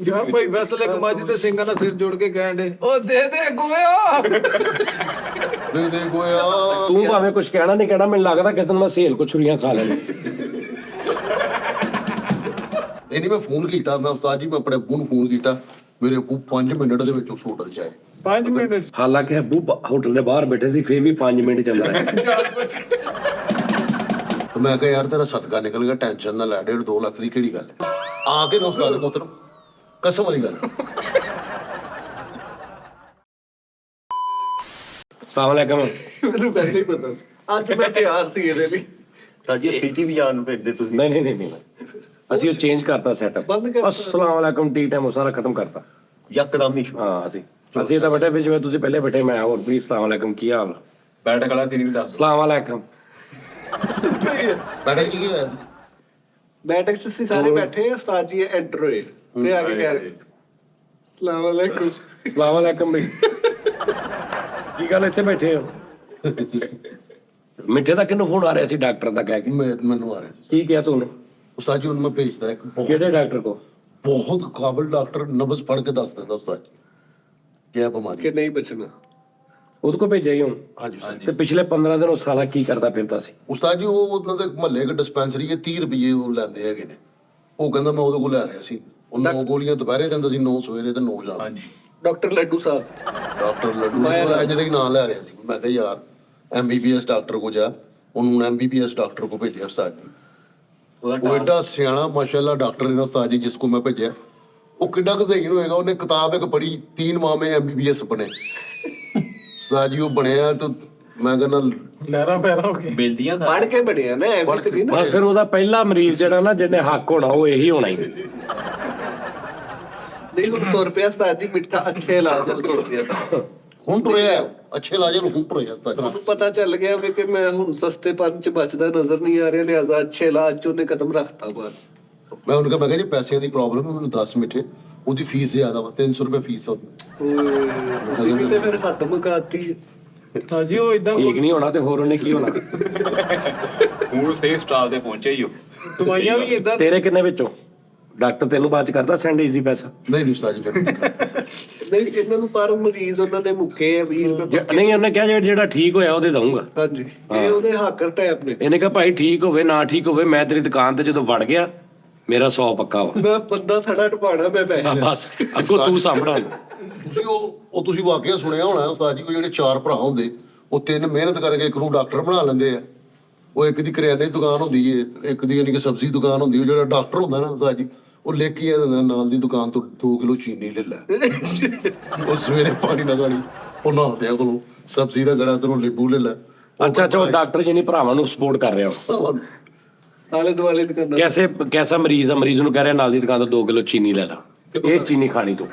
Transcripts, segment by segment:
ਯਾਰ ਭਾਈ ਵੈਸਲ ਇੱਕ ਮੱਝ ਤੇ ਸਿੰਘਾਂ ਨਾਲ ਸਿਰ ਜੋੜ ਕੇ ਕਹਿਣ ਦੇ ਉਹ ਦੇ ਗੋਇਆ ਦੇ ਗੋਇਆ। ਤੂੰ ਭਾਵੇਂ ਕੁਝ ਕਹਿਣਾ ਨਹੀਂ ਕਹਿਣਾ, ਮੈਨੂੰ ਲੱਗਦਾ ਕਿਸੇ ਦਿਨ ਮੈਂ ਸਹੇਲ ਕੋ ਛੁਰੀਆਂ ਖਾ ਲੈਣੀ। ਇਹ ਨਹੀਂ ਮੈਂ ਫੋਨ ਕੀਤਾ, ਮੈਂ ਉਸਤਾਦ ਜੀ ਮੈਂ ਆਪਣੇ ਅੱਬੂ ਨੂੰ ਫੋਨ ਕੀਤਾ, ਮੇਰੇ ਅੱਬੂ 5 ਮਿੰਟ ਦੇ ਵਿੱਚ ਉਸ ਹੋਟਲ 'ਚ ਆਏ। 5 ਮਿੰਟ ਹਾਲਾਂਕਿ ਅੱਬੂ ਹੋਟਲ ਦੇ ਬਾਹਰ ਬੈਠੇ ਸੀ, ਫੇਰ ਵੀ 5 ਮਿੰਟ ਚੱਲਦਾ ਹੈ। ਤੇ ਮੈਂ ਕਿਹਾ ਯਾਰ ਤੇਰਾ ਸਦਕਾ ਨਿਕਲ ਗਿਆ, ਟੈਨਸ਼ਨ ਨਾ ਲੈ, 1.5-2 ਲੱਖ ਦੀ ਕਿਹੜੀ ਗੱਲ ਹੈ। ਆ ਕੇ ਨਾ ਉਸਤਾਦ ਦੇ ਪੁੱਤਰ ਕਸਮ ਵਾਲੀ ਗੱਲ। ਸਲਾਮੁਅਲੈਕਮ। ਮੈਨੂੰ ਪਹਿਲਾਂ ਹੀ ਪਤਾ ਸੀ, ਅੱਜ ਮੈਂ ਤਿਆਰ ਸੀ ਇਹਦੇ ਲਈ। ਸਾਡੀ ਸਿਟੀ ਵੀ ਜਾਣ ਨੂੰ ਭੇਜਦੇ ਤੁਸੀਂ। ਨਹੀਂ ਅਸੀਂ ਉਹ ਚੇਂਜ ਕਰਤਾ ਸੈਟਅਪ। ਬੰਦ ਕਰਤਾ। ਅਸਲਾਮੁਅਲੈਕਮ ਟੀ ਟਾਈਮ ਉਹ ਸਾਰਾ ਖਤਮ ਕਰਤਾ। ਯਕਦਮ ਹੀ ਸ਼ੁਰੂ। ਹਾਂ ਅਸੀਂ ਤਾਂ ਬੈਠੇ ਵੀ ਜਿਵੇਂ ਤੁਸੀਂ ਪਹਿਲੇ ਬੈਠੇ, ਮੈਂ ਹੋਰ ਵੀ ਸਲਾਮੁਅਲੈਕਮ ਕੀ ਹਾਲ। ਬੈਠਕ ਵਾਲਾ ਤੇਰੀ ਵੀ ਦੱਸ। ਸਲਾਮੁਅਲੈਕਮ। ਬੈਠੇ ਜੀ ਕੀ ਹੋਇਆ ਸੀ? ਬੈਠਕ 'ਚ ਅਸੀਂ ਸਾਰੇ ਬੈਠੇ, ਉਸਤਾਦ ਜੀ ਐਂਟਰ ਹੋਏ ਤੇ ਆ ਕੇ ਕਹਿ ਰਹੇ ਸਲਾਮ ਅਲੈਕੁਮ। ਸਲਾਮੁਅਲੈਕਮ ਬਈ। ਕੀ ਗੱਲ ਇੱਥੇ ਬੈਠੇ ਹੋ? ਮਿੱਠੇ ਦਾ ਕਿਹਨੂੰ ਫੋਨ ਆ ਰਿਹਾ ਸੀ? ਡਾਕਟਰ ਦਾ ਕਹਿ ਕੇ। ਮੈਨੂੰ ਆ ਰਿਹਾ ਸੀ। ਕੀ ਕਿਹਾ ਤੂੰ? ਉਸਤਾਦ ਜੀ ਉਹਨੂੰ ਮੈਂ ਭੇਜਦਾ ਇੱਕ ਕਿਹੜੇ ਡਾਕਟਰ ਕੋ? ਬਹੁਤ ਕਾਬਲ ਡਾਕਟਰ, ਨਬਜ਼ ਪੜ੍ਹ ਕੇ ਦੱਸ ਦਿੰਦਾ ਉਸਤਾਦ ਜੀ ਕੀ ਬਿਮਾਰੀ ਕਿ ਨਹੀਂ ਬਚਣਾ। ਉਹਦੇ ਕੋ ਭੇਜਿਆ ਹੀ ਹੁਣ। ਹਾਂਜੀ ਉਸਤਾਦ ਜੀ। ਤੇ ਪਿਛਲੇ 15 ਦਿਨ ਉਹ ਸਾਲਾ ਕੀ ਕਰਦਾ ਫਿਰਦਾ ਸੀ? ਉਸਤਾਦ ਜੀ ਉਹ ਉਹਨਾਂ ਦੇ ਮਹੱਲੇ ਇੱਕ ਡਿਸਪੈਂਸਰੀ ਹੈ, 30 ਰੁਪਏ ਉਹ ਲੈਂਦੇ ਹੈਗੇ ਨੇ। ਉਹ ਕਹਿੰਦਾ ਮੈਂ ਉਹਦੇ ਕੋਲ ਲੈ ਰਿਹਾ ਸੀ, ਉਹ 9 ਗੋਲੀਆਂ ਦੁਪਹਿਰੇ ਦਿੰਦਾ ਸੀ, 9 ਸਵੇਰੇ ਤੇ 9 ਸ਼ਾਮ। ਹਾਂਜੀ ਡਾਕਟਰ ਲੱਡੂ ਸਾਹਿਬ। ਡਾਕਟਰ ਲੱਡੂ ਜਿਹਦੇ ਕਿ ਨਾਂ ਲੈ ਰਿਹਾ ਸੀ। ਮੈਂ ਕਿਹਾ ਯਾਰ MBBS ਡਾਕਟਰ ਕੋ ਜਾ, ਉਹਨੂੰ MBBS ਡਾਕਟਰ ਕੋ ਭੇਜਿਆ ਉਸਤਾਦ ਜੀ। ਉਹ ਐਡਾ ਸਿਆਣਾ ਮਾਸ਼ਾਅੱਲਾ ਡਾਕਟਰ ਨੇ ਉਸਤਾਦ ਜੀ, ਜਿਸ ਕੋ ਮੈਂ ਭੇਜਿਆ ਉਹ ਕਿੱਡਾ ਕੁ ਜ਼ਹੀਨ ਹੋਏਗਾ। ਉਹਨੇ ਕਿਤਾਬ ਇੱਕ ਪੜ੍ਹੀ, 3 ਮਾਹ ਮੇਂ MBBS ਬਣੇ। ਉਸਤਾਦ ਜੀ ਉਹ ਬਣਿਆ ਤਾਂ ਮੈਂ ਕਹਿੰਦਾ ਲਹਿਰਾਂ ਪੈਰਾਂ ਹੋ ਗਈ। ਬੇਲਦੀਆਂ ਪੜ ਕੇ ਬਣਿਆ ਨਾ, ਐਵੇਂ ਤੇ ਨਹੀਂ ਨਾ। ਬਸ ਫਿਰ ਉਹਦਾ ਪਹਿਲਾ ਮਰੀਜ਼ ਜਿਹੜਾ ਨਾ, ਜਿਹਨੇ ਹੱਕ ਹੋਣਾ ਉਹ ਇਹੀ ਹੋਣਾ ਹੀ। ਨਹੀਂ ਹੁਣ ਤੁਰ ਪਿਆ ਉਸਤਾਦ ਜੀ, ਮਿੱਠਾ ਅੱਛੇ ਇਲਾਜ ਨਾਲ ਤੁਰ ਪਿਆ। ਹੁਣ ਟੁਰਿਆ ਅੱਛੇ ਇਲਾਜ ਨੂੰ, ਹੁਣ ਟੁਰਿਆ ਉਸਤਾਦ ਜੀ। ਉਹਨੂੰ ਪਤਾ ਚੱਲ ਗਿਆ ਵੀ ਕਿ ਮੈਂ ਹੁਣ ਸਸਤੇਪਨ 'ਚ ਬਚਦਾ ਨਜ਼ਰ ਨਹੀਂ ਆ ਰਿਹਾ, ਲਿਹਾਜ਼ਾ ਅੱਛੇ ਇਲਾਜ 'ਚ ਉਹਨੇ ਕਦਮ ਰੱਖਤਾ ਬਾਹਰ। ਮੈਂ ਉਹਨੂੰ ਕਿਹਾ, ਮੈਂ ਕਿਹਾ ਜੀ ਪੈਸਿਆਂ ਦੀ ਪ੍ਰੋਬਲਮ ਹੈ, ਮੈਨੂੰ 10 ਮਿੰਟੇ, ਉਹਦੀ ਫੀਸ ਜ਼ਿਆਦਾ ਵਾ, 300 ਰੁਪਏ ਫੀਸ ਆ ਉਹਦੀ। ਤੁਸੀਂ ਵੀ ਤੇ ਫਿਰ ਹੱਦ ਮੁਕਾਤੀ। ਹਾਂਜੀ ਉਹ ਇਦਾਂ ਠੀਕ ਨਹੀਂ ਹੋਣਾ ਤੇ ਹੋਰ ਉਹਨੇ ਕੀ ਹੋਣਾ? ਹੁਣ ਸੇਫ ਸਟਾਫ ਦੇ ਪਹੁੰਚੇ ਹੀ ਹੋ। ਦਵਾਈਆਂ ਵੀ ਇਦਾਂ। ਤੇਰੇ ਕਿੰਨੇ ਵਿੱਚੋਂ ਡਾਕਟਰ ਤੈਨੂੰ ਬਾਅਦ ਚ ਕਰਦਾ ਸੈਂਡ ਈਜ਼ੀ ਪੈਸਾ? ਨਹੀਂ ਉਸਤਾਦ ਜੀ ਮੈਨੂੰ ਨਹੀਂ ਇਹਨਾਂ ਨੂੰ ਪਰ ਮਰੀਜ਼ ਉਹਨਾਂ ਨੇ ਮੁੱਕੇ ਆ 20 ਰੁਪਏ। ਨਹੀਂ ਉਹਨੇ ਕਿਹਾ ਜਿਹੜਾ ਠੀਕ ਹੋਇਆ ਉਹਦੇ ਦਊਂਗਾ। ਹਾਂਜੀ ਇਹ ਉਹਦੇ ਹਾਕਰ ਟੈਪ ਨੇ। ਇਹਨੇ ਕਿਹਾ ਭਾਈ ਠੀਕ ਹੋਵੇ ਨਾ ਠੀਕ ਹੋਵੇ, ਮੈਂ ਤੇਰੀ ਦੁਕਾਨ ਤੇ ਜਦੋਂ ਵੜ ਗਿਆ ਮੇਰਾ 100 ਪੱਕਾ ਵਾ। ਮੈਂ ਬੰਦਾ ਥੜਾ ਟਪਾਣਾ, ਮੈਂ ਪੈਸੇ ਬਸ ਅੱਗੋਂ ਤੂੰ ਸਾਂਭਣਾ। ਤੁਸੀਂ ਉਹ ਤੁਸੀਂ ਵਾਕਿਆ ਸੁਣਿਆ ਹੋਣਾ ਉਸਤਾਦ ਜੀ, ਉਹ ਜਿਹੜੇ 4 ਭਰਾ ਹੁੰਦੇ, ਉਹ 3 ਮਿਹਨਤ ਕਰਕੇ ਇੱਕ ਨੂੰ ਡਾਕਟਰ ਬਣਾ ਲੈਂਦੇ ਆ। ਉਹ ਇੱਕ ਦੀ ਕਰਿਆਨੇ ਦੀ ਦੁਕਾਨ ਹੁੰਦੀ ਏ, ਇੱਕ ਦੀ ਯਾਨੀ ਕਿ ਸਬਜ਼ੀ ਦੁਕਾਨ ਹੁੰਦੀ। ਉਹ ਜਿਹੜਾ ਡਾਕਟਰ ਹੁੰਦਾ ਨਾ ਉਸਤਾਦ ਜੀ, ਉਹ ਲਿਖ ਕੇ ਇਹ ਦਿੰਦਾ ਨਾਲ ਦੀ ਦੁਕਾਨ ਤੋਂ 2 ਕਿਲੋ ਚੀਨੀ ਲੈ ਲੈ। ਉਹ ਸਵੇਰੇ ਪਾਣੀ ਨਾ ਗਾਣੀ, ਉਹ ਨਹਾਉਂਦਿਆਂ ਕੋਲੋਂ ਸਬਜ਼ੀ ਦਾ ਗੜਾ ਤੇ ਨਿੰਬੂ ਲੈ ਲੈ। ਅੱਛਾ ਉਹ ਡਾਕਟਰ ਜਿਹਨੇ ਭਰਾਵਾਂ ਨੂੰ ਸਪੋਰਟ ਕਰ ਰਿਹਾ ਵਾ। ਆਲੇ ਦੁਆਲੇ ਦੁਕਾਨਾਂ। ਕੈਸਾ ਮਰੀਜ਼ ਆ, ਮਰੀਜ਼ ਨੂੰ ਕਹਿ ਰਿਹਾ ਨਾਲ ਦੀ ਦੁਕਾਨ ਤੋਂ 2 ਕਿਲੋ ਚੀਨੀ ਲੈ ਲਾ। ਇਹ ਚੀਨੀ ਖਾਣੀ ਤੂੰ,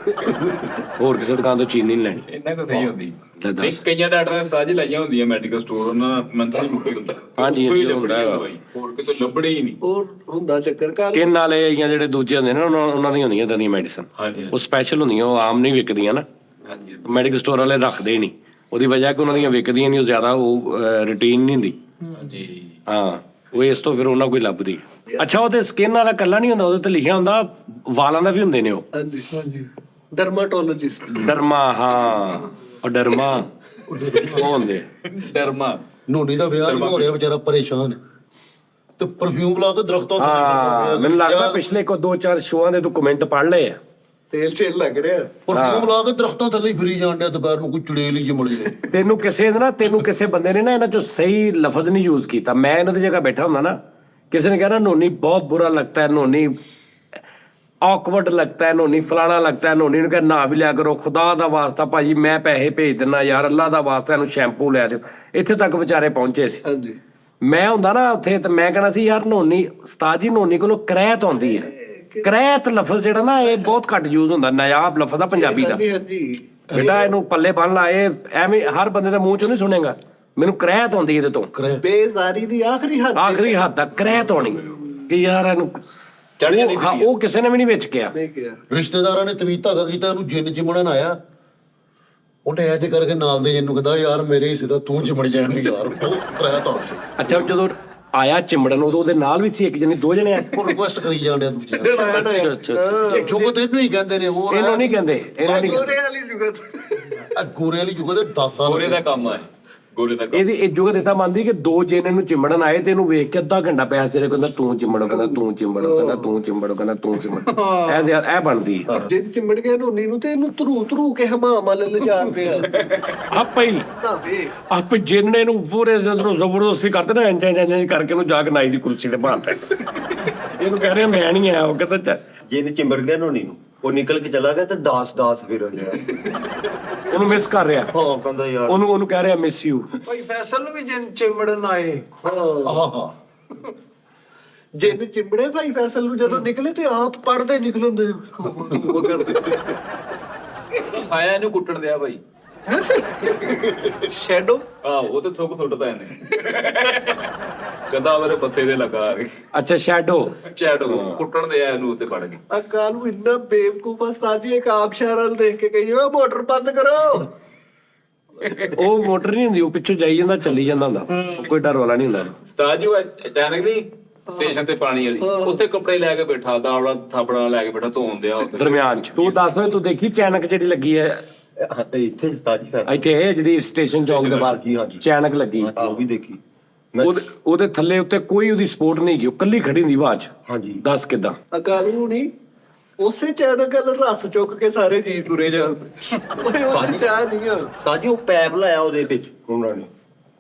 ਹੋਰ ਕਿਸੇ ਦੁਕਾਨ ਤੋਂ ਚੀਨੀ ਨਹੀਂ ਲੈਣੀ। ਇਹਨਾਂ ਕੋ ਸਹੀ ਹੁੰਦੀ। ਲੈ ਦੱਸ। ਨਹੀਂ ਕਈਆਂ ਡਾਕਟਰਾਂ ਨੇ ਸਾਜੀ ਲਾਈਆਂ ਹੁੰਦੀਆਂ ਮੈਡੀਕਲ ਸਟੋਰ, ਉਹਨਾਂ ਮੰਥਲੀ ਬੁੱਕ ਹੁੰਦਾ। ਹਾਂਜੀ, ਉੱਥੋਂ ਹੀ ਹੁੰਦਾ ਲੱਭਣੀ ਹੈਗਾ। ਦਵਾਈ, ਹੋਰ ਕਿਤੋਂ ਲੱਭਣੀ ਹੀ ਨਹੀਂ। ਉਹ ਹੁੰਦਾ ਚੱਕਰ ਘਰ। ਸਕਿਨ ਵਾਲੇ ਜਾਂ ਜਿਹੜੇ ਦੂਜੇ ਹੁੰਦੇ ਨੇ ਉਹਨਾਂ ਦੀਆਂ ਹੁੰਦੀਆਂ ਇਦਾਂ ਦੀਆਂ ਮੈਡੀਸਨ। ਹਾਂਜੀ ਉਹ ਸਪੈਸ਼ਲ ਹੁੰਦੀਆਂ, ਉਹ ਆਮ ਨਹੀਂ ਵਿਕਦੀਆਂ ਨਾ। ਹਾਂਜੀ ਮੈਡੀਕਲ ਸਟੋਰ ਵਾਲੇ ਰੱਖਦੇ ਹੀ ਨਹੀਂ। ਉਹਦੀ ਵਜ੍ਹਾ ਕਿ ਉਹਨਾਂ ਦੀਆਂ ਵਿਕਦੀਆਂ ਨਹੀਂ, ਉਹ ਜ਼ਿਆਦਾ ਉਹ ਰੂਟੀਨ ਨਹੀਂ ਹੁੰਦੀ। ਹਾਂਜੀ ਹਾਂ ਉਹ ਇਸ ਤੋਂ ਫਿਰ ਉਹਨਾਂ ਕੋਈ ਲੱਭਦੀ। ਅੱਛਾ ਉਹਦੇ ਸਕਿਨ ਵਾਲਾ ਕੱਲਾ ਨਹੀਂ ਹੁੰਦਾ, ਉਹਦੇ ਤੇ ਲਿਖਿਆ ਹੁੰਦਾ ਵਾਲਾਂ ਦਾ ਵੀ ਹੁੰਦੇ ਨੇ ਉਹ। ਹਾਂਜੀ ਹਾਂਜੀ ਡਰਮਾਟੋਲੋਜਿਸਟ। ਡਰਮਾ, ਹਾਂ ਉਹ ਡਰਮਾ ਉਹ ਹੁੰਦੇ। ਡਰਮਾ। ਨੋਨੀ ਦਾ ਵਿਆਹ ਨਹੀਂ ਹੋ ਰਿਹਾ, ਵਿਚਾਰਾ ਪਰੇਸ਼ਾਨ ਹੈ ਤੇ ਪਰਫਿਊਮ ਲਾ ਕੇ ਦਰਖਤਾਂ ਥੱਲੇ ਫਿਰਦਾ ਪਿਆ। ਮੈਨੂੰ ਲੱਗਦਾ ਪਿਛਲੇ 2-4 ਸ਼ੋਆਂ ਦੇ ਤੂੰ ਕਮੈਂਟ ਪੜ੍ਹ ਲਏ ਆ। ਤੇਲ ਛੇਲ ਲੱਗ ਰਿਹਾ। ਪਰਫਿਊਮ ਲਾ ਕੇ ਦਰਖਤਾਂ ਥੱਲੇ ਹੀ ਫਿਰੀ ਜਾਣ ਡਿਆ, ਦੁਪਹਿਰ ਨੂੰ ਕੋਈ ਚੁੜੇਲ ਹੀ ਜਮਲੀ ਨੇ। ਤੈਨੂੰ ਕਿਸੇ ਬੰਦੇ ਨੇ ਨਾ ਇਹਨਾਂ ਚੋਂ ਸਹੀ ਲਫ਼ਜ਼ ਨਹੀਂ ਯੂਜ਼ ਕੀਤਾ। ਮੈਂ ਇਹਨਾਂ ਦੀ ਜਗ੍ਹਾ ਬੈਠਾ ਹੁੰਦਾ ਨਾ, ਕਿਸੇ ਨੇ ਕਹਿਣਾ ਨੋਨੀ ਬਹੁਤ ਬੁਰਾ ਲੱਗਦਾ ਹੈ, ਨੋਨੀ ਔਕਵਰਡ ਲੱਗਦਾ ਹੈ, ਨੋਨੀ ਫਲਾਣਾ ਲੱਗਦਾ ਹੈ, ਨੋਨੀ ਨੂੰ ਕਹਿ ਨਾ ਵੀ ਲਿਆ ਕਰੋ, ਖੁਦਾ ਦਾ ਵਾਸਤਾ ਭਾਜੀ ਮੈਂ ਪੈਸੇ ਭੇਜ ਦਿੰਦਾ ਯਾਰ, ਅੱਲਾ ਦਾ ਵਾਸਤਾ ਇਹਨੂੰ ਸ਼ੈਂਪੂ ਲਿਆ ਦਿਓ। ਇੱਥੇ ਤੱਕ ਵਿਚਾਰੇ ਪਹੁੰਚੇ ਸੀ। ਹਾਂਜੀ ਮੈਂ ਹੁੰਦਾ ਨਾ ਉੱਥੇ ਤੇ ਮੈਂ ਕਹਿਣਾ ਸੀ ਯਾਰ ਨੋਨੀ ਉਸਤਾਦ ਜੀ ਨੋਨੀ ਕੋਲੋਂ ਕਰੈਤ ਆਉਂਦੀ ਹੈ। ਕਰੈਤ ਲਫ਼ਜ਼ ਜਿਹੜਾ ਨਾ ਇਹ ਬਹੁਤ ਘੱਟ ਯੂਜ਼ ਹੁੰਦਾ, ਨਾਯਾਬ ਲਫ਼ਜ਼ ਆ ਪੰਜਾਬੀ ਦਾ। ਹਾਂਜੀ ਹਾਂਜੀ ਬੇਟਾ ਇਹਨੂੰ ਪੱਲੇ ਬੰਨ ਲਾ, ਇਹ ਐਵੇਂ ਹਰ ਬੰਦੇ ਦੇ ਮੂੰਹ ਚੋਂ ਨਹੀਂ ਸੁਣੇਗਾ। ਮੈਨੂੰ ਕਰੈਤ ਆਉਂਦੀ ਇਹਦੇ ਤੋਂ, ਬੇਜ਼ਾਰੀ ਦੀ ਆਖਰੀ ਹੱਦ। ਆਖਰੀ ਹੱਦ ਤੱਕ ਕਰੈਤ ਆਉਣੀ ਕਿ ਯਾਰ ਇਹਨੂੰ ਚੜ ਜਾਂਦੀ। ਹਾਂ ਉਹ ਕਿਸੇ ਨੇ ਵੀ ਨਹੀਂ ਵਿੱਚ ਕਿਹਾ। ਨਹੀਂ ਕਿਹਾ। ਰਿਸ਼ਤੇਦਾਰਾਂ ਨੇ ਤਵੀਤ ਧਾਗਾ ਕੀਤਾ, ਇਹਨੂੰ ਜਿੰਨ ਚਿਮੜਨ ਆਇਆ। ਉਹਨੇ ਐਜ ਕਰਕੇ ਨਾਲ ਦੇ ਜਿੰਨੂੰ ਕਹਿੰਦਾ ਯਾਰ ਮੇਰੇ ਹਿੱਸੇ ਦਾ ਤੂੰ ਚਿਮੜ ਜਾ ਇਹਨੂੰ ਯਾਰ, ਬਹੁਤ ਕਰਾਇਆ ਤਾਂ। ਅੱਛਾ ਜਦੋਂ ਆਇਆ ਚਿੰਬੜਨ ਉਦੋਂ ਉਹਦੇ ਨਾਲ ਵੀ ਸੀ ਇੱਕ ਜਣੀ, 2 ਜਣੇ ਆਏ। ਉਹ ਰਿਕੁਐਸਟ ਕਰੀ ਜਾਂਦੇ ਆ ਦੂਜੀਆਂ ਅੱਛਾ ਜੁਗਤ ਇਹਨੂੰ ਹੀ ਕਹਿੰਦੇ ਨੇ ਹੋਰ ਇਹਨੂੰ ਨਹੀਂ ਕਹਿੰਦੇ, ਇਹਨਾਂ ਨਹੀਂ ਗੋਰੇ ਵਾਲੀ ਜੁਗਤ ਗੋਰੇ ਵਾਲੀ ਜੁਗਤ ਦੇ 10 ਸਾਲ ਗੋਰੇ ਦਾ ਕੰਮ ਆ ਗੋਰੇ ਦਾ ਕੰਮ। ਇਹਦੀ ਇਹ ਜੁਗਤ ਏਦਾਂ ਮੰਨਦੀ ਕਿ 2 ਜਣੇ ਨੂੰ ਚਿੰਬੜਨ ਆਏ ਤੇ ਇਹਨੂੰ ਵੇਖ ਕੇ ਅੱਧਾ ਘੰਟਾ ਪਿਆ ਸਿਰੇ, ਕਹਿੰਦਾ ਤੂੰ ਚਿੰਬੜੋ, ਕਹਿੰਦਾ ਤੂੰ ਚਿੰਬੜੋ, ਕਹਿੰਦਾ ਤੂੰ ਚਿੰਬੜੋ, ਕਹਿੰਦਾ ਤੂੰ ਚਿੰਬੜੋ। ਇਹ ਬਣਦੀ ਜੇ ਚਿੰਬੜ ਗਿਆ ਨੋਨੀ ਨੂੰ ਤੇ ਇਹਨੂੰ ਧਰੂ ਕੇ ਹਮਾਮ ਵੱਲ ਲਿਜਾਂਦੇ ਆ ਆਪੇ ਹੀ ਨਾਵੇ ਆਪੇ ਜਿੰਨੇ ਨੂੰ ਪੂਰੇ ਅੰਦਰੋਂ ਜ਼ਬਰਦਸਤੀ ਕਰਦੇ ਨਾ ਇੰਜ ਕਰਕੇ ਉਹਨੂੰ ਜਾ ਕੇ ਨਾਈ ਦੀ ਕੁਰਸੀ ਤੇ ਬਾਂਧ ਇਹਨੂੰ ਕਹਿ ਰਿਹਾ ਮੈਂ ਨਹੀਂ ਆਇਆ। ਉਹ ਕਹਿੰਦਾ ਚੱਲ ਜੇ ਇਹਨੇ ਚਿੰਬੜ ਗਿਆ ਨੋਨੀ ਨੂੰ, ਉਹ ਨਿਕਲ ਕੇ ਚਲਾ ਗਿਆ ਤੇ 10 ਫਿਰ ਰਿਹਾ। ਉਹਨੂੰ ਮਿਸ ਕਰ ਰਿਹਾ, ਹਾਂ ਕਹਿੰਦਾ ਯਾਰ ਉਹਨੂੰ ਕਹਿ ਰਿਹਾ ਮਿਸ ਯੂ। ਭਾਈ ਫੈਸਲ ਨੂੰ ਵੀ ਚਿੰਬੜਨ ਆਏ। ਆਹਾ ਜਿੰਨ ਚਿੰਬੜੇ ਭਾਈ ਫੈਸਲ ਨੂੰ ਜਦੋਂ ਨਿਕਲੇ ਤੇ ਆਪ ਪੜਦੇ ਨਿਕਲਉਂਦੇ ਉਹ ਕਰਦੇ ਸਾਇਆ ਇਹਨੂੰ ਕੁੱਟਣ ਦਿਆ ਭਾਈ। ਸ਼ੈਡੋ ਉਹ ਤੇ ਥੁੱਕ ਸੁੱਟਦਾ ਇਹਨੇ। ਕਹਿੰਦਾ ਮੇਰੇ ਪੱਤੇ ਦੇ ਲੱਗਾ ਆ ਕੇ ਅੱਛਾ ਸ਼ੈਡੋ ਚੈਟ ਕੁੱਟਣ ਦਿਆ ਇਹਨੂੰ ਤੇ ਪੜ ਗਈ। ਅਕਾਲ ਨੂੰ ਇੰਨਾ ਬੇਵਕੂਫ ਉਸਤਾਦ ਜੀ ਇੱਕ ਆਪ ਸ਼ਹਿਰਾਂ ਦੇਖ ਕੇ ਕਹੀ ਓਏ ਮੋਟਰ ਬੰਦ ਕਰੋ। ਉਹ ਮੋਟਰ ਨਹੀਂ ਹੁੰਦੀ, ਉਹ ਪਿੱਛੋਂ ਜਾਈ ਜਾਂਦਾ ਚੱਲੀ ਜਾਂਦਾ ਹੁੰਦਾ, ਕੋਈ ਡਰ ਵਾਲਾ ਨਹੀਂ ਹੁੰਦਾ। ਉਸਤਾਦ ਜੀ ਉਹ ਅਚਾਨਕ ਨਹੀਂ ਸਟੇਸ਼ਨ ਤੇ ਪਾਣੀ ਵਾਲੀ ਉੱਥੇ ਕੱਪੜੇ ਲੈ ਕੇ ਬੈਠਾ, ਦਾਵੜਾ ਥਾਪੜਾ ਲੈ ਕੇ ਬੈਠਾ, ਧੋਣ ਦਿਆ ਉੱਥੇ ਦਰਮਿਆਨ ਚ ਤੂੰ ਦੱਸ ਤੂੰ ਦੇਖੀ ਚੈਨਕ ਜਿਹੜੀ ਲੱਗੀ ਹੈ ਇੱਥੇ ਤਾਜੀ ਫੈਸਲ ਇੱਥੇ ਇਹ ਜਿਹੜੀ ਸਟੇਸ਼ਨ ਚੌਂਕ ਦੇ ਬਾਹਰ ਹਾਂਜੀ, ਹਾਂਜੀ। ਚੈਨਕ ਲੱਗੀ, ਉਹ ਵੀ ਦੇਖੀ ਉਹਦੇ ਥੱਲੇ ਉੱਤੇ ਕੋਈ ਉਹਦੀ ਸਪੋਰਟ ਨਹੀਂ ਗਈ, ਉਹ ਕੱਲੀ ਖੜੀ ਹੁੰਦੀ ਆਵਾਜ਼। ਹਾਂਜੀ ਦੱਸ ਕਿਦਾਂ ਅਕਾਲ ਨੂੰ ਨਹੀਂ ਉਸੇ ਚੈਨਲ ਰਸ ਚੁੱਕ ਕੇ ਸਾਰੇ ਜੀ ਤੁਰੇ ਜਾਂਦੇ ਓਏ ਉਹ ਚਾਹ ਨਹੀਂ ਆ ਤਾਜੀ ਉਹ ਪੈਪ ਲਾਇਆ ਉਹਦੇ ਵਿੱਚ ਉਹਨਾਂ ਨੇ,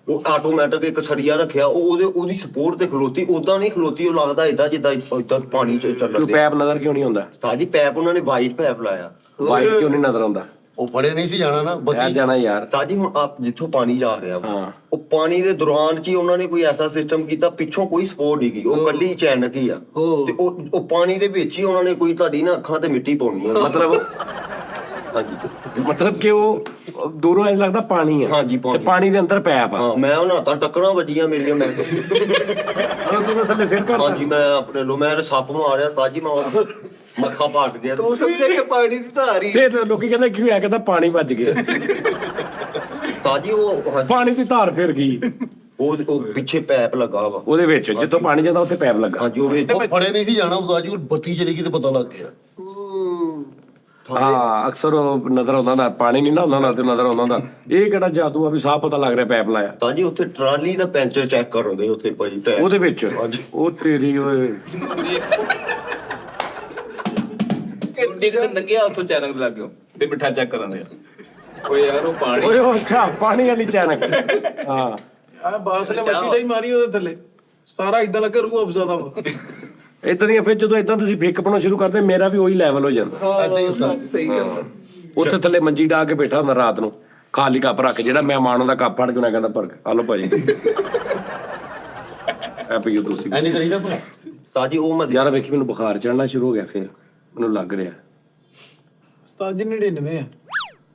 ਉਹ ਆਟੋਮੈਟਿਕ ਇੱਕ ਸੜੀਆ ਰੱਖਿਆ, ਉਹਦੀ ਸਪੋਰਟ ਤੇ ਖਲੋਤੀ, ਉਦਾਂ ਨਹੀਂ ਖਲੋਤੀ, ਉਹ ਲੱਗਦਾ ਇਦਾਂ ਜਿੱਦਾਂ ਇਦਾਂ ਪਾਣੀ ਚ ਚੱਲਣ ਤੂੰ ਦੇ। ਪੈਪ ਨਜ਼ਰ ਕਿਉਂ ਨਹੀਂ ਆਉਂਦਾ? ਤਾਜੀ ਪੈਪ ਉਹਨਾਂ ਨੇ ਵਾਈਟ ਪੈਪ ਲਾਇਆ। ਵਾਈਟ ਕਿਉਂ ਨਹੀਂ ਨਜ਼ਰ ਆਉਂਦਾ? ਉਹ ਫੜੇ ਨਹੀਂ ਸੀ ਜਾਣਾ ਨਾ ਮੈਂ ਬਚੀ ਜਾਣਾ ਯਾਰ। ਤਾਜੀ ਹੁਣ ਆਪ ਜਿੱਥੋਂ ਪਾਣੀ ਜਾ ਰਿਹਾ ਵਾ, ਹਾਂ। ਉਹ ਪਾਣੀ ਦੇ ਦੌਰਾਨ ਚ ਹੀ ਉਹਨਾਂ ਨੇ ਕੋਈ ਐਸਾ ਸਿਸਟਮ ਕੀਤਾ, ਪਿੱਛੋਂ ਕੋਈ ਸਪੋਰਟ ਨਹੀਂ ਗਈ, ਉਹ ਕੱਲੀ ਚੈਨਕ ਹੀ ਆ ਤੇ ਉਹ ਪਾਣੀ ਦੇ ਵਿੱਚ ਹੀ ਉਹਨਾਂ ਨੇ ਕੋਈ ਤੁਹਾਡੀ ਨਾ ਅੱਖਾਂ ਤੇ ਮਿੱਟੀ ਪਾਉਣੀ ਆ। ਮਤਲਬ ਕਿ ਉਹ ਦੂਰੋਂ ਐਂ ਲੱਗਦਾ ਪਾਣੀ ਆ। ਹਾਂਜੀ, ਪਾਣੀ। ਤੇ ਪਾਣੀ ਦੇ ਅੰਦਰ ਪੈਪ ਆ। ਹਾਂ ਮੈਂ ਉਹਨਾਂ ਤਾਂ ਟੱਕਰਾਂ ਵੱਜੀਆਂ ਮੇਰੀਆਂ, ਮੈਂ ਤੂੰ ਥੱਲੇ ਸਿਰ ਕਰ ਹਾਂਜੀ ਮੈਂ ਆਪਣੇ ਲੋ ਮੈਂ ਸੱਪ ਮਾਰਿਆ ਤਾਜੀ, ਮੈਂ ਮੱਥਾ ਪਾਟ ਗਿਆ। ਤੂੰ ਸਮਝੇ ਕਿ ਪਾਣੀ ਦੀ ਧਾਰ ਹੀ ਫਿਰ ਲੋਕੀ ਕਹਿੰਦੇ ਕੀ ਹੋਇਆ, ਕਹਿੰਦਾ ਪਾਣੀ ਵੱਜ ਗਿਆ। ਤਾਜੀ ਉਹ ਹਾਂਜੀ, ਪਾਣੀ ਦੀ ਧਾਰ ਫਿਰ ਗਈ ਉਹ ਪਿੱਛੇ ਪੈਪ ਲੱਗਾ ਵਾ। ਉਹਦੇ ਵਿੱਚ, ਜਿੱਥੋਂ ਪਾਣੀ ਜਾਂਦਾ ਉੱਥੇ ਪੈਪ ਲੱਗਾ। ਹਾਂਜੀ ਉਹ ਵਿੱਚ ਉਹ ਫੜੇ ਨਹੀਂ ਸੀ ਜਾਣਾ ਉਸਤਾਦ ਜੀ, ਉਹ ਬੱਤੀ ਚਲੀ ਗਈ ਤੇ ਪਤਾ ਲੱਗ ਗਿਆ। ਹਾਂ ਅਕਸਰ ਉਹ ਨਜ਼ਰ ਆਉਂਦਾ ਹੁੰਦਾ, ਪਾਣੀ ਨਹੀਂ ਨਾ ਹੁੰਦਾ ਨਾ ਤੇ ਨਜ਼ਰ ਆਉਂਦਾ ਹੁੰਦਾ। ਇਹ ਕਿਹੜਾ ਜਾਦੂ ਆ ਵੀ ਸਾਫ਼ ਪਤਾ ਲੱਗ ਰਿਹਾ ਪੈਪ ਲਾਇਆ ਤਾਜੀ ਉੱਥੇ ਟਰਾਲੀ ਦਾ ਪੈਂਚਰ ਚੈੱਕ ਕਰਾਉਂਦੇ ਉੱਥੇ ਭਾਈ ਟਾਇਰ ਉਹਦੇ ਵਿੱਚ। ਉਹ ਤੇਰੀ ਓਏ ਇੱਕ ਦਿਨ ਲੰਘਿਆ ਉੱਥੋਂ ਚੈਨਕ ਲੱਗ ਗਿਆ ਤੇ ਮਿੱਠਾ ਚੈੱਕ ਕਰਨ ਦਿਆ। ਓਏ ਯਾਰ ਉਹ ਪਾਣੀ ਓਏ ਉਹ ਅੱਛਾ ਪਾਣੀ ਵਾਲੀ ਚੈਨਕ। ਹਾਂ ਆ ਬਾਸ ਨੇ ਮੱਛੀ ਡਾਈ ਮਾਰੀ ਉਹਦੇ ਥੱਲੇ, ਸਾਰਾ ਇਦਾਂ ਲੱਗਾ ਰੂਹ ਅਫਜ਼ਾ ਦਾ ਵਾ। ਇਦਾਂ ਦੀਆਂ ਫਿਰ ਜਦੋਂ ਇਦਾਂ ਤੁਸੀਂ ਫਿੱਕ ਪਾਉਣਾ ਸ਼ੁਰੂ ਕਰਦੇ, ਮੇਰਾ ਵੀ ਉਹੀ ਲੈਵਲ ਹੋ ਜਾਂਦਾ। ਏਦਾਂ ਹੀ ਉਸਤਾਦ ਸਹੀ ਗੱਲ ਉੱਥੇ ਥੱਲੇ ਮੰਜੀ ਡਾ ਕੇ ਬੈਠਾ ਹੁੰਦਾ ਰਾਤ ਨੂੰ, ਖਾਲੀ ਕੱਪ ਰੱਖ, ਜਿਹੜਾ ਮਹਿਮਾਨ ਹੁੰਦਾ ਕੱਪ ਫੜ ਕੇ ਨਾ ਕਹਿੰਦਾ ਭਰ ਕੇ ਆ ਲਓ ਭਾਜੀ ਐ ਪੀਓ ਤੁਸੀਂ। ਐ ਨਹੀਂ ਕਰੀਦਾ ਭਲਾ। ਤਾਜੀ ਉਹ ਮੈਂ ਯਾਰ ਵੇਖੀ ਮੈਨੂੰ ਬੁਖਾਰ ਚੜਨਾ ਸ਼ੁਰੂ ਹੋ ਗਿਆ, ਫਿਰ ਮੈਨੂੰ ਲੱਗ ਰਿਹਾ ਉਸਤਾਦ ਜੀ 99 ਆ,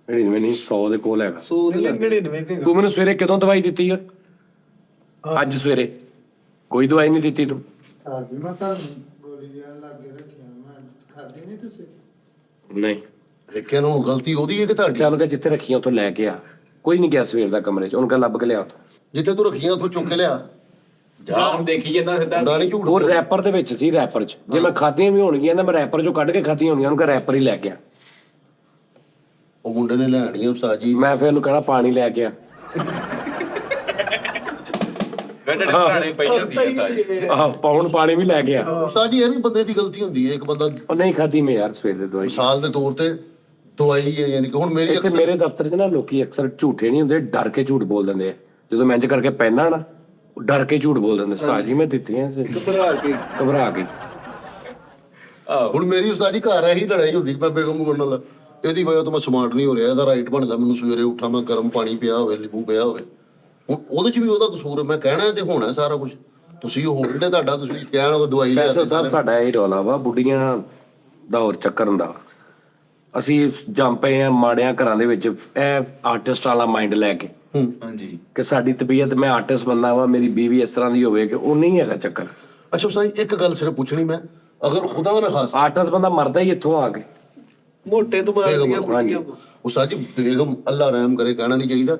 99 ਨਹੀਂ 100 ਦੇ ਕੋਲ ਹੈਗਾ। ਸੋਧ ਲੱਗ 99 ਤੇ ਤੂੰ ਮੈਨੂੰ ਸਵੇਰੇ ਕਦੋਂ ਦਵਾਈ ਦਿੱਤੀ ਆ? ਅੱਜ ਸਵੇਰੇ ਕੋਈ ਦਵਾਈ ਨਹੀਂ ਦਿੱਤੀ ਤੂੰ। ਨਹੀਂ ਦੇਖਿਆ ਨੂੰ ਗਲਤੀ ਉਹਦੀ ਹੈ ਕਿ ਤੁਹਾਡੀ? ਚੱਲ ਗਿਆ ਜਿੱਥੇ ਰੱਖੀਆਂ ਉੱਥੋਂ ਲੈ ਕੇ ਆ, ਕੋਈ ਨਹੀਂ ਗਿਆ ਸਵੇਰ ਦਾ ਕਮਰੇ 'ਚ, ਉਹਨੂੰ ਕਹ ਲੱਭ ਕੇ ਲਿਆ ਉੱਥੋਂ। ਜਿੱਥੇ ਤੂੰ ਰੱਖੀਆਂ ਉੱਥੋਂ ਚੁੱਕ ਕੇ ਲਿਆ। ਜਾ ਹੁਣ ਦੇਖੀ ਜਾਂਦਾ ਸਿੱਧਾ। ਮੁੰਡਾ ਨਹੀਂ ਝੂਠ ਉਹ ਰੈਪਰ ਦੇ ਵਿੱਚ ਸੀ, ਰੈਪਰ 'ਚ। ਜੇ ਮੈਂ ਖਾਧੀਆਂ ਵੀ ਹੋਣਗੀਆਂ ਨਾ, ਮੈਂ ਰੈਪਰ 'ਚੋਂ ਕੱਢ ਕੇ ਖਾਧੀਆਂ ਹੋਣਗੀਆਂ, ਉਹਨੂੰ ਕਹ ਰੈਪਰ ਹੀ ਲੈ ਕੇ ਆ। ਉਹ ਮੁੰਡੇ ਨੇ ਲੈਣੀ ਆ ਉਸਤਾਦ ਜੀ। ਮੈਂ ਫਿਰ ਉਹਨੂੰ ਕਹਿਣਾ ਪਾਣੀ ਲੈ ਕੇ ਆ। ਵੈਂਡੇ ਸਰਾਣੇ ਪਈਆਂ ਹੁੰਦੀਆਂ ਸਾਰੀ। ਆਹ ਪਾਉਣ ਪਾਣੀ ਵੀ ਲੈ ਕੇ ਆ। ਉਸਤਾਦ ਜੀ ਇਹ ਵੀ ਬੰਦੇ ਦੀ ਗਲਤੀ ਹੁੰਦੀ ਹੈ। ਇੱਕ ਬੰਦਾ ਉਹ ਨਹੀਂ ਖਾਧੀ ਮੈਂ ਯਾਰ ਸਵੇਰ ਦੀ ਦਵਾਈ। ਮਿਸਾਲ ਦੇ ਤੌਰ ਤੇ ਦਵਾਈ ਹੈ, ਯਾਨੀ ਕਿ ਹੁਣ ਮੇਰੀ ਇੱਥੇ ਮੇਰੇ ਦਫ਼ਤਰ 'ਚ ਨਾ ਲੋਕੀ ਅਕਸਰ ਝੂਠੇ ਨਹੀਂ ਹੁੰਦੇ, ਡਰ ਕੇ ਝੂਠ ਬੋਲ ਦਿੰਦੇ ਆ। ਜਦੋਂ ਮੈਂ ਇੰਜ ਕਰਕੇ ਪੈਣਾ ਨਾ, ਉਹ ਡਰ ਕੇ ਝੂਠ ਬੋਲ ਦਿੰਦੇ, ਉਸਤਾਦ ਜੀ ਮੈਂ ਦਿੱਤੀਆਂ ਸੀ। ਘਬਰਾ ਕੇ ਹੁਣ ਮੇਰੀ ਉਸਤਾਦ ਜੀ ਘਰ ਇਹੀ ਲੜਾਈ ਹੁੰਦੀ ਕਿ ਮੈਂ ਬੇਗਮ ਨਾਲ, ਇਹਦੀ ਵਜ੍ਹਾ ਤੋਂ ਮੈਂ ਸਮਾਰਟ ਨਹੀਂ ਹੋ ਰਿਹਾ। ਇਹਦਾ ਰਾਈਟ ਬਣਦਾ ਮੈਨੂੰ ਸਵੇਰੇ ਉੱਠਾਂ, ਮੈਂ ਗਰਮ ਪਾਣੀ ਪਿਆ ਹੋਵੇ, ਨਿੰਬੂ ਪਿਆ ਹੋਵੇ। ਹੁਣ ਉਹਦੇ 'ਚ ਵੀ ਉਹਦਾ ਕਸੂਰ ਹੈ। ਮੈਂ ਕਹਿਣਾ ਤੇ ਹੋਣਾ ਸਾਰਾ ਕੁਝ, ਤੁਸੀਂ ਉਹ ਹੋਲਡੇ ਤੁਹਾਡਾ, ਤੁਸੀਂ ਕਹਿਣਾ ਉਹ ਦਵਾਈ ਲਿਆ ਫੈਸਲ ਸਾਹਿਬ ਸਾਡਾ ਇਹ ਰੌਲਾ ਵਾ ਬੁੱਢੀਆਂ ਦਾ ਹੋਰ ਚੱਕਰ ਹੁੰਦਾ। ਅਸੀਂ ਜੰਮ ਪਏ ਆ ਮਾੜਿਆਂ ਘਰਾਂ ਦੇ ਵਿੱਚ, ਇਹ ਆਰਟਿਸਟ ਵਾਲਾ ਮਾਈਂਡ ਲੈ ਕੇ ਹਾਂਜੀ ਕਿ ਸਾਡੀ ਤਬੀਅਤ, ਮੈਂ ਆਰਟਿਸਟ ਬੰਦਾ ਵਾ, ਮੇਰੀ ਬੀਵੀ ਇਸ ਤਰ੍ਹਾਂ ਦੀ ਹੋਵੇ, ਕਿ ਉਹ ਨਹੀਂ ਹੈਗਾ ਚੱਕਰ। ਅੱਛਾ ਉਸਤਾਦ ਜੀ ਇੱਕ ਗੱਲ ਸਿਰਫ ਪੁੱਛਣੀ ਮੈਂ, ਅਗਰ ਖੁਦਾ ਨਾ ਖਾਸ ਆਰਟਿਸਟ ਬੰਦਾ ਮਰਦਾ ਹੀ ਇੱਥੋਂ ਆ ਕੇ। ਮੋਟੇ ਦਿਮਾਗ ਦੀਆਂ ਬੇਗਮ, ਬੁੜੀਆਂ ਉਸਤਾਦ ਜੀ ਬੇਗਮ ਅੱਲਾ ਰਹਿਮ ਕਰੇ, ਕਹਿਣਾ ਨਹੀਂ ਚਾਹੀਦਾ,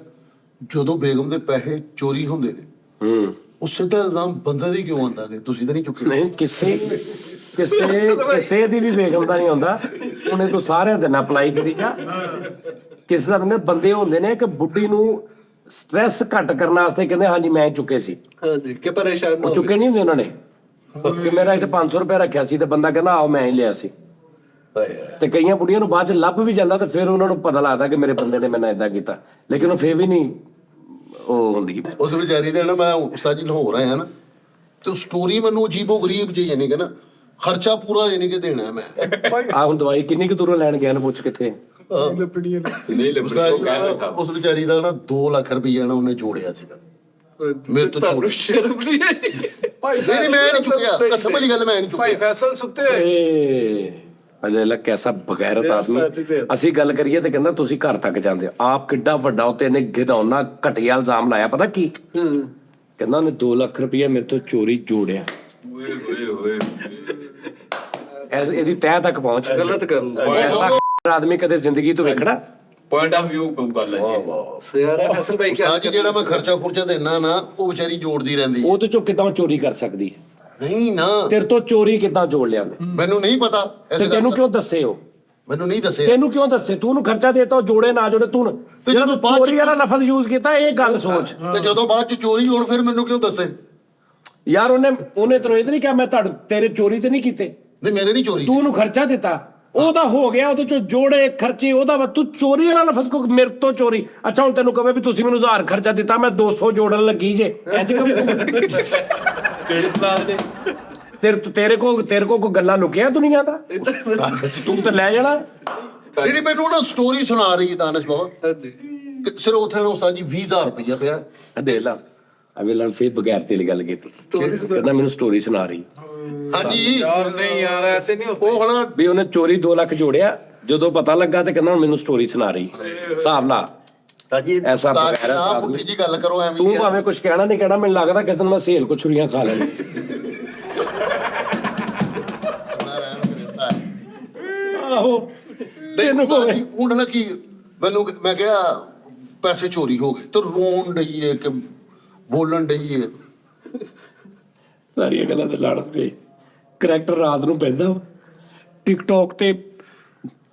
ਜਦੋਂ ਬੇਗਮ ਦੇ ਪੈਸੇ ਚੋਰੀ ਹੁੰਦੇ ਨੇ ਉਸੇ ਤਾਂ ਇਲਜ਼ਾਮ ਬੰਦੇ ਦੀ ਕਿਉਂ ਆਉਂਦਾ ਕਿ ਤੁਸੀਂ ਤਾਂ ਨਹੀਂ ਚੁੱਕੇ? ਨਹੀਂ ਕਿਸੇ ਦੀ ਵੀ ਬੇਗਮ ਦਾ ਨਹੀਂ ਹੁੰਦਾ, ਉਹਨੇ ਤੂੰ ਸਾਰਿਆਂ ਦੇ ਨਾਲ ਅਪਲਾਈ ਕਰੀ ਜਾ। ਕਿਸੇ ਦਾ ਬੰਦੇ ਹੁੰਦੇ ਨੇ ਕਿ ਬੁੱਢੀ ਨੂੰ ਸਟ੍ਰੈਸ ਘੱਟ ਕਰਨ ਵਾਸਤੇ ਕਹਿੰਦੇ ਹਾਂਜੀ ਮੈਂ ਚੁੱਕੇ ਸੀ, ਹਾਂਜੀ ਕਿ ਪਰੇਸ਼ਾਨ ਉਹ ਚੁੱਕੇ ਨਹੀਂ ਹੁੰਦੇ ਉਹਨਾਂ ਨੇ ਕਿ ਮੇਰਾ ਇੱਥੇ 500 ਰੁਪਏ ਰੱਖਿਆ ਸੀ ਤੇ ਬੰਦਾ ਕਹਿੰਦਾ ਆਓ ਮੈਂ ਹੀ ਲਿਆ ਸੀ। ਤੇ ਕਈਆਂ ਬੁੱਢੀਆਂ ਨੂੰ ਬਾਅਦ ਚ ਲੱਭ ਵੀ ਜਾਂਦਾ ਤੇ ਫਿਰ ਉਹਨਾਂ ਨੂੰ ਪਤਾ ਲੱਗਦਾ ਕਿ ਮੇਰੇ ਬੰਦੇ ਨੇ ਮੈਨੂੰ ਏਦਾਂ ਕੀਤਾ, ਲੇਕਿਨ ਉਹ ਫੇਰ ਵੀ ਨਹੀਂ ਉਹ ਹੁੰਦੀ। ਉਸ ਵਿਚਾਰੀ ਦੇ ਨਾ ਮੈਂ ਉਸਤਾਦ ਜੀ ਲਾਹੌਰ ਆਇਆ ਨਾ ਤੇ ਸਟੋਰੀ ਮੈਨੂੰ ਅਜੀਬੋ ਗਰੀਬ ਜਿਹੀ ਯਾਨੀ ਕਿ ਨਾ ਖਰਚਾ ਪੂਰਾ ਯਾਨੀ ਕਿ ਦੇਣਾ ਮੈਂ। ਆ ਹੁਣ ਦਵਾਈ ਕਿੰਨੀ ਕੁ ਦੂਰੋਂ ਲੈਣ ਗਿਆ ਨਾ ਪੁੱਛ ਕਿੱਥੇ ਨਹੀਂ ਲੱਭਣੀ ਉਸਤਾਦ ਉਹ ਜੀ, ਕਹਿ ਬੈਠਾ। ਉਸ ਵਿਚਾਰੀ ਦਾ ਨਾ 2 ਲੱਖ ਰੁਪਈਆ ਨਾ ਉਹਨੇ ਜੋੜਿਆ ਸੀਗਾ ਮੇਰੇ ਤੋਂ ਛੋੜ। ਸ਼ਰਮ ਨਹੀਂ ਆਈ। ਨਹੀਂ ਮੈਂ ਨਹੀਂ ਚੁੱਕਿਆ, ਕਸਮ ਵਾਲੀ ਗੱਲ ਮੈਂ ਨਹੀਂ ਭਾਈ ਚੁੱਕਿਆ। ਫੈਸਲ ਸੁੱਤੇ ਹੋਏ। ਏ ਅਜੇ ਲੱਗ ਕੈਸਾ ਬਗੈਰਤ ਆਦਮੀ। ਅਸੀਂ ਗੱਲ ਕਰੀਏ ਤੇ ਕਹਿੰਦਾ ਤੁਸੀਂ ਘਰ ਤੱਕ ਜਾਂਦੇ ਹੋ, ਆਪ ਕਿੱਡਾ ਵੱਡਾ ਉੱਤੇ ਇਹਨੇ ਗਿਦਾਉਣਾ ਘਟੀਆ ਇਲਜ਼ਾਮ ਲਾਇਆ। ਪਤਾ ਕੀ ਕਹਿੰਦਾ? ਉਹਨੇ 2 ਲੱਖ ਰੁਪਇਆ ਮੇਰੇ ਤੋਂ ਚੋਰੀ ਜੋੜਿਆ। ਓਏ ਹੋਏ ਹੋਏ ਇਹਦੀ ਤਹਿ ਤੱਕ ਪਹੁੰਚ ਗਲਤ ਗੱਲ ਐਸਾ ਆਦਮੀ ਕਦੇ ਜ਼ਿੰਦਗੀ ਤੋਂ ਵੇਖਣਾ। ਪੁਆਇੰਟ ਆਫ View ਗੱਲ ਹੈ ਜੀ। ਯਾਰ ਫੈਸਲ ਭਾਈ ਉਸਤਾਦ ਜੀ ਜਿਹੜਾ ਮੈਂ ਖਰਚਾ ਖੁਰਚਾ ਦੇਣਾ ਨਾ ਉਹ ਵਿਚਾਰੀ ਜੋੜਦੀ ਰਹਿੰਦੀ ਹੈ। ਉਹਦੇ ਚੋਂ ਕਿਦਾਂ ਚੋਰੀ ਕਰ ਸਕਦੀ ਹੈ? ਨਹੀਂ ਨਾ ਤੇਰੇ ਤੋਂ ਚੋਰੀ ਕਿਦਾਂ ਜੋੜ ਲਿਆ ਉਹਨੇ? ਮੈਨੂੰ ਨਹੀਂ ਪਤਾ ਤੇ ਤੈਨੂੰ ਕਿਉਂ ਦੱਸੇ ਉਹ? ਮੈਨੂੰ ਨਹੀਂ ਦੱਸਿਆ। ਤੈਨੂੰ ਕਿਉਂ ਦੱਸੇ? ਤੂੰ ਉਹਨੂੰ ਖਰਚਾ ਦੇਤਾ, ਉਹ ਜੋੜੇ ਨਾ ਜੋੜੇ ਤੂੰ ਤੇ ਜਦੋਂ ਬਾਅਦ ਚ- ਚੋਰੀ ਵਾਲਾ ਲਫ਼ਜ਼ ਯੂਜ਼ ਕੀਤਾ, ਇਹ ਗੱਲ ਸੋਚ। ਤੇ ਜਦੋਂ ਬਾਅਦ ਚ ਚੋਰੀ ਹੋਣ ਫਿਰ ਮੈਨੂੰ ਕਿਉਂ ਦੱਸੇ? ਯਾਰ ਉਹਨੇ ਤੈਨੂੰ ਇਹ ਤਾਂ ਨਹੀਂ ਕਿਹਾ ਮੈਂ ਤੇਰੇ ਚੋਰੀ ਤੇ ਨਹੀਂ ਕੀਤੇ, ਨਹੀਂ ਮੇਰੇ ਨਹੀਂ ਚੋਰੀ। ਤੂੰ ਉਹਨੂੰ ਖਰਚਾ ਦਿੱਤਾ, ਉਹਦਾ ਹੋ ਗਿਆ, ਉਹਦੇ ਚੋਂ ਜੋੜੇ ਖਰਚੇ ਉਹਦਾ ਵਾ, ਤੂੰ ਚੋਰੀ ਵਾਲਾ ਲਫ਼ਜ਼ ਕੋ ਮੇਰੇ ਤੋਂ ਚੋਰੀ। ਅੱਛਾ ਹੁਣ ਤੈਨੂੰ ਕਹੇ ਵੀ ਤੁਸੀਂ ਮੈਨੂੰ 1000 ਖਰਚਾ ਦਿੱਤਾ, ਮੈਂ 200 ਜੋੜਨ ਲੱਗੀ ਜੇ, ਇੰਜ ਕਿਹੜੇ ਪਲਾਨ ਦੇ ਤੇਰੇ ਕੋ ਕੋਈ ਗੱਲਾਂ ਲੁਕਿਆ ਦੁਨੀਆ ਦਾ? ਤੂੰ ਤਾਂ ਲੈ ਜਾਣਾ। ਜਿਹੜੀ ਮੈਨੂੰ ਨਾ ਸਟੋਰੀ ਸੁਣਾ ਰਹੀ ਹੈ ਦਾਨਿਸ਼ ਬਾਬਾ ਹਾਂਜੀ ਕਿ ਸਿਰ ਉੱਥੇ ਨਾ ਉਸਤਾਦ ਜੀ 20000 ਰੁਪਈਆ ਪਿਆ। ਦੇ ਲਾ ਅਵੇਲਨ ਫੇਰ ਬਗੈਰ ਤੇ ਗੱਲ ਕੀਤੀ, ਕਹਿੰਦਾ ਮੈਨੂੰ ਸਟੋਰੀ ਸੁਣਾ ਰਹੀ ਹਾਂਜੀ ਯਾਰ ਨਹੀਂ ਯਾਰ ਐਸੇ ਨਹੀਂ ਹੋਤਾ। ਉਹ ਹਣਾ ਵੀ ਉਹਨੇ ਚੋਰੀ 2 ਲੱਖ ਜੋੜਿਆ, ਜਦੋਂ ਪਤਾ ਲੱਗਾ ਤੇ ਕਹਿੰਦਾ ਹੁਣ ਮੈਨੂੰ ਸਟੋਰੀ ਸੁਣਾ ਰਹੀ। ਹਿਸਾਬ ਲਾ ਐਸਾ ਉਸਤਾਦ ਬਗੈਰ ਨਾ ਆਦਮੀ। ਪੁੱਠੀ ਜੀ ਗੱਲ ਕਰੋ ਐਵੇਂ ਤੂੰ ਹੀ ਆ। ਭਾਵੇਂ ਕੁਝ ਕਹਿਣਾ ਨਹੀਂ ਕਹਿਣਾ, ਮੈਨੂੰ ਲੱਗਦਾ ਕਿਸੇ ਦਿਨ ਮੈਂ ਸੇਲ ਕੋ ਛੁਰੀਆਂ ਖਾ ਲੈਣੀ। ਆਹੋ ਨਹੀਂ ਉਸਤਾਦ ਜੀ, ਹੁਣ ਨਾ ਕੀ ਮੈਂ ਕਿਹਾ ਪੈਸੇ ਚੋਰੀ ਹੋ ਗਏ ਤੇ ਰੋਣ ਡਈ ਏ ਕਿ ਬੋਲਣ ਡਈ ਏ। ਸਾਰੀਆਂ ਗੱਲਾਂ ਤੇ ਲੜ ਪਏ। ਕਰੈਕਟਰ ਰਾਤ ਨੂੰ ਪੈਂਦਾ ਵਾ, ਟਿਕਟੌਕ ਤੇ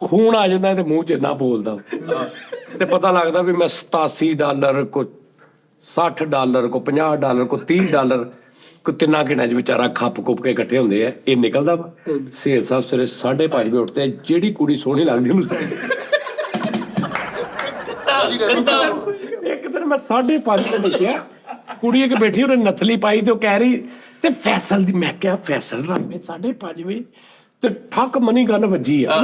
ਖੂਨ ਆ ਜਾਂਦਾ ਤੇ ਮੂੰਹ 'ਚ ਨਾ ਬੋਲਦਾ ਤੇ ਪਤਾ ਲੱਗਦਾ ਵੀ ਮੈਂ $87 ਕੋ $60 ਕੋ $50 ਕੋ $30 ਕੋ ਤਿੰਨਾਂ ਘੰਟਿਆਂ 'ਚ ਵਿਚਾਰਾ ਖੱਪ ਕੁੱਪ ਕੇ ਇਕੱਠੇ ਹੁੰਦੇ ਆ। ਇਹ ਨਿਕਲਦਾ ਵਾ। ਸੇਲ ਸਾਹਿਬ ਸਵੇਰੇ 5:30 ਵਜੇ ਉੱਠਦੇ ਆ, ਜਿਹੜੀ ਕੁੜੀ ਸੋਹਣੀ ਲੱਗਦੀ ਉਹਨੂੰ ਇੱਕ ਦਿਨ ਮੈਂ 5:30 ਤੇ ਦੇਖਿਆ, ਕੁੜੀ ਇੱਕ ਬੈਠੀ ਉਹਨੇ ਨਥਲੀ ਪਾਈ ਤੇ ਉਹ ਕਹਿ ਰਹੀ ਤੇ ਫੈਸਲ ਦੀ। ਮੈਂ ਕਿਹਾ ਫੈਸਲ ਰਾਮੇ 5:30 ਵਜੇ ਤੇ ਠੱਕ ਮਨੀ ਗਨ ਵੱਜੀ ਆ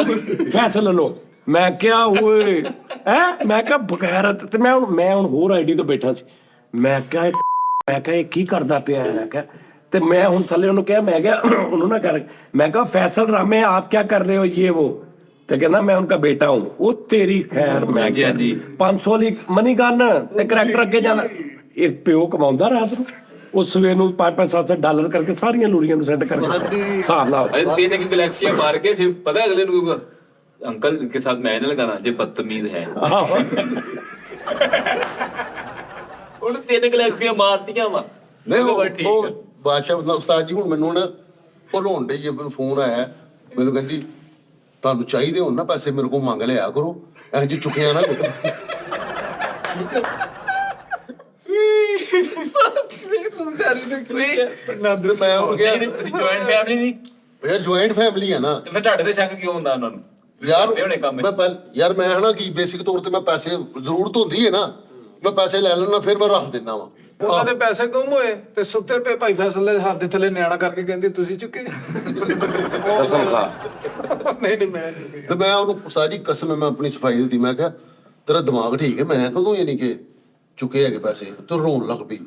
ਫੈਸਲ ਲੋ। ਮੈਂ ਕਿਹਾ ਓਏ ਮੈਂ ਕਿਹਾ ਬਗੈਰਤ। ਤੇ ਮੈਂ ਹੁਣ ਹੋਰ ਆਈਡੀ ਤੋਂ ਬੈਠਾ ਸੀ। ਮੈਂ ਕਿਹਾ ਇਹ ਕੀ ਕਰਦਾ ਪਿਆ ਹੈ? ਮੈਂ ਕਿਹਾ ਤੇ ਮੈਂ ਹੁਣ ਥੱਲੇ ਉਹਨੂੰ ਕਿਹਾ, ਮੈਂ ਕਿਹਾ ਉਹਨੂੰ ਨਾ ਕਰ, ਮੈਂ ਕਿਹਾ ਫੈਸਲ ਰਾਮੇ ਆਪ क्या कर रहे हो ये वो? ਤੇ ਕਹਿੰਦਾ ਮੈਂ ਉਨਕਾ ਬੇਟਾ ਹੂੰ। ਉਹ ਤੇਰੀ ਖੈਰ। ਮੈਂ ਕਿਹਾ 500 ਲਈ ਮਨੀ ਗਨ ਤੇ ਕਰੈਕਟਰ ਅੱਗੇ ਜਾਣਾ। ਇਹ ਪਿਓ ਕਮਾਉਂਦਾ ਰਾਤ ਨੂੰ, ਉਹ ਸਵੇਰ ਨੂੰ $5-7 ਕਰਕੇ ਸਾਰੀਆਂ ਲੂਰੀਆਂ ਨੂੰ ਸੈਂਡ ਕਰਕੇ ਹਿਸਾਬ ਨਾਲ। अरे 3 गैलेक्सियां मार के फिर पता है अगले दिन को अंकल के साथ मैं नहीं लगाना जो बदतमीज है। उन्होंने 3 गैलेक्सियां मार दिया वा। ਨਹੀਂ मैं कहा, "बस ठीक ਉਹ है।" ਬਾਦਸ਼ਾਹ ਉਸਤਾਦ ਜੀ ਹੁਣ ਮੈਨੂੰ ਨਾ ਉਹ ਰੋਣ ਡਈ ਏ। ਮੈਨੂੰ ਫੋਨ ਆਇਆ, ਮੈਨੂੰ ਕਹਿੰਦੀ ਤੁਹਾਨੂੰ ਚਾਹੀਦੇ ਹੋਣ ਨਾ ਪੈਸੇ ਮੇਰੇ ਕੋਲ ਮੰਗ ਲਿਆ ਕਰੋ, ਐਂ ਜੀ ਚੁੱਕਿਆ ਨਾ ਕਰੋ। ਤੇ ਮੈਂ ਹੋ ਗਿਆ ਜੁਆਇੰਟ ਫੈਮਿਲੀ ਨਹੀਂ ਯਾਰ ਜੁਆਇੰਟ ਫੈਮਿਲੀ ਆ ਨਾ ਤੇ ਫਿਰ ਤੁਹਾਡੇ ਤੇ ਸ਼ੱਕ ਕਿਉਂ ਹੁੰਦਾ ਉਹਨਾਂ ਨੂੰ? ਯਾਰ। ਕਰਦੇ ਹੋਣੇ ਕੰਮ ਇਹ। ਯਾਰ ਮੈਂ ਹਨਾ ਕਿ ਬੇਸਿਕ ਤੌਰ ਤੇ ਮੈਂ ਪੈਸੇ ਜ਼ਰੂਰਤ ਹੁੰਦੀ ਹੈ ਨਾ, ਮੈਂ ਪੈਸੇ ਲੈ ਲੈਣਾ ਫਿਰ ਮੈਂ ਰੱਖ ਦਿੰਦਾ ਵਾ। ਉਹਨਾਂ ਦੇ ਪੈਸੇ ਗੁੰਮ ਹੋਏ ਤੇ ਸੁੱਤੇ ਪਏ ਭਾਈ ਫੈਸਲ ਦੇ ਹੱਥ ਦੇ ਥੱਲੇ ਨਿਆਣਾ ਕਰਕੇ ਕਹਿੰਦੀ ਤੁਸੀਂ ਚੁੱਕੇ। ਕਸਮ ਖਾ। ਨਹੀਂ ਮੈਂ ਨਹੀਂ। ਤੇ ਮੈਂ ਉਹਨੂੰ ਸਾਜੀ ਕਸਮ ਮੈਂ ਆਪਣੀ ਸਫਾਈ ਦਿੱਤੀ। ਮੈਂ ਕਿਹਾ ਤੇਰਾ ਦਿਮਾਗ ਠੀਕ ਹੈ? ਮੈਂ ਕਦੋਂ ਯਾਨੀ ਕਿ ਚੁੱਕੇ ਹੈਗੇ ਪੈਸੇ? ਤੇ ਰੋਣ ਲੱਗ ਪਈ।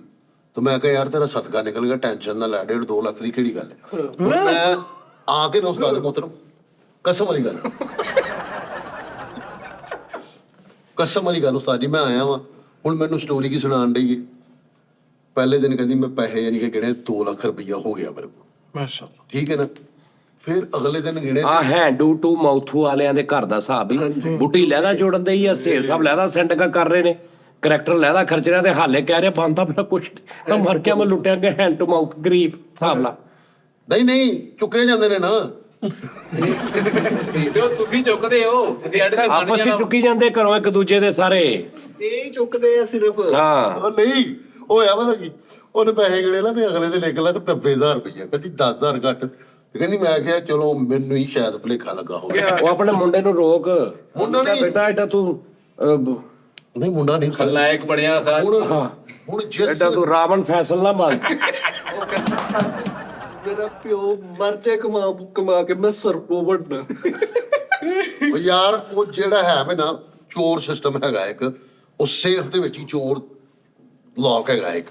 ਤੇ ਮੈਂ ਕਿਹਾ ਯਾਰ ਤੇਰਾ ਸਦਕਾ ਨਿਕਲ ਗਿਆ, ਟੈਨਸ਼ਨ ਨਾ ਲੈ, 1.5-2 ਲੱਖ ਦੀ ਕਿਹੜੀ ਗੱਲ ਹੈ। ਹੁਣ ਮੈਂ ਆ ਕੇ ਨਾ ਉਸਤਾਦ ਮੋਹਤਰਮ ਕਸਮ ਵਾਲੀ ਗੱਲ, ਕਸਮ ਵਾਲੀ ਗੱਲ ਉਸਤਾਦ ਜੀ ਮੈਂ ਆਇਆ ਵਾਂ। ਹੁਣ ਮੈਨੂੰ ਸਟੋਰੀ ਕੀ ਸੁਣਾਉਣ ਡਈ ਏ। ਪਹਿਲੇ ਦਿਨ ਕਹਿੰਦੀ ਮੈਂ ਪੈਸੇ ਯਾਨੀ ਕਿ ਗਿਣੇ 2 ਲੱਖ ਰੁਪਈਆ ਹੋ ਗਿਆ ਮੇਰੇ ਕੋਲ। ਮਾਸ਼ਾਅੱਲਾ। ਠੀਕ ਹੈ ਨਾ। ਫਿਰ ਅਗਲੇ ਦਿਨ ਗਿਣੇ ਆ ਹੈਂਡੂ ਟੂ ਮਾਊਥੂ ਵਾਲਿਆਂ ਦੇ ਘਰ ਦਾ ਹਿਸਾਬ ਹੀ ਬੁੱਢੀ ਲਹਿਦਾ ਜੋੜਨ ਦੇ ਹੀ ਆ। ਸੇਲ ਸਾਹਿਬ ਲਹਿਦਾ ਸੈਂਡ ਕਰ ਰਹੇ ਨੇ, ਕਰੈਕਟਰ ਲੈਦਾ ਖਰਚ ਰਿਹਾ ਤੇ ਹਾਲੇ ਕਹਿ ਰਿਹਾ ਬੰਦਾ ਮੇਰਾ ਕੁਛ ਨਹੀਂ ਮੈਂ ਮਰ ਗਿਆ ਮੈਂ ਲੁੱਟਿਆ ਗਿਆ ਹੈਂਡ ਟੂ ਮਾਊਥ ਗਰੀਬ ਹਿਸਾਬ ਲਾ ਨਹੀਂ ਚੁੱਕੇ ਜਾਂਦੇ ਨੇ ਨਾ। ਤੇ ਉਹ ਤੁਸੀਂ ਚੁੱਕਦੇ ਹੋ, ਤੁਸੀਂ ਐਡ ਤੇ ਆਪਸ ਬਣ ਵਿੱਚ ਜਾਣਾ। ਚੁੱਕੀ ਜਾਂਦੇ ਘਰੋਂ ਇੱਕ ਦੂਜੇ ਦੇ ਸਾਰੇ। ਇਹ ਹੀ ਚੁੱਕਦੇ ਆ ਸਿਰਫ। ਹਾਂ ਉਹ ਨਹੀਂ ਹੋਇਆ ਪਤਾ ਕੀ, ਉਹਨੇ ਪੈਸੇ ਗਿਣੇ ਨਾ ਵੀ ਅਗਲੇ ਦੇ 1,90,000 ਰੁਪਇਆ, ਕਹਿੰਦੀ 10,000 ਘੱਟ। ਤੇ ਕਹਿੰਦੀ ਮੈਂ ਕਿਹਾ ਚਲੋ ਮੈਨੂੰ ਹੀ ਸ਼ਾਇਦ ਭੁਲੇਖਾ ਲੱਗਾ ਹੋਵੇ। ਉਹ ਆਪਣੇ ਮੁੰਡੇ ਨੂੰ ਰੋਕ, ਮੁੰਡਾ ਨਹੀਂ। ਬੇਟਾ ਐਡਾ ਤੂੰ ਨਹੀਂ ਮੁੰਡਾ ਨਹੀਂ ਸਰ। ਖਲਨਾਇਕ ਬਣਿਆ ਸਾਜ। ਹੁਣ ਜਿਸ ਐਡਾ ਤੂੰ ਰਾਵਣ ਫੈਸਲ ਨਾ ਮੰਨ। ਮੇਰਾ ਪਿਓ ਮਰ ਜਾ ਕਮਾ ਕੇ ਮੈਂ ਸਰਪੋ ਬਣਨਾ। ਉਹ ਯਾਰ ਉਹ ਜਿਹੜਾ ਹੈ ਵੇ ਨਾ ਚੋਰ ਸਿਸਟਮ ਹੈਗਾ ਇੱਕ, ਉਹ ਸੇਫ ਦੇ ਵਿੱਚ ਹੀ ਚੋਰ ਲੌਕ ਹੈਗਾ ਇੱਕ,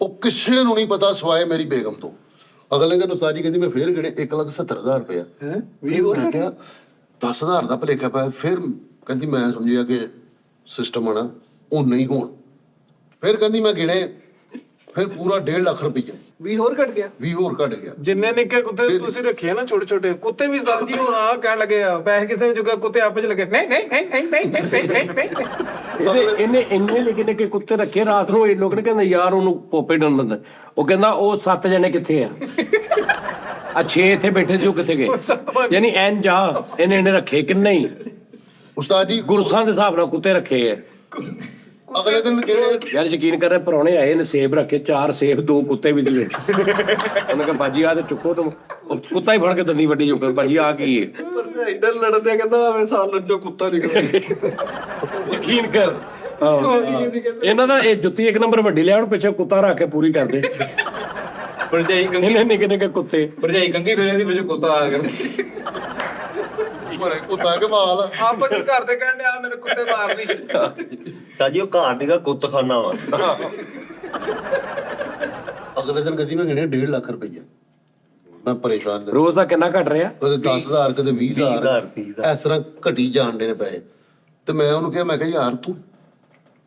ਉਹ ਕਿਸੇ ਨੂੰ ਨਹੀਂ ਪਤਾ ਸਵਾਏ ਮੇਰੀ ਬੇਗਮ ਤੋਂ। ਅਗਲੇ ਦਿਨ ਉਸਤਾਦ ਜੀ ਕਹਿੰਦੀ ਮੈਂ ਫੇਰ ਗਣੇ 1,70,000 ਰੁਪਇਆ। ਮੈਂ ਕਿਹਾ 10,000 ਦਾ ਭੁਲੇਖਾ ਪਿਆ। ਫਿਰ ਕਹਿੰਦੀ ਮੈਂ ਸਮਝਿਆ ਕਿ ਸਿਸਟਮ ਆਣਾ ਉਹ ਨਹੀਂ ਹੋਣ। ਫਿਰ ਕਹਿੰਦੀ ਮੈਂ ਗਿਣੇ, ਫਿਰ ਪੂਰਾ 1.5 ਲੱਖ ਰੁਪਇਆ। 20 ਹੋਰ ਘਟ ਗਿਆ। 20 ਹੋਰ ਘਟ ਗਿਆ। ਜਿੰਨੇ ਨਿੱਕੇ ਕੁੱਤੇ ਤੁਸੀਂ ਰੱਖੇ ਆ ਨਾ ਛੋਟੇ ਛੋਟੇ ਕੁੱਤੇ ਵੀ ਸਰ ਜੀ ਉਹ ਆ ਕਹਿਣ ਲੱਗੇ ਆ ਪੈਸੇ ਕਿਸੇ ਨੇ ਚੁੱਕਿਆ, ਕੁੱਤੇ ਆਪਸ ਚ ਲੱਗੇ ਨਹੀਂ ਨਹੀਂ ਨਹੀਂ ਨਹੀਂ ਨਹੀਂ ਨਹੀਂ ਨਹੀਂ। ਇਹਨੇ ਇੰਨੇ ਨਿੱਕੇ ਨਿੱਕੇ ਕੁੱਤੇ ਰੱਖੇ। ਰਾਤ ਨੂੰ ਇਹ ਲੋਕ ਨੇ ਕਹਿੰਦੇ ਯਾਰ ਉਹਨੂੰ ਪੋਪੇ ਡਨ ਬੰਦਾ। ਉਹ ਕਹਿੰਦਾ ਉਹ 7 ਜਣੇ ਕਿੱਥੇ ਆ? ਆ 6 ਇੱਥੇ ਬੈਠੇ ਸੀ, ਉਹ ਕਿੱਥੇ ਗਏ? ਯਾਨੀ ਐਨ ਜਾ ਇਹਨੇ ਰੱਖੇ ਕਿੰਨੇ ਹੀ ਉਸਤਾਦ ਜੀ ਗੁਰਸਾਂ ਦੇ ਹਿਸਾਬ ਨਾਲ ਕੁੱਤੇ ਰੱਖੇ ਆ। ਅਗਲੇ ਦਿਨ ਜਿਹੜੇ ਯਾਰ ਯਕੀਨ ਕਰ, ਪ੍ਰਾਹੁਣੇ ਆਏ ਨੇ, ਸੇਬ ਰੱਖੇ 4 ਸੇਬ, 2 ਕੁੱਤੇ ਵੀ ਦਿਲੇ। ਉਹਨੇ ਕਿਹਾ ਬਾਜੀ ਆ ਤੇ ਚੁੱਕੋ ਤੁਮ। ਉਹ ਕੁੱਤਾ ਹੀ ਫੜ ਕੇ ਦੰਦੀ ਵੱਡੀ ਚੁੱਕ ਬਾਜੀ ਆ ਕੀ ਹੈ? ਇੰਨਾ ਲੜਦੇ ਕਹਿੰਦਾ ਐਵੇਂ ਸਾਲਨ ਚੋਂ ਕੁੱਤਾ ਨਿਕਲ। ਯਕੀਨ ਕਰ। ਇਹਨਾਂ ਦਾ ਇਹ ਜੁੱਤੀ 1 ਨੰਬਰ ਵੱਡੀ ਲਿਆ, ਹੁਣ ਪਿੱਛੇ ਕੁੱਤਾ ਰੱਖ ਕੇ ਪੂਰੀ ਕਰਦੇ। ਭਰਜਾਈ ਕੰਗੀ, ਇਹਨੇ ਨਿੱਕੇ ਨਿੱਕੇ ਕੁੱਤੇ। ਭਰਜਾਈ ਕੰਗੀ ਫਿਰ ਇਹਦੀ ਵਿੱਚ ਕੁੱਤਾ ਆ ਗਿਆ। ਮਰੇ ਕੁੱਤਾ ਕੇ ਮਾਲ ਆਪਸ ਚ ਘਰ ਦੇ ਕਹਿਣ ਆ ਮੇਰੇ ਕੁੱਤੇ ਮਾਰਨੀ। ਤਾਂ ਜੀ ਉਹ ਘਰ ਨੀਗਾ ਕੁੱਤਖਾਨਾ ਵਾ। ਅਗਲੇ ਦਿਨ ਕਦੀ ਮੈਂ ਗਿਣਿਆ 1.5 ਲੱਖ ਰੁਪਈਆ। ਮੈਂ ਪਰੇਸ਼ਾਨ ਕਰ ਰੋਜ਼ ਦਾ ਕਿੰਨਾ ਘਟ ਰਿਹਾ? ਕਦੇ 10,000 ਕਦੇ 20,000 30,000 ਇਸ ਤਰ੍ਹਾਂ ਘਟੀ ਜਾਣਦੇ ਨੇ ਪੈਸੇ। ਤੇ ਮੈਂ ਉਹਨੂੰ ਕਿਹਾ, ਮੈਂ ਕਿਹਾ ਯਾਰ ਤੂੰ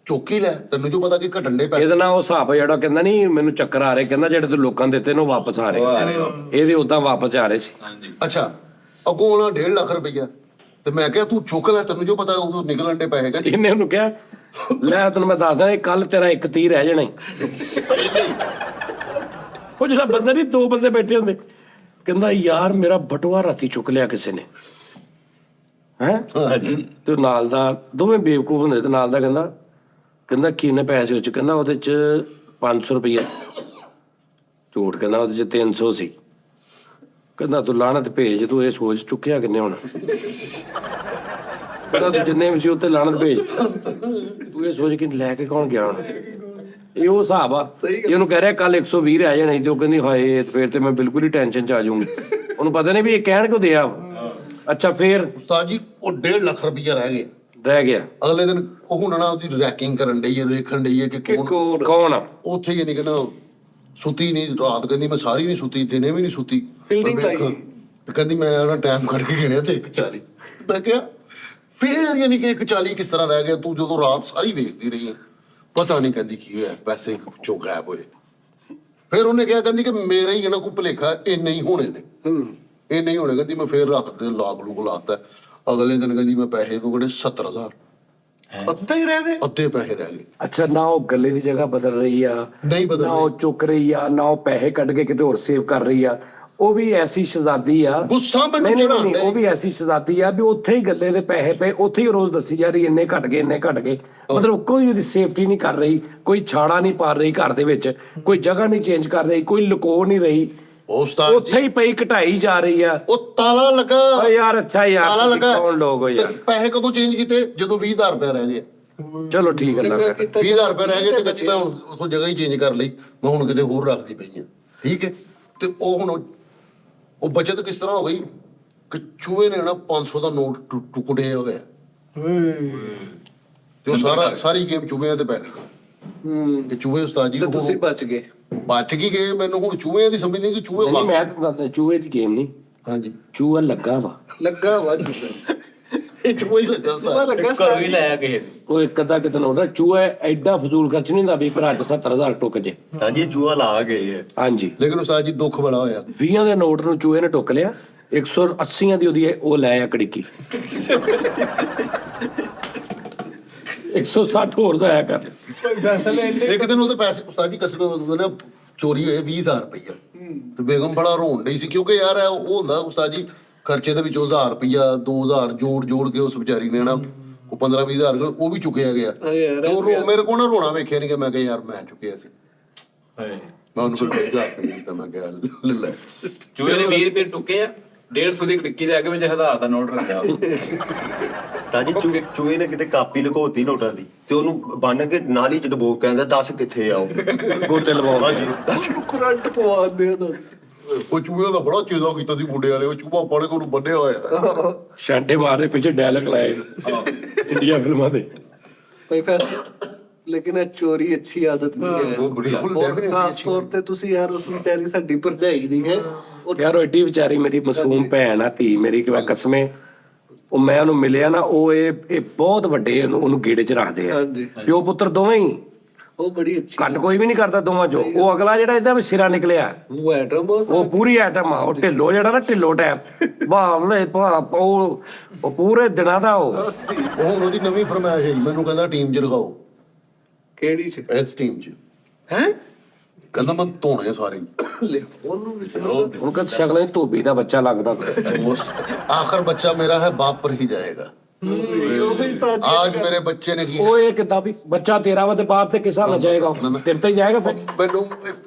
ਚੁੱਕ ਹੀ ਲੈ, ਤੈਨੂੰ ਜੋ ਪਤਾ ਕਿ ਘਟਣ ਦੇ ਪੈਸੇ। ਇਹਦੇ ਨਾਲ ਉਹ ਹਿਸਾਬ ਜਿਹੜਾ ਕਹਿੰਦਾ ਨਹੀਂ ਮੈਨੂੰ ਚੱਕਰ ਆ ਰਹੇ, ਕਹਿੰਦਾ ਜਿਹੜੇ ਤੂੰ ਲੋਕਾਂ ਨੂੰ ਦਿੱਤੇ ਨੇ ਉਹ ਵਾਪਸ ਆ ਰਹੇ। ਇਹਦੇ ਉਦਾਂ ਵਾਪਸ ਆ ਰਹੇ ਸੀ। ਅੱਛਾ ਅੱਗੋਂ ਆਉਣਾ 1.5 ਲੱਖ ਰੁਪਈਆ। ਤੇ ਮੈਂ ਕਿਹਾ ਤੂੰ ਚੁੱਕ ਲੈ, ਤੈਨੂੰ ਜੋ ਪਤਾ ਉਹ ਨਿਕਲਣ ਦੇ ਪੈਸੇ। ਕਹਿੰਦੀ ਇਹਨੇ ਉਹਨੂੰ ਕਿਹਾ ਲੈ ਤੈਨੂੰ ਮੈਂ ਦੱਸਦਾ ਕੱਲ ਤੇਰਾ 1 30 ਰਹਿ ਜਾਣਾ ਈ। ਉਹ ਜਿਹੜਾ ਬੰਦਾ ਨਹੀਂ, 2 ਬੰਦੇ ਬੈਠੇ ਹੁੰਦੇ, ਕਹਿੰਦਾ ਯਾਰ ਮੇਰਾ ਬਟੂਆ ਰਾਤੀ ਚੁੱਕ ਲਿਆ ਕਿਸੇ ਨੇ ਹੈ। ਤੇ ਨਾਲ ਦਾ ਦੋਵੇਂ ਬੇਵਕੂਫ ਹੁੰਦੇ। ਤੇ ਨਾਲ ਦਾ ਕਹਿੰਦਾ ਕਿੰਨੇ ਪੈਸੇ ਵਿੱਚ? ਕਹਿੰਦਾ ਉਹਦੇ ਚ 500 ਰੁਪਈਆ। ਝੂਠ ਕਹਿੰਦਾ ਉਹਦੇ ਚ 300 ਸੀ। ਕਹਿੰਦਾ ਤੂੰ ਲਾਹਨਤ ਭੇਜ, ਤੂੰ ਇਹ ਸੋਚ ਚੁੱਕਿਆ ਕਿੰਨੇ ਹੋਣਾ? ਕਹਿੰਦਾ ਤੂੰ ਜਿੰਨੇ ਵੀ ਸੀ ਉੱਤੇ ਲਾਹਨਤ ਭੇਜ, ਤੂੰ ਇਹ ਸੋਚ ਕਿ ਲੈ ਕੇ ਕੌਣ ਗਿਆ ਹੁਣ? ਇਹ ਉਹ ਹਿਸਾਬ ਆ। ਇਹ ਉਹਨੂੰ ਕਹਿ ਰਿਹਾ ਕੱਲ 120 ਰਹਿ ਜਾਣਾ, ਤੇ ਉਹ ਕਹਿੰਦੀ ਹਾਏ ਫੇਰ ਤੇ ਮੈਂ ਬਿਲਕੁਲ ਹੀ ਟੈਨਸ਼ਨ ਚ ਆ ਜਾਊਂਗੀ। ਉਹਨੂੰ ਪਤਾ ਨਹੀਂ ਵੀ ਇਹ ਕਹਿਣ ਕਿਉਂ ਦਿਆ। ਅੱਛਾ ਫੇਰ ਉਸਤਾਦ ਜੀ ਉਹ 1.5 ਲੱਖ ਰੁਪਈਆ ਰਹਿ ਗਿਆ। ਅਗਲੇ ਦਿਨ ਉਹ ਹੁਣ ਨਾ ਉਹਦੀ ਰੈਕਿੰਗ ਕਰਨ ਡਈ ਹੈ, ਵੇਖਣ ਡਈ ਹੈ ਕਿ ਕੌਣ ਆ ਉੱਥੇ ਹੀ ਨਹੀਂ ਕਹਿੰਦਾ ਸੁੱਤੀ ਨਹੀਂ ਰਾਤ। ਕਹਿੰਦੀ ਮੈਂ ਸਾਰੀ ਨਹੀਂ ਸੁੱਤੀ, ਦਿਨੇ ਵੀ ਨਹੀਂ ਸੁੱਤੀ। ਤੇ ਕਹਿੰਦੀ ਮੈਂ ਨਾ ਟਾਈਮ ਕੱਢ ਕੇ ਗਿਣਿਆ ਤੇ 1:40। ਮੈਂ ਕਿਹਾ ਫੇਰ ਯਾਨੀ ਕਿ 1:40 ਕਿਸ ਤਰ੍ਹਾਂ ਰਹਿ ਗਿਆ? ਤੂੰ ਜਦੋਂ ਰਾਤ ਸਾਰੀ ਵੇਖਦੀ ਰਹੀ ਪਤਾ ਨਹੀਂ। ਕਹਿੰਦੀ ਕੀ ਹੋਇਆ, ਪੈਸੇ ਚੋਂ ਗਾਇਬ ਹੋਏ। ਫਿਰ ਉਹਨੇ ਕਿਹਾ, ਕਹਿੰਦੀ ਕਿ ਮੇਰਾ ਹੀ ਨਾ ਕੋਈ ਭੁਲੇਖਾ, ਇਹ ਨਹੀਂ ਹੋਣੇ ਨੇ, ਇਹ ਨਹੀਂ ਹੋਣੇ। ਕਹਿੰਦੀ ਮੈਂ ਫੇਰ ਰੱਖਦੇ ਲਾਗ ਲੂਗ ਲਾਤਾ। ਅਗਲੇ ਦਿਨ ਕਹਿੰਦੀ ਮੈਂ ਪੈਸੇ ਨੂੰ ਕਿਹੜੇ 70,000 ਅੱਧੇ ਹੀ ਰਹਿ ਗਏ। ਅੱਧੇ ਪੈਸੇ ਰਹਿ ਗਏ। ਅੱਛਾ ਨਾ ਉਹ ਗੱਲੇ ਦੀ ਜਗ੍ਹਾ ਬਦਲ ਰਹੀ ਆ, ਨਹੀਂ ਬਦਲ ਨਾ ਉਹ ਚੁੱਕ ਰਹੀ ਆ, ਨਾ ਉਹ ਪੈਸੇ ਕੱਢ ਕੇ ਕਿਤੇ ਹੋਰ ਸੇਵ ਕਰ ਰਹੀ ਆ। ਉਹ ਵੀ ਐਸੀ ਸ਼ਹਿਜ਼ਾਦੀ ਆ, ਗੁੱਸਾ ਮੈਨੂੰ ਨਹੀਂ, ਚੜਾਉਂਦਾ। ਉਹ ਵੀ ਐਸੀ ਸ਼ਹਿਜ਼ਾਦੀ ਆ ਵੀ ਉੱਥੇ ਹੀ ਗੱਲੇ ਦੇ ਪੈਸੇ ਪਏ, ਉੱਥੇ ਹੀ ਰੋਜ਼ ਦੱਸੀ ਜਾ ਰਹੀ ਇੰਨੇ ਘਟ ਗਏ ਇੰਨੇ ਘਟ ਗਏ। ਮਤਲਬ ਕੋਈ ਉਹਦੀ ਸੇਫਟੀ ਨਹੀਂ ਕਰ ਰਹੀ, ਕੋਈ ਛਾੜਾ ਨਹੀਂ ਪਾ ਰਹੀ ਘਰ ਦੇ ਵਿੱਚ, ਕੋਈ ਜਗ੍ਹਾ ਨਹੀਂ ਚੇਂਜ ਕਰ ਰਹੀ, ਕੋਈ ਲੁਕੋ ਨਹੀਂ ਰਹੀ, ਉਸਤਾਦ ਉੱਥੇ ਹੀ ਪਈ ਘਟਾਈ ਜਾ ਰਹੀ ਆ। ਉਹ ਤਾਲਾ ਲੱਗਾ। ਓ ਯਾਰ ਅੱਛਾ ਯਾਰ ਤਾਲਾ ਲੱਗਾ। ਕੌਣ ਲੋਕ ਹੋ ਯਾਰ? ਤੇ ਪੈਸੇ ਕਦੋਂ ਚੇਂਜ ਕੀਤੇ? ਜਦੋਂ 20,000 ਰੁਪਏ ਰਹਿ ਗਏ। ਚਲੋ ਠੀਕ ਹੈ ਨਾ 20,000 ਰੁਪਏ ਰਹਿ ਗਏ ਤੇ ਕੱਚੀ ਮੈਂ ਹੁਣ ਉਥੋਂ ਜਗ੍ਹਾ ਹੀ ਚੇਂਜ ਕਰ ਲਈ। ਮੈਂ ਹੁਣ ਕਿਤੇ ਹੋਰ ਰੱਖਦੀ ਪਈ ਆ। ਠੀਕ ਹੈ। ਤੇ ਉਹ ਹੁਣ ਉਹ ਬਚਤ ਕਿਸ ਤਰ੍ਹਾਂ ਹੋ ਗਈ ਕਿ ਚੂਹੇ ਨੇ ਨਾ 500 ਦਾ ਨੋਟ ਟੁਕੜੇ ਹੋ ਗਿਆ। ਤੇ ਉਹ ਸਾਰੀ ਗੇਮ ਚੂਹਿਆਂ ਤੇ ਪੈ ਗਈ। ਤੇ ਚੂਹੇ ਉਸਤਾਦ ਜੀ ਤੇ ਤੁਸੀਂ ਬਚ ਗਏ। ਬਚ ਗਏ। ਮੈਨੂੰ ਹੁਣ ਚੂਹਿਆਂ ਦੀ ਸਮਝ ਨਹੀਂ ਕਿ ਚੂਹੇ ਨਹੀਂ, ਮੈਂ ਤਾਂ ਦੱਸਦਾ ਚੂਹੇ ਦੀ ਗੇਮ ਨਹੀਂ, ਹਾਂਜੀ ਚੂਹਾ ਲੱਗਾ ਵਾ। ਲੱਗਾ ਵਾ ਇਹ ਚੂਹੇ ਹੀ ਲੱਗਾ ਉਸਤਾਦ। ਲੱਗਾ ਘਰ ਵੀ ਲਾਇਆ ਕਿਸੇ ਨੇ। ਉਹ ਇੱਕ ਅੱਧਾ ਕਿਤੇ ਨਾ ਹੁੰਦਾ। ਚੂਹਾ ਐਡਾ ਫਜ਼ੂਲ ਖਰਚ ਨਹੀਂ ਹੁੰਦਾ ਵੀ ਭਰਾ 70,000 ਟੁੱਕ ਜੇ। ਤਾਂ ਜੀ ਚੂਹਾ ਲਾ ਗਏ ਹੈ। ਹਾਂਜੀ ਲੇਕਿਨ ਉਸਤਾਦ ਜੀ ਦੁੱਖ ਬੜਾ ਹੋਇਆ। 20 ਦੇ ਨੋਟ ਨੂੰ ਚੂਹੇ ਨੇ ਟੁੱਕ ਲਿਆ, 180 ਦੀ ਉਹਦੀ ਉਹ ਲੈ ਆ ਕੜਿੱਕੀ। 160 ਹੋਰ ਦਾ ਆਇਆ ਕਰ। ਕੋਈ ਫੈਸਲੇ ਇੰਨੇ ਇੱਕ ਦਿਨ ਉਹਦੇ ਪੈਸੇ ਉਸਤਾਦ ਜੀ ਕਸਮ ਉਹਦੇ ਨਾ ਚੋਰੀ ਹੋਏ 20,000 ਰੁਪਈਆ ਤੇ ਬੇਗਮ ਬੜਾ ਰੋਣ ਡਈ ਸੀ ਕਿਉਂਕਿ ਯਾਰ ਉਹ ਹੁੰਦਾ ਉਸਤਾਦ ਜੀ ਖਰਚੇ ਦੇ ਵਿੱਚੋਂ 1000 ਰੁਪਈਆ 2000 ਜੋੜ ਕੇ ਉਸ ਵਿਚਾਰੀ ਨੇ ਨਾ ਉਹ 15-20,000 ਉਹ ਵੀ ਚੁੱਕਿਆ ਗਿਆ ਤੇ ਉਹ ਮੇਰੇ ਕੋਲ ਨਾ ਰੋਣਾ ਵੇਖਿਆ ਨਹੀਂ ਕਿ ਮੈਂ ਕਿਹਾ ਯਾਰ ਮੈਂ ਚੁੱਕਿਆ ਸੀ ਮੈਂ ਉਹਨੂੰ ਫਿਰ 20,000 ਰੁਪਈਆ ਦਿੱਤਾ ਮੈਂ ਕਿਹਾ ਲੈ ਚੂਹੇ ਨੇ 20 ਰੁਪਏ ਟੁੱਕੇ ਆ 150 ਦੀ ਟਿੱਕੀ ਲੈ ਕੇ ਵਿੱਚ 1000 ਦਾ ਨੋਟ ਰੱਖਿਆ ਤਾਂ ਜੀ ਚੂਹੇ ਨੇ ਕਿਤੇ ਕਾਪੀ ਲੁਕੋਤੀ ਨੋਟਾਂ ਦੀ ਤੇ ਉਹਨੂੰ ਬੰਨ ਕੇ ਨਾਲੀ ਚ ਡਬੋ ਕਹਿੰਦਾ ਦੱਸ ਕਿੱਥੇ ਆ ਉਹ ਗੋਤੇ ਲਵਾਉਂਦਾ ਹਾਂਜੀ ਕਰੰਟ ਪਵਾਉਂਦੇ ਉਹਦਾ ਉਹ ਚੂਹੇ ਦਾ ਬੜਾ ਚੇਦਾ ਕੀਤਾ ਸੀ ਮੁੰਡੇ ਵਾਲੇ ਉਹ ਚੂਹਾ ਪੜ ਕੇ ਉਹਨੂੰ ਬੰਨਿਆ ਹੋਇਆ ਛਾਂਟੇ ਮਾਰਦੇ ਪਿੱਛੇ ਡਾਇਲੌਗ ਲਾਏ ਇੰਡੀਆ ਫਿਲਮਾਂ ਦੇ ਭਾਈ ਫੈਸਲਾ ਲੇਕਿਨ ਇਹ ਚੋਰੀ ਅੱਛੀ ਆਦਤ ਨਹੀਂ ਹੈ ਬਿਲਕੁਲ ਖਾਸ ਤੌਰ ਤੇ ਤੁਸੀਂ ਯਾਰ ਉਸ ਵਿਚਾਰੀ ਸਾਡੀ ਭਰਜਾਈ ਦੀ ਹੈ ਯਾਰ ਉਹ ਏਡੀ ਵਿਚਾਰੀ ਮੇਰੀ ਮਾਸੂਮ ਭੈਣ ਆ ਧੀ ਮੇਰੀ ਕਿ ਕਸਮੇ ਉਹ ਮੈਂ ਉਹਨੂੰ ਮਿਲਿਆ ਨਾ ਉਹ ਇਹ ਬਹੁਤ ਵੱਡੇ ਉਹਨੂੰ ਗੇੜੇ 'ਚ ਰੱਖਦੇ ਆ ਹਾਂਜੀ ਪਿਓ ਪੁੱਤਰ ਦੋਵੇਂ ਹੀ ਉਹ ਬੜੀ ਅੱਛੀ ਘੱਟ ਕੋਈ ਵੀ ਨਹੀਂ ਕਰਦਾ ਦੋਵਾਂ ਚੋਂ ਉਹ ਅਗਲਾ ਜਿਹੜਾ ਇਹਦਾ ਵੀ ਸਿਰਾ ਨਿਕਲਿਆ ਉਹ ਐਟਮ ਬਹੁਤ ਉਹ ਪੂਰੀ ਆਈਟਮ ਆ ਉਹ ਢਿੱਲੋ ਜਿਹੜਾ ਨਾ ਢਿੱਲੋ ਟੈਪ ਬਾਹਲੇ ਉਹ ਪੂਰੇ ਦਿਨਾਂ ਦਾ ਉਹ ਉਹ ਉਹਦੀ ਨਵੀਂ ਫਰਮਾਇਸ਼ ਹੈ ਜੀ ਮੈਨੂੰ ਕਹਿੰਦਾ ਟੀਮ 'ਚ ਰਖਾਓ ਕਿਹੜੀ ਚ ਇਸ ਟੀਮ 'ਚ ਹੈ ਕਹਿੰਦਾ ਮੈਂ ਧੋਣੇ ਸਾਰੇ ਲੈ ਉਹਨੂੰ ਵੀ ਸੁਣੋ ਉਹ ਕਹਿੰਦਾ ਸ਼ਕਲਾਂ 'ਚ ਧੋਬੀ ਦਾ ਬੱਚਾ ਲੱਗਦਾ आखिर बच्चा मेरा है बाप पर ही जाएगा ਉਹੀ ਸਾਥ आज मेरे बच्चे ने की ਉਹ ਇਹ ਕਿੱਦਾਂ ਵੀ ਬੱਚਾ ਤੇਰਾ ਵਾ ਤੇ ਬਾਪ ਤੇ ਕਿਸਾ ਨਾ ਜਾਏਗਾ ਤੇਰੇ ਤੇ ਹੀ ਜਾਏਗਾ ਫਿਰ मैनू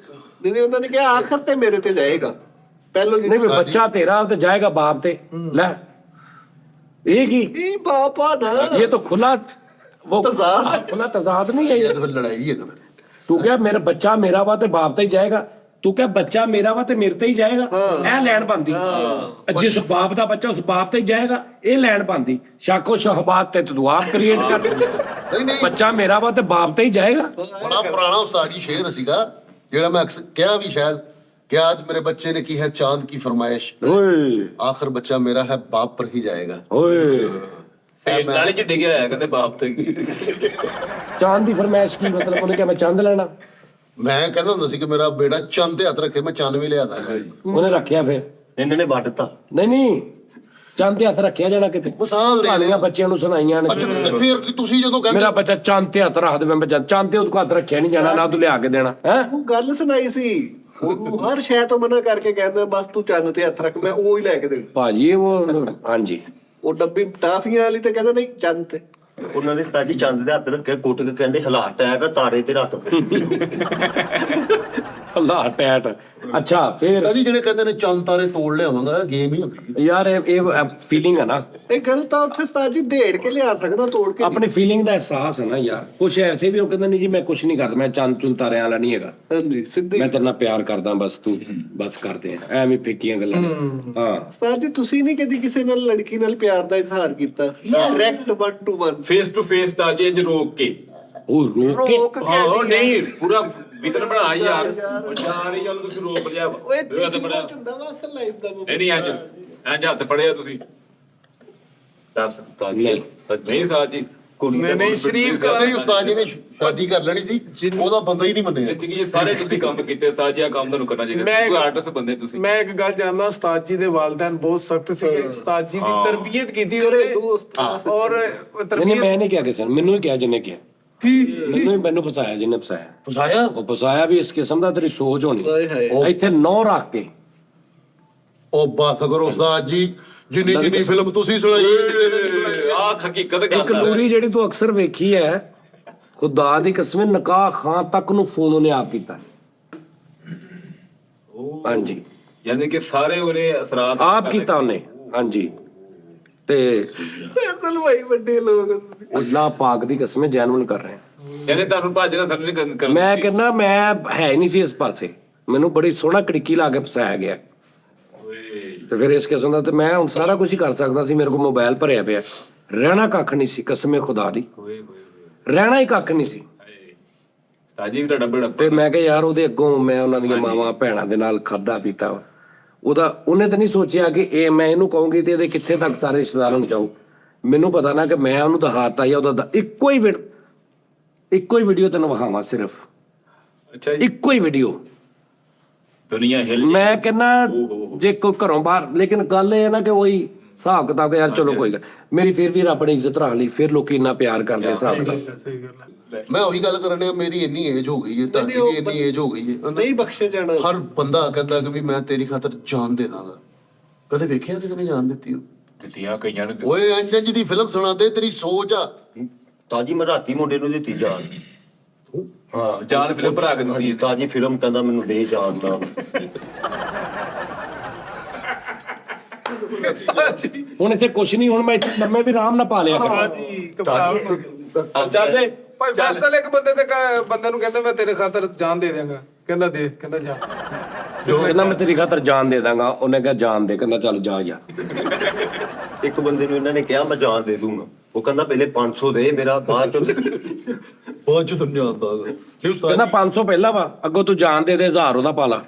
ਨਹੀਂ ਉਹਨਾਂ ਨੇ ਕਿਹਾ ਆਖਰ ਤੇ ਮੇਰੇ ਤੇ ਜਾਏਗਾ ਪਹਿਲੋਂ ਨਹੀਂ ਵੀ ਬੱਚਾ ਤੇਰਾ ਤੇ ਜਾਏਗਾ ਬਾਪ ਤੇ ਲੈ ਇਹ ਕੀ ਇਹ ਬਾਪਾ ਨਾ ये तो खुला वो तजाद। खुला तजाद नहीं है ये तो फिर लड़ाई है तो फिर तू क्या मेरा बच्चा मेरा वा ते बाप ते ही जाएगा तू क्या बच्चा मेरा वा ते मेरे ते ही जाएगा ਇਹ ਲੈਣ ਬੰਦੀ ਜਿਸ ਬਾਪ ਦਾ ਬੱਚਾ ਉਸ ਬਾਪ ਤੇ ਹੀ ਜਾਏਗਾ ਇਹ ਲੈਣ ਬੰਦੀ ਸ਼ਾਕੋ ਸ਼ਹਬਾਤ ਤੇ ਤੂੰ ਆਪ ਕ੍ਰੀਏਟ ਕਰ नहीं नहीं ਬੱਚਾ ਮੇਰਾ ਵਾ ਤੇ ਬਾਪ ਤੇ ਹੀ ਜਾਏਗਾ बड़ा पुराना उस्ताद जी शेर सीगा जेड़ा मैं अक्सर क्या भी शायद कि आज मेरे बच्चे ने की है चांद की फरमाइश ਓਏ आखिर बच्चा मेरा है बाप पर ही जाएगा ਓਏ ਨਾਲੀ ਚ ਡਿੱਗਿਆ ਹੋਇਆ ਕਹਿੰਦੇ ਬਾਪ ਤੇ ਚਾਂਦ ਦੀ ਫਰਮਾਇਸ਼ ਕੀ ਮਤਲਬ ਉਹਨੇ ਕਿਹਾ ਮੈਂ ਚੰਦ ਲੈਣਾ मैं कहता ਹੁੰਦਾ ਸੀ ਕਿ ਮੇਰਾ ਬੇਟਾ ਚੰਦ ਤੇ ਹੱਥ ਰੱਖੇ ਮੈਂ ਚੰਨ ਵੀ ਲਿਆਦਾ ਉਹਨੇ ਰੱਖਿਆ ਫਿਰ ਇਹਨਾਂ ਨੇ ਵੱਢਤਾ ਨਹੀਂ ਚੰਦ ਤੇ ਹੱਥ ਰੱਖਿਆ ਜਾਣਾ ਕਿਤੇ ਮਿਸਾਲ ਦੇ ਕਹਾਣੀਆਂ ਬੱਚਿਆਂ ਨੂੰ ਸੁਣਾਈਆਂ ਨੇ ਅੱਛਾ ਤੇ ਫਿਰ ਕੀ ਤੁਸੀਂ ਜਦੋਂ ਕਹਿੰਦੇ ਮੇਰਾ ਬੱਚਾ ਚੰਦ ਤੇ ਹੱਥ ਰੱਖ ਦੇਵੇ ਬੱਚਾ ਚੰਦ ਤੇ ਉਹਦੇ ਹੱਥ ਰੱਖਿਆ ਨਹੀਂ ਜਾਣਾ ਨਾ ਤੂੰ ਲਿਆ ਕੇ ਦੇਣਾ ਹੈ ਉਹ ਗੱਲ ਸੁਣਾਈ ਸੀ ਉਹਨੂੰ ਹਰ ਸ਼ੈ ਤੋਂ ਮਨਾ ਕਰਕੇ ਕਹਿੰਦਾ ਬਸ ਤੂੰ ਚੰਨ ਤੇ ਹੱਥ ਰੱਖ ਮੈਂ ਉਹ ਹੀ ਲੈ ਕੇ ਦੇਣਾ ਭਾਜੀ ਉਹ ਹਾਂਜੀ ਉਹ ਡੱਬੀ ਟਾਫੀਆਂ ਵਾਲੀ ਤੇ ਕਹਿੰਦਾ ਨਹੀਂ ਚੰਨ ਤੇ ਉਹਨਾਂ ਨੇ ਤਾਜੀ ਚੰਦ ਦੇ ਹੱਥ ਰੱਖਿਆ ਕੁੱਟ ਕੇ ਕਹਿੰਦੇ ਹਾਲਾਤ ਟਾਇਰ ਆ ਤਾਰੇ ਤੇ ਰੱਖ ਅੱਲਾਹ ਟੈਟ ਅੱਛਾ ਫਿਰ ਉਸਤਾਦ ਜੀ ਜਿਹੜੇ ਕਹਿੰਦੇ ਨੇ ਚੰਦ ਤਾਰੇ ਤੋੜ ਲਿਆਵਾਂਗਾ ਗੇਮ ਹੀ ਹੁੰਦੀ ਹੈ ਯਾਰ ਇਹ ਫੀਲਿੰਗ ਹੈ ਨਾ ਇਹ ਗੱਲ ਤਾਂ ਉੱਥੇ ਉਸਤਾਦ ਜੀ ਢੇੜ ਕੇ ਲਿਆ ਸਕਦਾ ਤੋੜ ਕੇ ਆਪਣੀ ਫੀਲਿੰਗ ਦਾ ਅਹਿਸਾਸ ਹੈ ਨਾ ਯਾਰ ਕੁਛ ਐਸੇ ਵੀ ਉਹ ਕਹਿੰਦੇ ਨਹੀਂ ਜੀ ਮੈਂ ਕੁਛ ਨਹੀਂ ਕਰਦਾ ਮੈਂ ਚੰਦ ਚੁੰਨ ਤਾਰਿਆਂ ਵਾਲਾ ਨਹੀਂ ਹੈਗਾ ਹਾਂਜੀ ਸਿੱਧੀ ਮੈਂ ਤੇਰੇ ਨਾਲ ਪਿਆਰ ਕਰਦਾ ਬਸ ਤੂੰ ਬਸ ਕਰਦੇ ਆ ਐਵੇਂ ਫੇਕੀਆਂ ਗੱਲਾਂ ਨੇ। ਹਾਂ ਉਸਤਾਦ ਜੀ ਤੁਸੀਂ ਨਹੀਂ ਕਦੀ ਕਿਸੇ ਨਾਲ ਲੜਕੀ ਨਾਲ ਪਿਆਰ ਦਾ ਇਜ਼ਹਾਰ ਕੀਤਾ direct 1 to 1 face to face ਤਾਂ ਜੀ ਅੱਜ ਰੋਕ ਕੇ ਉਹ ਰੋਕ ਕੇ ਰੋਕ ਹਾਂ ਉਹ ਨਹੀਂ ਪੂਰਾ ਵਿਤਨ ਬਣਾ ਯਾਰ ਉਹ ਯਾਰ ਇਹ ਤੁਸੀਂ ਰੋਕ ਲਿਆ ਓਏ ਵਾ ਹੱਥ ਪੜਿਆ ਹੁੰਦਾ ਵਾ ਅਸਲ ਲਾਈਫ ਦਾ ਨਹੀਂ ਨਹੀਂ ਅੱਜ ਹੱਥ ਪੜਿਆ ਤੁਸੀਂ ਦੱਸ ਨਹੀਂ ਨਹੀਂ ਸਾਜ ਜੀ ਨਹੀਂ ਸ਼ਰੀਫ ਕਰ ਨਹੀਂ ਉਸਤਾਦ ਜੀ ਨੇ ਸ਼ਾਦੀ ਕਰ ਲੈਣੀ ਸੀ ਉਹਦਾ ਬੰਦਾ ਹੀ ਨਹੀਂ ਮੰਨਿਆ ਜ਼ਿੰਦਗੀ 'ਚ ਸਾਰੇ ਤੁਸੀਂ ਕੰਮ ਕੀਤੇ ਸਾਜ ਆ ਕੰਮ ਤੁਹਾਨੂੰ ਕਰਨਾ ਚਾਹੀਦਾ ਮੈਂ- ਕੋਈ ਆਰਟਿਸਟ ਬੰਦੇ ਤੁਸੀਂ ਮੈਂ ਇੱਕ ਗੱਲ ਜਾਣਦਾ ਉਸਤਾਦ ਜੀ ਦੇ ਵਾਲਿदैन ਬਹੁਤ ਸਖਤ ਸੀ ਉਸਤਾਦ ਜੀ ਦੀ ਤਰਬੀਅਤ ਕੀਤੀ ਉਹਨੇ ਔਰ ਨਹੀਂ ਤਰਬੀਅਤ ਮੈਂ ਨਹੀਂ ਕਿਹਾ ਕਿਸੇ ਨੂੰ ਮੈਨੂੰ ਹੀ ਕਿਹਾ ਜਿਹਨੇ ਕਿਹਾ ਮੈਨੂੰ ਫਸਾਇਆ ਜਿਹਨੇ ਫਸਾਇਆ ਫਸਾਇਆ ਉਹ ਫਸਾਇਆ ਵੀ ਇਸ ਕਿਸਮ ਦਾ ਤੇਰੀ ਸੋਚ ਹੋਣੀ ਹਾਏ ਹਾਏ ਇੱਥੇ 9 ਰੱਖ ਕੇ ਉਹ ਬਾਤ ਕਰੋ ਉਸਤਾਦ ਜੀ ਜਿੰਨੀ ਫਿਲਮ ਤੁਸੀਂ ਸੁਣਾਈ ਹੈ, ਕਿਸੇ ਨੇ ਨਹੀਂ ਸੁਣਾਈ। ਆਹ ਹਕੀਕਤ ਇੱਕ ਗੱਲ ਆ ਨੂਰੀ ਜਿਹੜੀ ਤੂੰ ਅਕਸਰ ਵੇਖੀ ਹੈ ਖੁਦਾ ਦੀ ਕਸਮ ਨਕਾਹ ਖਾਂ ਤੱਕ ਨੂੰ ਫੋਨ ਉਹਨੇ ਆਪ ਕੀਤਾ ਹਾਂਜੀ ਯਾਨੀ ਕਿ ਸਾਰੇ ਉਹਨੇ ਅਸਰਾਤ ਆਪ ਕੀਤਾ ਉਹਨੇ ਹਾਂਜੀ ਤੇ ਅਸਲ ਭਾਈ ਵੱਡੇ ਲੋਕ ਅੱਲਾਹ ਪਾਕ ਦੀ ਕਸਮ ਜੈਨੂਨ ਕਰ ਰਹੇ ਹਾਂ ਯਾਨੀ ਤੁਹਾਨੂੰ ਭਾਜਣਾ ਸਾਨੂੰ ਨਹੀਂ ਕਰਨ ਮੈਂ ਕਹਿੰਦਾ ਮੈਂ ਹੈ ਹੀ ਨਹੀਂ ਸੀ ਇਸ ਪਾਸੇ ਮੈਨੂੰ ਬੜੀ ਸੋਹਣਾ ਕੜਕੀ ਲਾ ਕੇ ਫਸਾਇਆ ਗਿਆ ਤੇ ਫਿਰ ਇਸ ਕਿਸਮ ਦਾ ਤੇ ਮੈਂ ਹੁਣ ਸਾਰਾ ਕੁਝ ਹੀ ਕਰ ਸਕਦਾ ਸੀ ਮੇਰੇ ਕੋਲ ਮੋਬਾਈਲ ਭਰਿਆ ਪਿਆ ਰਹਿਣਾ ਕੱਖ ਨਹੀਂ ਸੀ ਕਸਮੇ ਖੁਦਾ ਦੀ ਰਹਿਣਾ ਹੀ ਕੱਖ ਨਹੀਂ ਸੀ ਤਾਜੀ ਵੀ ਤੁਹਾਡਾ ਬੜਾ ਤੇ ਮੈਂ ਕਿਹਾ ਯਾਰ ਉਹਦੇ ਅੱਗੋਂ ਮੈਂ ਉਹਨਾਂ ਦੀਆਂ ਮਾਵਾਂ ਭੈਣਾਂ ਦੇ ਨਾਲ ਖਾਦਾ ਪੀਤਾ ਵਾ। ਉਹਨੇ ਤਾਂ ਨਹੀਂ ਸੋਚਿਆ ਕਿ ਇਹ ਮੈਂ ਇਹਨੂੰ ਕਹੂੰਗੀ ਤੇ ਇਹਦੇ ਕਿੱਥੇ ਤੱਕ ਸਾਰੇ ਰਿਸ਼ਤੇਦਾਰਾਂ ਨੂੰ ਜਾਊ ਮੈਨੂੰ ਪਤਾ ਨਾ ਕਿ ਮੈਂ ਉਹਨੂੰ ਦਿਖਾਤਾ ਜਾਂ ਉਹਦਾ ਇੱਕੋ ਹੀ ਵੀਡੀਓ ਤੈਨੂੰ ਵਿਖਾਵਾਂ ਸਿਰਫ ਅੱਛਾ ਜੀ ਇੱਕੋ ਹੀ ਵੀਡੀਓ ਦੁਨੀਆ ਹਿੱਲ ਮੈਂ ਕਹਿੰਦਾ ਜੇ ਕੋਈ ਘਰੋਂ ਬਾਹਰ ਲੇਕਿਨ ਗੱਲ ਇਹ ਹੈ ਨਾ ਕਿ ਉਹੀ ਹਿਸਾਬ ਕਿਤਾਬ ਯਾਰ ਚਲੋ ਕੋਈ ਗੱਲ, ਮੇਰੀ ਫਿਰ ਵੀ ਰੱਬ ਨੇ ਇੱਜ਼ਤ ਰੱਖ ਲਈ, ਫਿਰ ਲੋਕੀ ਇੰਨਾ ਪਿਆਰ ਕਰਦੇ ਹਿਸਾਬ ਕਿਤਾਬ। ਸਹੀ ਗੱਲ ਹੈ। ਮੈਂ ਉਹੀ ਗੱਲ ਕਰਨ ਡਿਆ, ਮੇਰੀ ਇੰਨੀ ਏਜ ਹੋ ਗਈ ਹੈ, ਤੁਹਾਡੀ ਵੀ ਇੰਨੀ ਏਜ ਹੋ ਗਈ ਹੈ, ਨਹੀਂ ਬਖਸ਼ੇ ਜਾਣਾ। ਹਰ ਬੰਦਾ ਕਹਿੰਦਾ ਕਿ ਵੀ ਮੈਂ ਤੇਰੀ ਖਾਤਰ ਜਾਨ ਦੇ ਦਾਂਗਾ। ਕਦੇ ਵੇਖਿਆ ਕਿਸੇ ਨੇ ਜਾਨ ਦਿੱਤੀ? ਦਿੱਤੀਆਂ ਕਈਆਂ ਨੂੰ। ਓਏ ਅੰਜਨ ਜੀ ਦੀ ਫਿਲਮ ਸੁਣਾਦੇ, ਤੇਰੀ ਸੋਚ ਆ। ਤਾਜੀ ਮੈਂ ਰਾਤੀ ਮੁੰਡੇ ਨੂੰ ਦਿੱਤੀ ਜਾਨ। ਹਾਂ ਜਾਨ ਫਿਲਮ ਭਰਾ ਕੇ ਦਿੱਤੀ ਹੈ। ਤਾਜੀ ਫਿਲਮ ਕਹਿੰਦਾ ਮੈਨੂੰ ਦੇ ਜਾਨ ਦਾ। ਹੁਣ ਇੱਥੇ ਕੁਛ ਨਹੀਂ, ਹੁਣ ਮੈਂ ਇੱਥੇ ਲੰਮੇ ਵੀ ਆਰਾਮ ਨਾਲ ਪਾ ਲਿਆ ਕਰਾਂ। ਹਾਂਜੀ ਘਬਰਾਹਟ। ਚੱਲ ਦੇ ਭਾਈ ਫੈਸਲ ਇੱਕ ਬੰਦੇ ਬੰਦੇ ਨੂੰ ਕਹਿੰਦਾ ਮੈਂ ਤੇਰੇ ਖਾਤਰ ਜਾਨ ਦੇ ਦਿਆਂਗਾ, ਕਹਿੰਦਾ ਦੇ, ਕਹਿੰਦਾ ਜਾ। ਜੋ ਕਹਿੰਦਾ ਮੈਂ ਤੇਰੀ ਖਾਤਰ ਜਾਨ ਦੇ ਦਾਂਗਾ, ਉਹਨੇ ਕਿਹਾ ਜਾਨ ਦੇ, ਕਹਿੰਦਾ ਚੱਲ ਜਾ ਯਾਰ। ਇੱਕ ਬੰਦੇ ਨੂੰ ਇਹਨਾਂ ਨੇ ਕਿਹਾ ਮੈਂ ਜਾਨ ਦੇ ਦੂੰਗਾ, ਉਹ ਕਹਿੰਦਾ ਪਹਿਲੇ 500 ਦੇ, ਮੇਰਾ ਬਾਅਦ ਚ ਬਹੁਤ ਜੁਦਨ ਜਾਂਦਾ ਕਹਿੰਦਾ 500 ਪਹਿਲਾਂ ਵਾ, ਅੱਗੋਂ ਤੂੰ ਜਾਨ ਦੇ 1000 ਉਹਦਾ ਪਾ ਲਾ।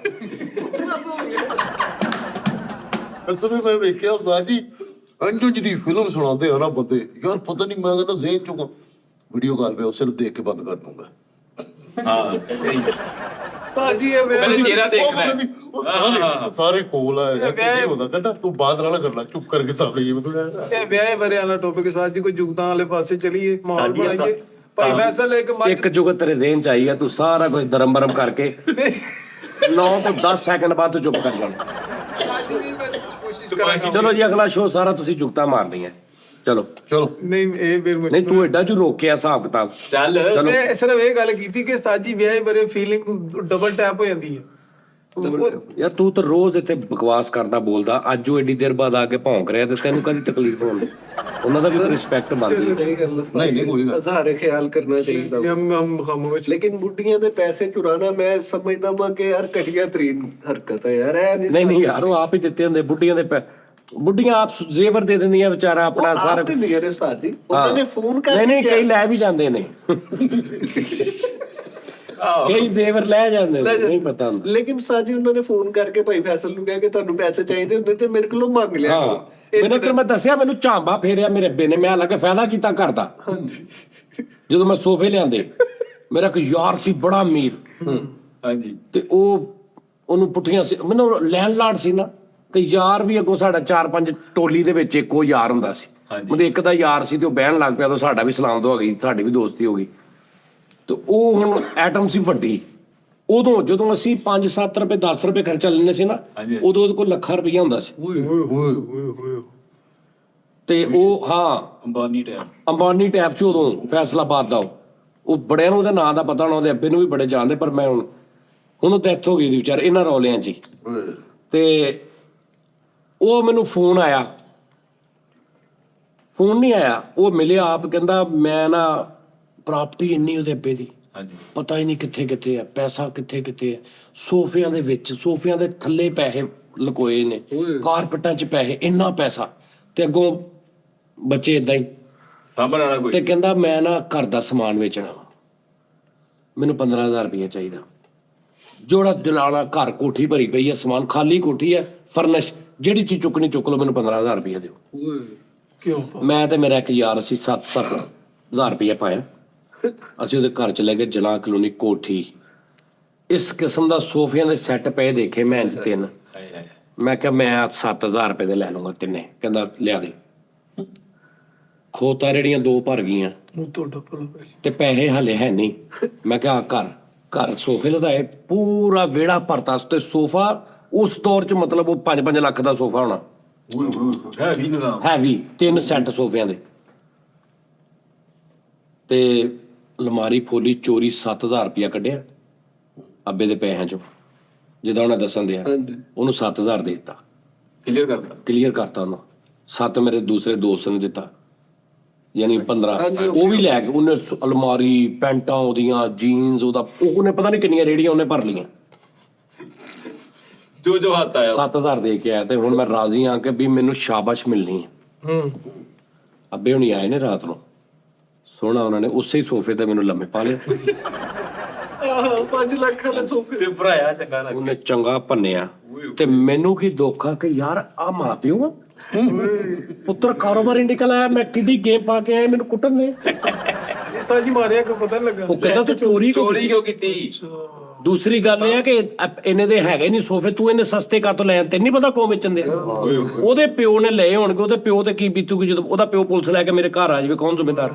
ਅਸਲ ਵਿੱਚ ਮੈਂ ਵੇਖਿਆ ਉਸਤਾਦ ਜੀ, ਅੰਜੂ ਜੀ ਦੀ ਫਿਲਮ ਸੁਣਾਉਂਦੇ ਆ ਨਾ ਬੰਦੇ, ਯਾਰ ਪਤਾ ਨਹੀਂ ਮੈਂ ਕਹਿੰਦਾ ਜ਼ੇਨ ਚੋਂ ਵੀਡੀਓ ਕਾਲ ਪੇ ਉਸੇ ਨੂੰ ਦੇਖ ਕੇ ਬੰਦ ਕਰ ਦੂੰਗਾ। ਹਾਂ ਭਾਜੀ ਇਹ ਵਿਆਹ ਪਹਿਲੇ ਚਿਹਰਾ ਦੇਖਣਾ ਹੈ। ਸਾਰੇ ਕੋਲ ਆ, ਐਸੇ ਨਹੀਂ ਹੁੰਦਾ। ਕਹਿੰਦਾ ਤੂੰ ਬਾਤ ਨਾਲ ਕਰ ਲੈ, ਚੁੱਪ ਕਰਕੇ ਸਾਹਮਣੇ ਇਹ ਬਤੂਗਾ। ਇਹ ਵਿਆਹ ਬਾਰੇ ਵਾਲਾ ਟੌਪਿਕ ਸਾਜ ਜੀ, ਕੋਈ ਜੁਗਤਾਂ ਵਾਲੇ ਪਾਸੇ ਚਲੀਏ, ਮਾਹੌਲ ਬਣਾਈਏ। ਭਾਈ ਫੈਸਲ ਇੱਕ ਜੁਗਤ ਤੇਰੇ ਜ਼ਿਹਨ ਚ ਆਈ ਆ, ਤੂੰ ਸਾਰਾ ਕੁਝ ਦਰਮ ਬਰਮ ਕਰਕੇ 9 ਤੋਂ 10 ਸੈਕਿੰਡ ਬਾਅਦ ਤੂੰ ਚੁੱਪ ਕਰ ਜਾਣਾ। ਕੋਸ਼ਿਸ਼ ਕਰਾਂਗਾ। ਚਲੋ ਜੀ ਅਗਲਾ ਸ਼ੋਅ ਸਾਰਾ ਤੁਸੀਂ ਜੁਗਤਾਂ ਮਾਰਨੀਆਂ। ਚਲੋ ਚਲੋ ਨਹੀਂ ਇਹ ਫਿਰ ਨਹੀਂ, ਤੂੰ ਐਡਾ ਜੂ ਰੋਕਿਆ ਹਿਸਾਬ ਕਿਤਾਬ। ਚੱਲ ਮੈਂ ਸਿਰਫ ਇਹ ਗੱਲ ਕੀਤੀ ਕਿ ਸਾਜੀ ਵਿਆਹ ਬਾਰੇ ਫੀਲਿੰਗ ਡਬਲ ਟੈਪ ਹੋ ਜਾਂਦੀ ਹੈ। ਯਾਰ ਤੂੰ ਤਾਂ ਰੋਜ਼ ਇੱਥੇ ਬਕਵਾਸ ਕਰਦਾ ਬੋਲਦਾ, ਅੱਜ ਉਹ ਐਡੀ ਦੇਰ ਬਾਅਦ ਆ ਕੇ ਭੌਂਕ ਰਿਹਾ ਤੇ ਤੈਨੂੰ ਕਦੀ ਤਕਲੀਫ ਹੋਣੀ? ਉਹਨਾਂ ਦਾ ਵੀ ਰਿਸਪੈਕਟ ਬਣਦੀ ਹੈ। ਸਹੀ ਗੱਲ ਨਹੀਂ ਕੋਈ ਗੱਲ। ਸਾਰੇ ਖਿਆਲ ਕਰਨਾ ਚਾਹੀਦਾ। ਹਮ ਖਾਮੋਸ਼। ਲੇਕਿਨ ਬੁੱਢੀਆਂ ਦੇ ਪੈਸੇ ਚੁਰਾਣਾ ਮੈਂ ਸਮਝਦਾ ਵਾਂ ਕਿ ਯਾਰ ਘਟੀਆ ਤਰੀਨ ਹਰਕਤ ਹੈ ਯਾਰ। ਇਹ ਨਹੀਂ ਯਾਰ, ਉਹ ਆਪ ਹੀ ਦਿੱਤੇ ਹੁੰਦੇ ਬੁੱਢੀਆਂ ਦੇ ਬੁੱਢੀਆਂ ਆਪ ਜ਼ੇਵਰ ਦੇ ਦਿੰਦੀਆਂ ਵਿਚਾਰਾ ਆਪਣਾ ਸਾਰਾ। ਤੇ ਨਹੀਂ ਯਾਰ ਉਸਤਾਦ ਜੀ, ਉਹਨਾਂ ਨੇ ਫੋਨ ਕਰਕੇ ਨਹੀਂ ਕਈ ਲੈ ਵੀ ਜਾਂਦੇ ਨੇ, ਕਈ ਜ਼ੇਵਰ ਲੈ ਜਾਂਦੇ ਨੇ, ਨਹੀਂ ਪਤਾ ਹੁੰਦਾ। ਲੇਕਿਨ ਉਸਤਾਦ ਜੀ ਉਹਨਾਂ ਨੇ ਫੋਨ ਕਰਕੇ ਭਾਈ ਫੈਸਲ ਨੂੰ ਕਿਹਾ ਕਿ ਤੁਹਾਨੂੰ ਪੈਸੇ ਚਾਹੀਦੇ ਹੁੰਦੇ ਤੇ ਮੇਰੇ ਕੋਲੋਂ ਮੰਗ ਲਿਆ ਹਾਂ ਕਰੋ। ਮੈਨੂੰ ਤਾਂ ਮੈਂ ਦੱਸਿਆ, ਮੈਨੂੰ ਝਾਂਬਾ ਫੇਰਿਆ ਮੇਰੇ ਅੱਬੇ ਨੇ, ਮੈਂ ਲੱਗਾ ਫਾਇਦਾ ਕੀਤਾ ਘਰ ਦਾ। ਜਦੋਂ ਮੈਂ ਸੋਫੇ ਲਿਆਂਦੇ, ਮੇਰਾ ਇੱਕ ਯਾਰ ਸੀ ਬੜਾ ਅਮੀਰ, ਹਾਂਜੀ ਤੇ ਉਹਨੂੰ ਪੁੱਠੀਆਂ ਸੀ, ਮੈਨੂੰ ਲੈਂਡਲਾਰਡ ਸੀ ਨਾ, ਤੇ ਯਾਰ ਵੀ ਅੱਗੋਂ ਸਾਡਾ 4-5 ਟੋਲੀ ਦੇ ਵਿੱਚ ਇੱਕੋ ਯਾਰ ਹੁੰਦਾ ਸੀ। ਮਤਲਬ ਇੱਕ ਦਾ ਯਾਰ ਸੀ ਤੇ ਉਹ ਬਹਿਣ ਲੱਗ ਪਿਆ, ਤਾਂ ਸਾਡਾ ਵੀ ਸਲਾਮ ਤੋਂ ਹੋ ਗਈ, ਸਾਡੀ ਵੀ ਦੋਸਤੀ ਹੋ ਗਈ। ਤੇ ਉਹ ਹੁਣ ਐਟਮ ਸੀ ਵੱਡੀ। ਉਦੋਂ ਜਦੋਂ ਅਸੀਂ 5-7 ਰੁਪਏ 10 ਰੁਪਏ ਖਰਚਾ ਲੈਂਦੇ ਸੀ ਨਾ, ਉਦੋਂ ਉਹਦੇ ਕੋਲ ਲੱਖਾਂ ਰੁਪਈਆ ਹੁੰਦਾ ਸੀ। ਤੇ ਉਹ ਹਾਂ ਅੰਬਾਨੀ ਟੈਪ ਸੀ ਉਦੋਂ, ਫੈਸਲਾਬਾਦ ਦਾ। ਉਹ ਬੜਿਆਂ ਨੂੰ ਉਹਦੇ ਨਾਂ ਦਾ ਪਤਾ ਹੋਣਾ, ਉਹਦੇ ਅੱਬੇ ਨੂੰ ਵੀ ਬੜੇ ਜਾਣਦੇ, ਪਰ ਮੈਂ ਹੁਣ ਉਹਨੂੰ ਡੈਥ ਹੋ ਗਈ ਦੀ ਵਿਚਾਰ ਇਹਨਾਂ ਰੌਲਿਆਂ 'ਚ ਹੀ। ਤੇ ਉਹ ਮੈਨੂੰ ਫੋਨ ਆਇਆ, ਫੋਨ ਨਹੀਂ ਆਇਆ, ਉਹ ਮਿਲਿਆ ਆਪ, ਕਹਿੰਦਾ ਮੈਂ ਨਾ ਪ੍ਰਾਪਰਟੀ ਇੰਨੀ ਉਹਦੇ ਅੱਬੇ ਦੀ, ਪਤਾ ਹੀ ਨਹੀਂ ਕਿੱਥੇ ਕਿੱਥੇ ਹੈ, ਪੈਸਾ ਕਿੱਥੇ ਕਿੱਥੇ ਹੈ, ਸੋਫਿਆਂ ਦੇ ਵਿੱਚ, ਸੋਫਿਆਂ ਦੇ ਥੱਲੇ ਪੈਸੇ ਲੁਕੋਏ ਨੇ, ਕਾਰਪੇਟਾਂ 'ਚ ਪੈਸੇ, ਇੰਨਾ ਪੈਸਾ। ਤੇ ਅੱਗੋਂ ਬੱਚੇ ਇਦਾਂ ਹੀ ਸਾਂਭਣ ਵਾਲਾ ਕੋਈ। ਤੇ ਕਹਿੰਦਾ ਮੈਂ ਨਾ ਘਰ ਦਾ ਸਮਾਨ ਵੇਚਣਾ, ਮੈਨੂੰ 15,000 ਰੁਪਇਆ ਚਾਹੀਦਾ। ਜੋੜਾ ਦਿਲਾਣਾ ਘਰ, ਕੋਠੀ ਭਰੀ ਪਈ ਹੈ, ਸਮਾਨ ਖਾਲੀ ਕੋਠੀ ਹੈ, ਫਰਨਿਸ਼, ਜਿਹੜੀ ਚੀਜ਼ ਚੁੱਕਣੀ ਚੁੱਕ ਲਓ, ਮੈਨੂੰ 15,000 ਰੁਪਇਆ ਦਿਓ। ਕਿਉਂ? ਮੈਂ ਤੇ ਮੇਰਾ ਇੱਕ ਯਾਰ ਅਸੀਂ 7,000 ਰੁਪਇਆ ਪਾਇਆ, ਅਸੀਂ ਉਹਦੇ ਘਰ ਚ ਲੈ ਗਏ, ਜਲਾਂ ਕਲੋਨੀ ਕੋਠੀ। ਇਸ ਕਿਸਮ ਦਾ ਸੋਫਿਆਂ ਦੇ ਸੈੱਟ ਪਏ ਦੇਖੇ ਮੈਂ 3। ਮੈਂ ਕਿਹਾ ਮੈਂ 7,000 ਰੁਪਏ ਦੇ ਲੈ ਲੂੰਗਾ ਤਿੰਨੇ। ਕਹਿੰਦਾ ਲਿਆ ਦੇ। ਖੋਤਾ ਰੇੜੀਆਂ 2 ਭਰ ਗਈਆਂ ਤੇ ਪੈਸੇ ਹਲੇ ਹੈ ਨਹੀਂ। ਮੈਂ ਕਿਹਾ ਘਰ ਸੋਫੇ ਲਦਾਏ, ਪੂਰਾ ਵਿਹੜਾ ਭਰਤਾ ਤੇ ਸੋਫਾ ਉਸ ਦੌਰ ਚ, ਮਤਲਬ ਉਹ 5-5 ਲੱਖ ਦਾ ਸੋਫਾ ਹੋਣਾ, ਹੈਵੀ 3 ਸੈੱਟ ਸੋਫਿਆਂ ਦੇ। ਤੇ ਅਲਮਾਰੀ ਫੋਲੀ, ਚੋਰੀ 7,000 ਰੁਪਇਆ ਕੱਢਿਆ ਅੱਬੇ ਦੇ ਪੈਸਿਆਂ ਚੋਂ, ਜਿੱਦਾਂ ਉਹਨੇ ਦੱਸਣ ਦਿਆ। ਉਹਨੂੰ 7,000 ਦੇ ਦਿੱਤਾ, ਕਲੀਅਰ ਕਰਤਾ ਉਹਨੂੰ। 7 ਮੇਰੇ ਦੂਸਰੇ ਦੋਸਤ ਨੇ ਦਿੱਤਾ, ਯਾਨੀ 15। ਉਹ ਵੀ ਲੈ ਕੇ ਉਹਨੇ ਅਲਮਾਰੀ, ਪੈਂਟਾਂ ਉਹਦੀਆਂ, ਜੀਨਸ ਉਹਦਾ, ਉਹਨੇ ਪਤਾ ਨਹੀਂ ਕਿੰਨੀਆਂ ਰੇੜੀਆਂ ਉਹਨੇ ਭਰ ਲਈਆਂ। ਜੋ ਹੱਥ ਆਇਆ 7,000 ਦੇ ਕੇ ਆਇਆ। ਤੇ ਹੁਣ ਮੈਂ ਰਾਜ਼ੀ ਆ ਕਿ ਵੀ ਮੈਨੂੰ ਸ਼ਾਬਾਸ਼ ਮਿਲਣੀ ਹੈ। ਅੱਬੇ ਹੁਣੀ ਆਏ ਨੇ ਰਾਤ ਨੂੰ, ਸੋਹਣਾ ਉਹਨਾਂ ਨੇ ਉਸੇ ਹੀ ਸੋਫੇ ਤੇ ਮੈਨੂੰ ਲੰਮੇ ਪਾ ਲਿਆ। 5 ਲੱਖ ਦਾ ਸੋਫੇ ਤੇ ਭਰਾਇਆ ਚੰਗਾ ਲੱਗ। ਉਹਨੇ ਚੰਗਾ ਭੰਨਿਆ। ਤੇ ਮੈਨੂੰ ਕੀ ਦੁੱਖ ਆ ਕਿ ਯਾਰ ਆ ਮਾਂ ਪਿਓ ਆ, ਪੁੱਤਰ ਕਾਰੋਬਾਰੀ ਨਿਕਲ ਆਇਆ, ਮੈਂ ਕਿਹਦੀ ਗੇਮ ਪਾ ਕੇ ਆਇਆ, ਮੈਨੂੰ ਕੁੱਟਣ ਦੇ। ਇਸ ਤਰ੍ਹਾਂ ਜੀ ਮਾਰਿਆ, ਕੋਈ ਪਤਾ ਨਹੀਂ ਲੱਗਾ। ਉਹ ਕਹਿੰਦਾ ਤੂੰ ਚੋਰੀ ਕਿਉਂ ਕੀਤੀ? ਦੂਸਰੀ ਗੱਲ ਇਹ ਹੈ ਕਿ ਇਹਨੇ ਦੇ ਹੈਗੇ ਨਹੀਂ ਸੋਫੇ, ਤੂੰ ਇਹਨੇ ਸਸਤੇ ਕਾਤੋਂ ਲੈ ਤੈਨੂੰ ਨਹੀਂ ਪਤਾ ਕੌਣ ਵੇਚਣ ਦੇ ਆ? ਉਹਦੇ ਪਿਓ ਨੇ ਲਏ ਹੋਣਗੇ, ਉਹਦੇ ਪਿਓ ਤੇ ਕੀ ਬੀਤੂਗੀ ਜਦੋਂ ਉਹਦਾ ਪਿਓ ਪੁਲਿਸ ਲੈ ਕੇ ਮੇਰੇ ਘਰ ਆ ਜਾਵੇ, ਕੌਣ ਜ਼ਿੰਮੇਦਾਰ?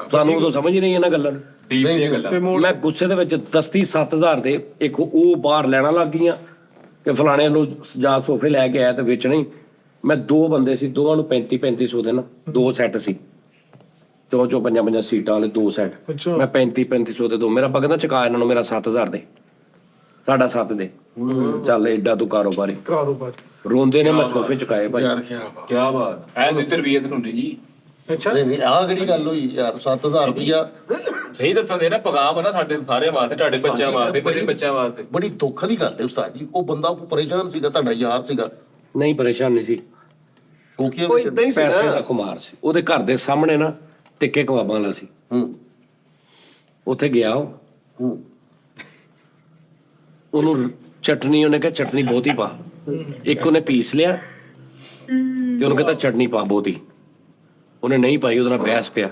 ਤੁਹਾਨੂੰ ਉਦੋਂ ਸਮਝ ਹੀ ਨਹੀਂ ਇਹਨਾਂ ਗੱਲਾਂ ਨੂੰ। ਡੀਪ ਦੀਆਂ ਗੱਲਾਂ। ਮੈਂ ਗੁੱਸੇ ਦੇ ਵਿੱਚ ਦਸਤੀ 7000 ਦੇ ਇੱਕ ਉਹ ਬਾਹਰ ਲੈਣਾ ਲੱਗ ਗਈਆਂ ਕਿ ਫਲਾਣੇ ਨੂੰ ਜਾ ਸੋਫੇ ਲੈ ਕੇ ਆਇਆ ਤੇ ਵੇਚਣੇ ਹੀ। ਮੈਂ 2 ਬੰਦੇ ਸੀ, ਦੋਵਾਂ ਨੂੰ 3500 ਦੇ ਨਾ 2 ਸੈੱਟ ਸੀ, 4-5 ਸੀਟਾਂ ਵਾਲੇ 2 ਸੈੱਟ। ਅੱਛਾ। ਮੈਂ 3500 ਦੇ 2, ਮੇਰਾ ਬਗਦਾ ਚਕਾ ਇਹਨਾਂ ਨੂੰ, ਮੇਰਾ 7000 ਦੇ, ਸਾਡਾ 7 ਦੇ। ਚੱਲ ਏਡਾ ਤੂੰ ਕਾਰੋਬਾਰੀ। ਰੋਂਦੇ ਨੇ ਮੈਂ ਸੋਫੇ ਚੁਕਾਏ ਭਾਈ। ਯਾਰ ਕੀ ਬਾਤ ਐ, ਤੇ ਤਰਬੀਅਤ ਨੂੰ ਨਹੀਂ ਜੀ। ਅੱਛਾ ਨਹੀਂ ਆਹ ਕਿਹੜੀ ਗੱਲ ਹੋਈ ਯਾਰ? 7000 ਰੁਪਇਆ ਸਹੀ ਦੱਸਾਂ ਦੇ ਨਾ, ਪੈਗਾਮ ਆ ਨਾ ਸਾਡੇ ਸਾਰਿਆਂ ਵਾਸਤੇ, ਤੁਹਾਡੇ ਬੱਚਿਆਂ ਵਾਸਤੇ, ਮੇਰੇ ਬੱਚਿਆਂ ਵਾਸਤੇ। ਬੜੀ ਦੁੱਖ ਵਾਲੀ ਗੱਲ ਹੈ ਉਸਤਾਦ ਜੀ। ਉਹ ਬੰਦਾ ਪਰੇਸ਼ਾਨ ਸੀਗਾ, ਤੁਹਾਡਾ ਯਾਰ ਸੀਗਾ, ਨਹੀਂ ਪਰੇਸ਼ਾਨ ਨਹੀਂ ਸੀ, ਸ਼ੌਕੀਆ ਕੋਈ ਵਿੱਚ। ਇਦਾਂ ਹੀ ਸੀ ਪੈਸੇ ਨਾ। ਦਾ ਖੁਮਾਰ ਸੀ। ਉਹਦੇ ਘਰ ਦੇ ਸਾਹਮਣੇ ਨਾ ਟਿੱਕੇ ਕਬਾਬਾਂ ਵਾਲਾ ਸੀ, ਉੱਥੇ ਗਿਆ ਉਹ, ਉਹਨੂੰ ਚਟਨੀ, ਉਹਨੇ ਕਿਹਾ ਚਟਨੀ ਬਹੁਤੀ ਪਾ, ਇੱਕ ਉਹਨੇ ਪੀਸ ਲਿਆ ਤੇ ਉਹਨੂੰ ਕਹਿੰਦਾ ਚਟਨੀ ਪਾ ਬਹੁਤੀ, ਉਹਨੇ ਨਹੀਂ ਪਾਈ, ਉਹਦੇ ਨਾਲ ਬਹਿਸ ਪਿਆ,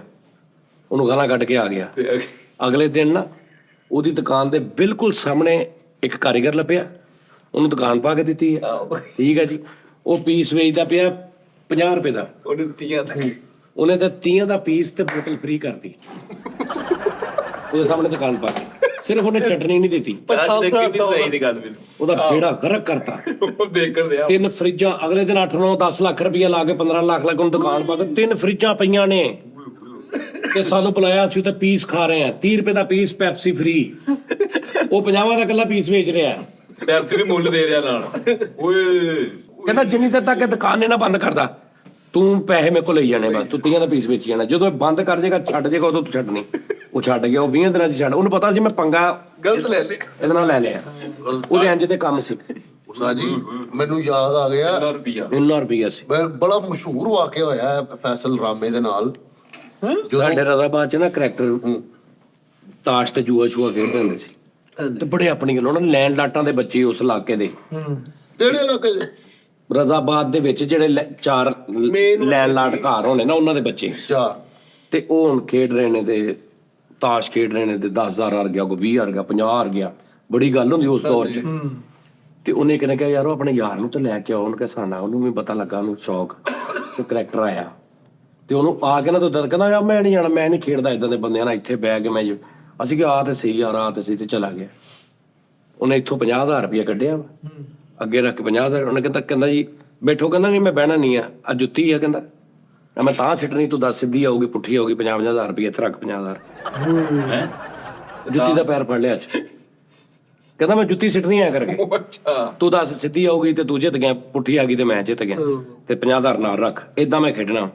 ਉਹਨੂੰ ਗਾਲਾਂ ਕੱਢ ਕੇ ਆ ਗਿਆ। ਅਗਲੇ ਦਿਨ ਨਾ ਉਹਦੀ ਦੁਕਾਨ ਦੇ ਬਿਲਕੁਲ ਸਾਹਮਣੇ ਇੱਕ ਕਾਰੀਗਰ ਲੱਭਿਆ, ਉਹਨੂੰ ਦੁਕਾਨ ਪਾ ਕੇ ਦਿੱਤੀ ਹੈ, ਠੀਕ ਹੈ ਜੀ। ਉਹ ਪੀਸ ਵੇਚਦਾ ਪਿਆ 50 ਰੁਪਏ ਦਾ, ਉਹਨੇ ਦਿੱਤੀਆਂ ਉਹਨੇ ਤਾਂ 30 ਦਾ ਪੀਸ ਤੇ ਬੋਤਲ ਫ੍ਰੀ ਕਰਤੀ ਉਹਦੇ ਸਾਹਮਣੇ ਦੁਕਾਨ ਪਾ ਕੇ, ਸਿਰਫ ਉਹਨੇ ਚਟਨੀ ਨਹੀਂ ਦਿੱਤੀ, ਅੱਜ ਦੇ ਕਿੰਨੀ ਸਹੀ ਦੀ ਗੱਲ ਮੈਨੂੰ ਉਹਦਾ ਬੇੜਾ ਗਰਕ ਕਰਤਾ। ਉਹ ਦੇਖਣ ਦਿਆ 3 ਫਰਿੱਜਾਂ ਅਗਲੇ ਦਿਨ 8-9-10 ਲੱਖ ਰੁਪਇਆ ਲਾ ਕੇ 15 ਲੱਖ ਲੱਗ ਉਹਨੂੰ ਦੁਕਾਨ ਪਾ ਕੇ 3 ਫਰਿੱਜਾਂ ਪਈਆਂ ਨੇ ਤੇ ਸਾਨੂੰ ਬੁਲਾਇਆ, ਅਸੀਂ ਤਾਂ ਪੀਸ ਖਾ ਰਹੇ ਆ, 30 ਰੁਪਏ ਦਾ ਪੀਸ ਪੈਪਸੀ ਫ੍ਰੀ, ਉਹ 50 ਦਾ ਇਕੱਲਾ ਪੀਸ ਵੇਚ ਰਿਹਾ, ਪੈਪਸੀ ਵੀ ਮੁੱਲ ਦੇ ਰਿਹਾ ਨਾਲ। ਓਏ ਕਹਿੰਦਾ ਜਿੰਨੀ ਦੇਰ ਤੱਕ ਇਹ ਦੁਕਾਨ ਨਹੀਂ ਨਾ ਬੰਦ ਕਰਦਾ ਤੂੰ ਪੈਸੇ ਮੇਰੇ ਕੋਲ ਲਈ ਜਾਣੇ, ਬਸ ਤੂੰ 30 ਦਾ ਪੀਸ ਵੇਚੀ ਜਾਣਾ, ਜਦੋਂ ਇਹ ਬੰਦ ਕਰ ਜਾਏਗਾ ਛੱਡ ਜਾਏਗਾ ਉਦੋਂ ਤੂੰ ਛੱਡਣੀ। ਉਹ ਛੱਡ ਗਿਆ, ਉਹ 20 ਦਿਨਾਂ 'ਚ ਛੱਡ, ਉਹਨੂੰ ਪਤਾ ਸੀ ਮੈਂ ਪੰਗਾ ਗਲਤ ਲੈ ਲਿਆ। ਇਹਦੇ ਨਾਲ ਲੈ ਲਿਆ, ਉਹਦੇ ਇੰਜ ਦੇ ਕੰਮ ਸੀ। ਉਸਤਾਦ ਜੀ ਮੈਨੂੰ ਯਾਦ ਆ ਗਿਆ, ਰੁਪਿਆ ਇੰਨਾ ਰੁਪਈਆ ਸੀ। ਬੜਾ ਮਸ਼ਹੂਰ ਵਾਕਿਆ ਹੋਇਆ ਹੈ ਫੈਸਲ ਰਾਮੇ ਦੇ ਨਾਲ। ਸਾਡੇ ਰਜ਼ਾਬਾਦ 'ਚ ਨਾ ਕਰੈਕਟਰ ਤਾਸ਼ ਤੇ ਜੂਆ ਸ਼ੂਆ ਖੇਡਦੇ ਹੁੰਦੇ ਸੀ ਤੇ ਬੜੇ ਆਪਣੀ ਗੱਲ, ਉਹਨਾਂ ਨੇ ਲੈਂਡ ਲਾਟਾਂ ਦੇ ਬੱਚੇ ਉਸ ਇਲਾਕੇ ਦੇ, ਕਿਹੜੇ ਇਲਾਕੇ 'ਚ? ਰਜ਼ਾਬਾਦ ਦੇ ਵਿੱਚ ਜਿਹੜੇ 4 ਲੈਂਡ ਲਾਟ ਘਰ ਹੋਣੇ ਨਾ, ਉਹਨਾਂ ਦੇ ਬੱਚੇ, ਚਾਰ। ਤੇ ਉਹ ਹੁਣ ਖੇਡ ਰਹੇ ਨੇ ਤੇ ਤਾਸ਼ ਖੇਡ ਰਹੇ ਨੇ ਤੇ 10,000 ਹਾਰ ਗਿਆ, ਕੋਈ 20 ਹਾਰ ਗਿਆ, 50 ਹਾਰ ਗਿਆ, ਬੜੀ ਗੱਲ ਹੁੰਦੀ ਉਸ ਦੌਰ 'ਚ। ਤੇ ਉਹਨੇ ਕਹਿੰਦਾ ਕਿ ਯਾਰ ਉਹ ਆਪਣੇ ਯਾਰ ਨੂੰ ਤਾਂ ਲੈ ਕੇ ਆਓ, ਉਹਨੂੰ ਕਿ ਸਾਨਾ, ਉਹਨੂੰ ਵੀ ਪਤਾ ਲੱਗਾ, ਉਹਨੂੰ ਸ਼ੌਕ, ਤੇ ਕਰੈਕਟਰ ਆਇਆ ਤੇ ਉਹਨੂੰ ਆ ਕੇ ਨਾ ਤੂੰ ਕਹਿੰਦਾ ਯਾਰ ਮੈਂ ਨਹੀਂ ਜਾਣਾ, ਮੈਂ ਨਹੀਂ ਖੇਡਦਾ ਇਦਾਂ ਦੇ ਬੰਦਿਆਂ ਨਾਲ, ਇੱਥੇ ਬਹਿ ਕੇ ਮੈਂ ਅਸੀਂ ਕਿ ਆ ਤੇ ਸਹੀ ਯਾਰ, ਆ ਤੇ ਸਹੀ, ਤੇ ਚਲਾ ਗਿਆ। ਉਹਨੇ ਇੱਥੋਂ 50,000 ਰੁਪਇਆ ਕੱਢਿਆ, ਅੱਗੇ ਰੱਖ ਕੇ 50,000, ਉਹਨੇ ਕਹਿੰਦਾ ਜੀ ਬੈਠੋ, ਕਹਿੰਦਾ ਨਹੀਂ ਮੈਂ ਬਹਿਣਾ ਨਹੀਂ ਆ ਜੁੱਤੀ ਆ, ਕਹਿੰਦਾ ਮੈਂ ਤਾਂ ਸਿੱਟਣੀ, ਤੂੰ ਦੱਸ ਸਿੱਧੀ ਆਊਗੀ ਪੁੱਠੀ ਆਊਗੀ, 50,000 ਰੁਪਏ ਇੱਥੇ ਰੱਖ, 50,000 ਜੁੱਤੀ ਦਾ ਪੈਰ ਫੜ ਲਿਆ ਅੱਜ, ਕਹਿੰਦਾ ਮੈਂ ਜੁੱਤੀ ਸਿੱਟਣੀ ਆ ਕਰਕੇ, ਅੱਛਾ ਤੂੰ ਦੱਸ ਸਿੱਧੀ ਆਊਗੀ ਤੇ ਤੂੰ ਜਿੱਤ ਗਿਆ, ਪੁੱਠੀ ਆ ਗਈ ਤੇ ਮੈਂ ਜਿੱਤ ਗਿਆ, ਤੇ 50,000 ਨਾਲ ਰੱਖ, ਏਦਾਂ ਮੈਂ ਖੇਡਣਾ।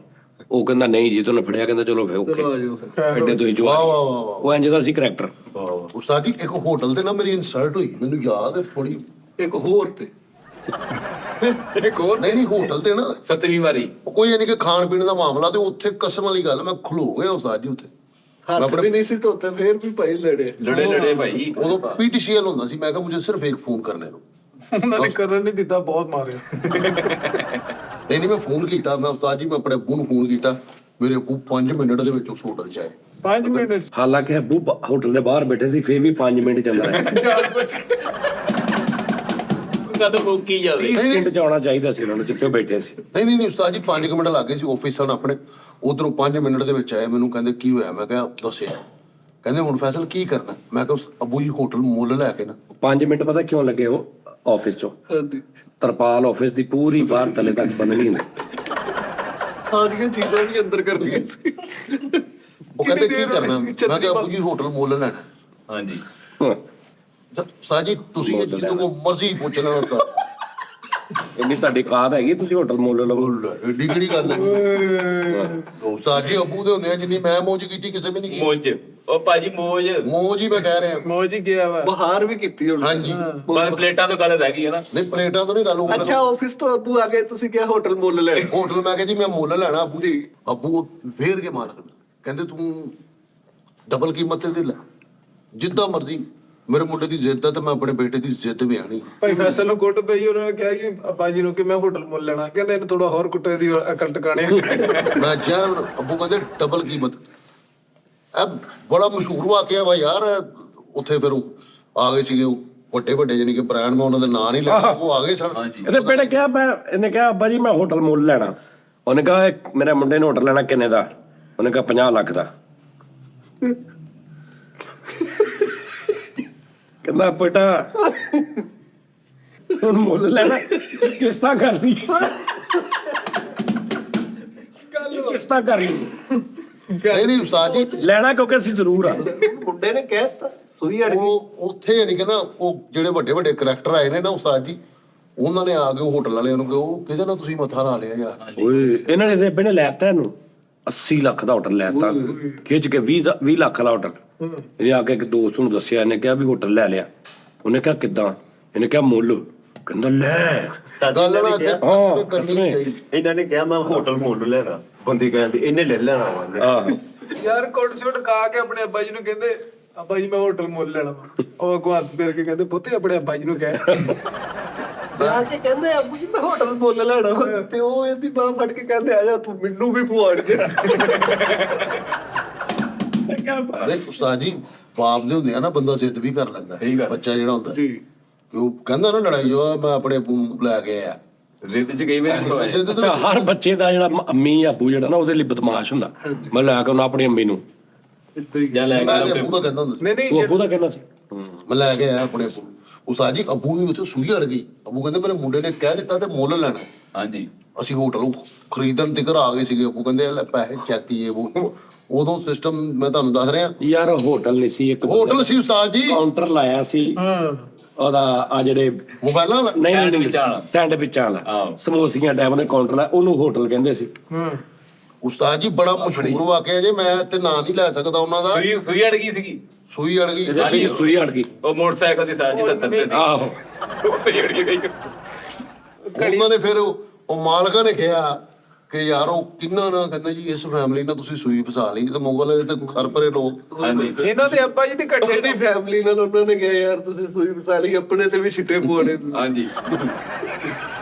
ਉਹ ਕਹਿੰਦਾ ਨਹੀਂ ਜੀ, ਤੂੰ ਫੜਿਆ, ਕਹਿੰਦਾ ਚਲੋ ਫੇ ਓਕੇ, ਐਡੇ ਤੋਂ ਹੀ ਜਵਾ, ਵਾਹ ਵਾਹ ਵਾਹ ਉਹ ਇੰਜ ਦਾ ਸੀ ਕਰੈਕਟਰ। ਉਸਤਾਦ ਜੀ ਇੱਕ ਹੋਟਲ ਤੇ ਨਾ ਮੇਰੀ ਇਨਸਲਟ ਹੋਈ, ਮੈਨੂੰ ਯਾਦ ਹੈ ਥੋੜੀ। ਇੱਕ ਹੋਰ ਤੇ ਇੱਕ ਹੋਰ ਨਹੀਂ ਹੋਟਲ ਤੇ ਨਾ 7ਵੀਂ ਵਾਰੀ ਕੋਈ ਯਾਨੀ ਕਿ ਖਾਣ ਪੀਣ ਦਾ ਮਾਮਲਾ, ਤੇ ਉੱਥੇ ਕਸਮ ਵਾਲੀ ਗੱਲ ਮੈਂ ਖਲੋ ਗਿਆ ਉਸਤਾਦ ਜੀ ਉੱਥੇ। ਹੱਥ ਵੀ ਨਹੀਂ ਸੀ ਧੋਤੇ, ਫੇਰ ਵੀ ਭਾਈ ਲੜੇ। ਲੜੇ ਭਾਈ। ਉਦੋਂ ਪੀਟੀਸੀਐਲ ਹੁੰਦਾ ਸੀ, ਮੈਂ ਕਿਹਾ ਮੁਝੇ ਸਿਰਫ ਇੱਕ ਫੋਨ ਕਰਨੇ ਦੋ। ਉਹਨਾਂ ਨੇ ਕਰਨ ਨਹੀਂ ਦਿੱਤਾ, ਬਹੁਤ ਮਾਰਿਆ। ਨਹੀਂ ਮੈਂ ਫੋਨ ਕੀਤਾ, ਮੈਂ ਉਸਤਾਦ ਜੀ ਮੈਂ ਆਪਣੇ ਅੱਬੂ ਨੂੰ ਫੋਨ ਕੀਤਾ, ਮੇਰੇ ਅੱਬੂ 5 ਮਿੰਟ ਦੇ ਵਿੱਚ ਉਸ ਹੋਟਲ 'ਚ ਆਏ। 5 ਮਿੰਟ ਹਾਲਾਂਕਿ ਅੱਬੂ ਹੋਟਲ ਦੇ ਬਾਹਰ ਬੈਠੇ ਸੀ, ਫੇਰ ਵੀ 5 ਮਿੰਟ ਚੱਲ ਰਿਹਾ, 4 ਵਜੇ ਕਦੋਂ ਮੁੱਕੀ ਜਾਵੇ। 30 ਮਿੰਟ ਚ ਆਉਣਾ ਚਾਹੀਦਾ ਸੀ ਉਹਨਾਂ ਨੂੰ ਜਿੱਥੇ ਉਹ ਬੈਠੇ ਸੀ। ਨਹੀਂ ਉਸਤਾਦ ਜੀ 5 ਮਿੰਟ ਲੱਗ ਗਏ ਸੀ, ਆਫਿਸ ਸਨ ਆਪਣੇ, ਉਧਰੋਂ 5 ਮਿੰਟ ਦੇ ਵਿੱਚ ਆਏ, ਮੈਨੂੰ ਕਹਿੰਦੇ ਕੀ ਹੋਇਆ, ਮੈਂ ਕਿਹਾ ਦੱਸਿਆ, ਕਹਿੰਦੇ ਹੁਣ ਫੈਸਲ ਕੀ ਕਰਨਾ, ਮੈਂ ਕਿਹਾ ਅੱਬੂ ਜੀ ਹੋਟਲ ਮੁੱਲ ਲੈ ਕੇ ਨਾ। 5 ਮਿੰਟ ਪਤਾ ਕਿਉਂ ਲੱਗੇ, ਉਹ ਆਫਿਸ ਚੋਂ ਤਰਪਾਲ ਆਫਿਸ ਦੀ ਪੂਰੀ ਬਾਹਰ ਥੱਲੇ ਤੱਕ ਬੰਨਣੀ ਹੁੰਦੀ, ਸਾਰੀਆਂ ਚੀਜ਼ਾਂ ਵੀ ਅੰਦਰ ਕਰਨੀਆਂ ਸੀ। ਉਹ ਕਹਿੰਦੇ ਕੀ ਕਰਨਾ, ਮੈਂ ਕਿਹਾ ਅੱਬੂ ਜੀ ਹੋਟਲ ਮੁੱਲ ਲੈਣਾ। ਹਾਂਜੀ ਉਸਤਾਦ ਜੀ ਤੁਸੀਂ ਜਿੱਦੋਂ ਕੋ ਮਰਜ਼ੀ ਪੁੱਛ ਲੈਣਾ ਤਾਂ ਇੰਨੀ ਤੁਹਾਡੀ ਕਾਦ ਹੈਗੀ, ਤੁਸੀਂ ਹੋਟਲ ਮੁੱਲ ਲਵੋ। ਏਡੀ ਕਿਹੜੀ ਗੱਲ ਹੈ ਉਸਤਾਦ ਜੀ, ਅੱਬੂ ਦੇ ਹੁੰਦੇ ਆ ਜਿੰਨੀ ਮੈਂ ਮੌਜ ਕੀਤੀ ਕਿਸੇ ਵੀ ਨਹੀਂ ਕੀਤੀ। ਮੋਜ, ਉਹ ਭਾਜੀ ਮੋਜ ਮੌਜ ਹੀ ਮੈਂ ਕਹਿ ਰਿਹਾ। ਮੌਜ ਹੀ ਗਿਆ ਵਾ, ਬਹਾਰ ਵੀ ਕੀਤੀ ਹੁਣ। ਹਾਂਜੀ ਬਸ ਪਲੇਟਾਂ ਤੋਂ ਗੱਲ ਰਹਿ ਗਈ ਹੈ ਨਾ। ਨਹੀਂ ਪਲੇਟਾਂ ਤੋਂ ਨਹੀਂ ਗੱਲ, ਉਹ ਅੱਛਾ ਆਫਿਸ ਤੋਂ ਅੱਬੂ ਆ ਗਏ, ਤੁਸੀਂ ਕਿਹਾ ਹੋਟਲ ਮੁੱਲ ਲੈ। ਹੋਟਲ ਮੈਂ ਕਿਹਾ ਜੀ ਮੈਂ ਮੁੱਲ ਲੈਣਾ ਅੱਬੂ ਜੀ। ਅੱਬੂ ਫੇਰ ਕੇ ਮਾਲਕ ਕਹਿੰਦੇ ਤੂੰ ਡਬਲ ਕੀਮਤ ਤੇ ਦੇ ਲੈ, ਜਿੱਦਾਂ ਮਰਜ਼ੀ, ਮੇਰੇ ਮੁੰਡੇ ਦੀ ਜ਼ਿੱਦ ਹੈ ਤੇ ਮੈਂ ਆਪਣੇ ਬੇਟੇ ਦੀ ਜ਼ਿੱਦ ਵੀ ਆਣੀ। ਭਾਈ ਫੈਸਲ ਨੂੰ ਕੁੱਟ ਪਈ, ਉਹਨਾਂ ਨੇ ਕਿਹਾ ਕਿ ਅੱਬਾ ਜੀ ਨੂੰ ਕਿ ਮੈਂ ਹੋਟਲ ਮੁੱਲ ਲੈਣਾ, ਕਹਿੰਦੇ ਇਹਨੂੰ ਥੋੜਾ ਹੋਰ ਕੁੱਟੇ ਦੀ ਅਕਲ ਟਿਕਾਣੇ। ਮੈਂ ਯਾਰ ਅੱਬੂ ਕਹਿੰਦੇ ਡਬਲ ਕੀਮਤ। ਇਹ ਬੜਾ ਮਸ਼ਹੂਰ ਵਾਕਿਆ ਵਾ ਯਾਰ, ਉੱਥੇ ਫਿਰ ਆ ਗਏ ਸੀਗੇ ਵੱਡੇ ਵੱਡੇ ਜਾਨੀ ਕਿ ਬ੍ਰਾਂਡ ਮੈਂ ਉਹਨਾਂ ਦੇ ਨਾਂ ਨਹੀਂ ਲਿਆ, ਉਹ ਆ ਗਏ ਸਨ। ਇਹਦੇ ਪਿੰਡ ਕਿਹਾ ਇਹਨੇ ਕਿਹਾ ਅੱਬਾ ਜੀ ਮੈਂ ਹੋਟਲ ਮੁੱਲ ਲੈਣਾ। ਉਹਨੇ ਕਿਹਾ ਮੇਰੇ ਮੁੰਡੇ ਨੇ ਹੋਟਲ ਲੈਣਾ ਕਿੰਨੇ ਦਾ? ਉਹਨੇ ਕਿਹਾ 50 ਲੱਖ ਦਾ। ਕਹਿੰਦਾ ਬੇਟਾ ਹੁਣ ਮੁੱਲ ਲੈਣਾ ਕਿਸ਼ਤਾਂ ਕਰ ਲਈ, ਕਿਸ਼ਤਾਂ ਕਰ ਲਈ। ਨਹੀਂ ਉਸਤਾਦ ਜੀ, ਲੈਣਾ ਕਿਉਂਕਿ ਅਸੀਂ ਜ਼ਰੂਰ ਆ। ਮੁੰਡੇ ਨੇ ਕਹਿਤਾ ਸੂਈ ਅੜ ਗਈ। ਉਹ ਉੱਥੇ ਯਾਨੀ ਕਿ ਨਾ ਉਹ ਜਿਹੜੇ ਵੱਡੇ ਵੱਡੇ ਕਰੈਕਟਰ ਆਏ ਨੇ ਨਾ ਉਸਤਾਦ ਜੀ, ਉਹਨਾਂ ਨੇ ਆ ਕੇ ਹੋਟਲ ਵਾਲਿਆਂ ਨੂੰ ਕਿਹਾ ਉਹ ਕਿਹਦੇ ਨਾਲ ਤੁਸੀਂ ਮੱਥਾ ਲਾ ਲਿਆ ਯਾਰ। ਓਏ ਇਹਨਾਂ ਨੇ ਤੇ ਬਣੇ ਲੈਤਾ ਇਹਨੂੰ 80 ਲੱਖ ਦਾ ਹੋਟਲ ਲੈਤਾ, ਖਿੱਚ ਕੇ 20 ਲੱਖ ਦਾ ਹੋਟਲ। ਇਹਨੇ ਆ ਕੇ ਇੱਕ ਦੋਸਤ ਨੂੰ ਦੱਸਿਆ, ਇਹਨੇ ਕਿਹਾ ਵੀ ਹੋਟਲ ਲੈ ਲਿਆ। ਉਹਨੇ ਕਿਹਾ ਕਿੱਦਾਂ? ਇਹਨੇ ਕਿਹਾ ਮੁੱਲ। ਕਹਿੰਦਾ ਲੈ ਗੱਲ ਨਾ ਇੱਥੇ ਹਾਂ, ਕਰਨੀ ਨਹੀਂ ਚਾਹੀਦੀ। ਇਹਨਾਂ ਨੇ ਕਿਹਾ ਮੈਂ ਹੋਟਲ ਮੁੱਲ ਲੈਣਾ, ਬੰਦੇ ਕਹਿੰਦੇ ਇਹਨੇ ਲੈ ਲੈਣਾ ਵਾ। ਆਹ ਯਾਰ ਕੋਟ ਸ਼ੋਟ ਖਾ ਕੇ ਆਪਣੇ ਅੱਬਾ ਜੀ ਨੂੰ ਕਹਿੰਦੇ ਅੱਬਾ ਜੀ ਮੈਂ ਹੋਟਲ ਮੁੱਲ ਲੈਣਾ ਵਾ। ਉਹ ਅੱਗੋਂ ਹੱਥ ਫੇਰ ਕੇ ਕਹਿੰਦੇ ਪੁੱਤੇ ਆਪਣੇ ਅੱਬਾ ਜੀ ਨੂੰ ਕਹਿ। ਜਾ ਕੇ ਕਹਿੰਦੇ ਅੱਬੂ ਜੀ ਮੈਂ ਹੋਟਲ ਮੁੱਲ ਲੈਣਾ ਵਾ। ਤੇ ਉਹ ਇਹਦੀ ਬਾਹ ਫੜ ਕੇ ਕਹਿੰਦੇ ਆ ਜਾ ਤੂੰ ਮੈਨੂੰ ਵੀ ਪੁਆੜ ਦੇ। ਦੇਖ ਉਸਤਾਦ ਜੀ, ਬਾਪ ਦੇ ਹੁੰਦੇ ਆ ਨਾ ਬੰਦਾ ਜ਼ਿੱਦ ਵੀ ਕਰ ਲੈਂਦਾ ਸਹੀ ਗੱਲ। ਬੱਚਾ ਜਿਹੜਾ ਹੁੰਦਾ ਜੀ ਕਿ ਉਹ ਕਹਿੰਦਾ ਨਾ ਲੜਾਈ ਜੋ ਆ, ਮੈਂ ਆਪਣੇ ਲੈ ਕੇ ਆਇਆ ਜ਼ਿੱਦ 'ਚ ਕਈ ਵਾਰੀ ਹੋਇਆ। ਜ਼ਿੱਦ ਦੇ ਅੱਛਾ, ਹਰ ਬੱਚੇ ਦਾ ਜਿਹੜਾ ਅੰਮੀ ਆਬੂ ਜਿਹੜਾ ਨਾ ਉਹਦੇ ਲਈ ਬਦਮਾਸ਼ ਹੁੰਦਾ। ਮੈਂ ਲੈ ਕੇ ਉਹਨਾਂ ਆਪਣੀ ਅੰਮੀ ਨੂੰ, ਜਾਂ ਲੈ ਮੈਂ ਕੇ ਤੇ ਅੱਬੂ ਦਾ ਕਹਿੰਦਾ ਹੁੰਦਾ ਸੀ। ਨਹੀਂ ਉਹ ਅੱਬੂ ਦਾ ਕਹਿਣਾ ਸੀ। ਮੈਂ ਲੈ ਕੇ ਆਇਆ ਆਪਣੇ ਅੱਬੂ ਨੂੰ। ਉਸਤਾਦ ਜੀ ਅੱਬੂ ਵੀ ਉੱਥੇ ਸੂਈ ਅੜ ਗਈ। ਅੱਬੂ ਕਹਿੰਦੇ ਮੇਰੇ ਮੁੰਡੇ ਨੇ ਕਹਿ ਦਿੱਤਾ ਤੇ ਮੁੱਲ ਲੈਣਾ। ਹਾਂਜੀ ਅਸੀਂ ਹੋਟਲ ਖਰੀਦਣ ਤਿਕਰ ਆ ਗਏ ਸੀਗੇ। ਅੱਬੂ ਕਹਿੰਦੇ ਲੈ ਪੈਸੇ ਚੈੱਕ ਕੀਏ ਉਹ ਉਦੋਂ ਸਿਸਟਮ ਮੈਂ ਤੁਹਾਨੂੰ ਦੱਸ ਰਿਹਾ। ਯਾਰ ਹੋਟਲ ਨਹੀਂ ਸੀ, ਇੱਕ ਹੋਟਲ ਸੀ ਉਸਤਾਦ ਜੀ, ਕਾਊਂਟਰ ਲਾਇਆ ਸੀ ਉਹਦਾ ਆ ਜਿਹੜੇ ਮੋਬਾਈਲਾਂ ਵਾਲਾ। ਨਹੀਂ ਸੈਂਡਵਿਚਾਂ ਵਾਲਾ। ਸੈਂਡਵਿਚਾਂ ਵਾਲਾ ਸਮੋਸੀਆਂ ਟਾਈਪ ਦੇ ਕਾਊਂਟਰ ਲਾ, ਉਹਨੂੰ ਹੋਟਲ ਕਹਿੰਦੇ ਸੀ। ਉਸਤਾਦ ਜੀ ਬੜਾ ਮਸ਼ਹੂਰ ਵਾਕਿਆ ਜੇ, ਮੈਂ ਤੇ ਨਾਂ ਨਹੀਂ ਲੈ ਸਕਦਾ ਉਹਨਾਂ ਦਾ। ਸੂਈ ਅੜ ਗਈ ਸੀਗੀ। ਸੂਈ ਅੜ ਗਈ। ਇਹਦੇ ਸੂਈ ਅੜ ਗਈ। ਉਹ ਮੋਟਰਸਾਈਕਲ ਦੀ ਸਾਜੀ 70 ਤੇ ਸੀ। ਆਹੋ ਉਹ ਤੇ ਅੜ ਗਈ। ਉਹਨਾਂ ਨੇ ਫਿਰ ਉਹ ਮਾਲਕਾਂ ਨੇ ਕਿਹਾ ਕਿ ਯਾਰ ਉਹ ਕਿੰਨਾ ਨਾ ਕਹਿੰਦਾ ਜੀ ਇਸ ਫੈਮਿਲੀ ਨਾਲ ਤੁਸੀਂ ਸੂਈ ਫਸਾ ਲਈ ਤੇ ਮੁਗਲ ਵਾਲੇ ਤੇ ਘਰ ਭਰੇ ਲੋਕ। ਹਾਂਜੀ ਇਹਨਾਂ ਦੇ ਅੱਬਾ ਜੀ ਤੇ ਕੱਟੇ ਜਿਹੜੀ ਫੈਮਿਲੀ ਨਾਲ ਉਹਨਾਂ ਨੇ ਕਿਹਾ ਯਾਰ ਤੁਸੀਂ ਸੂਈ ਫਸਾ ਲਈ, ਆਪਣੇ ਤੇ ਵੀ ਛਿੱਟੇ ਪਵਾਉਣੇ। ਹਾਂਜੀ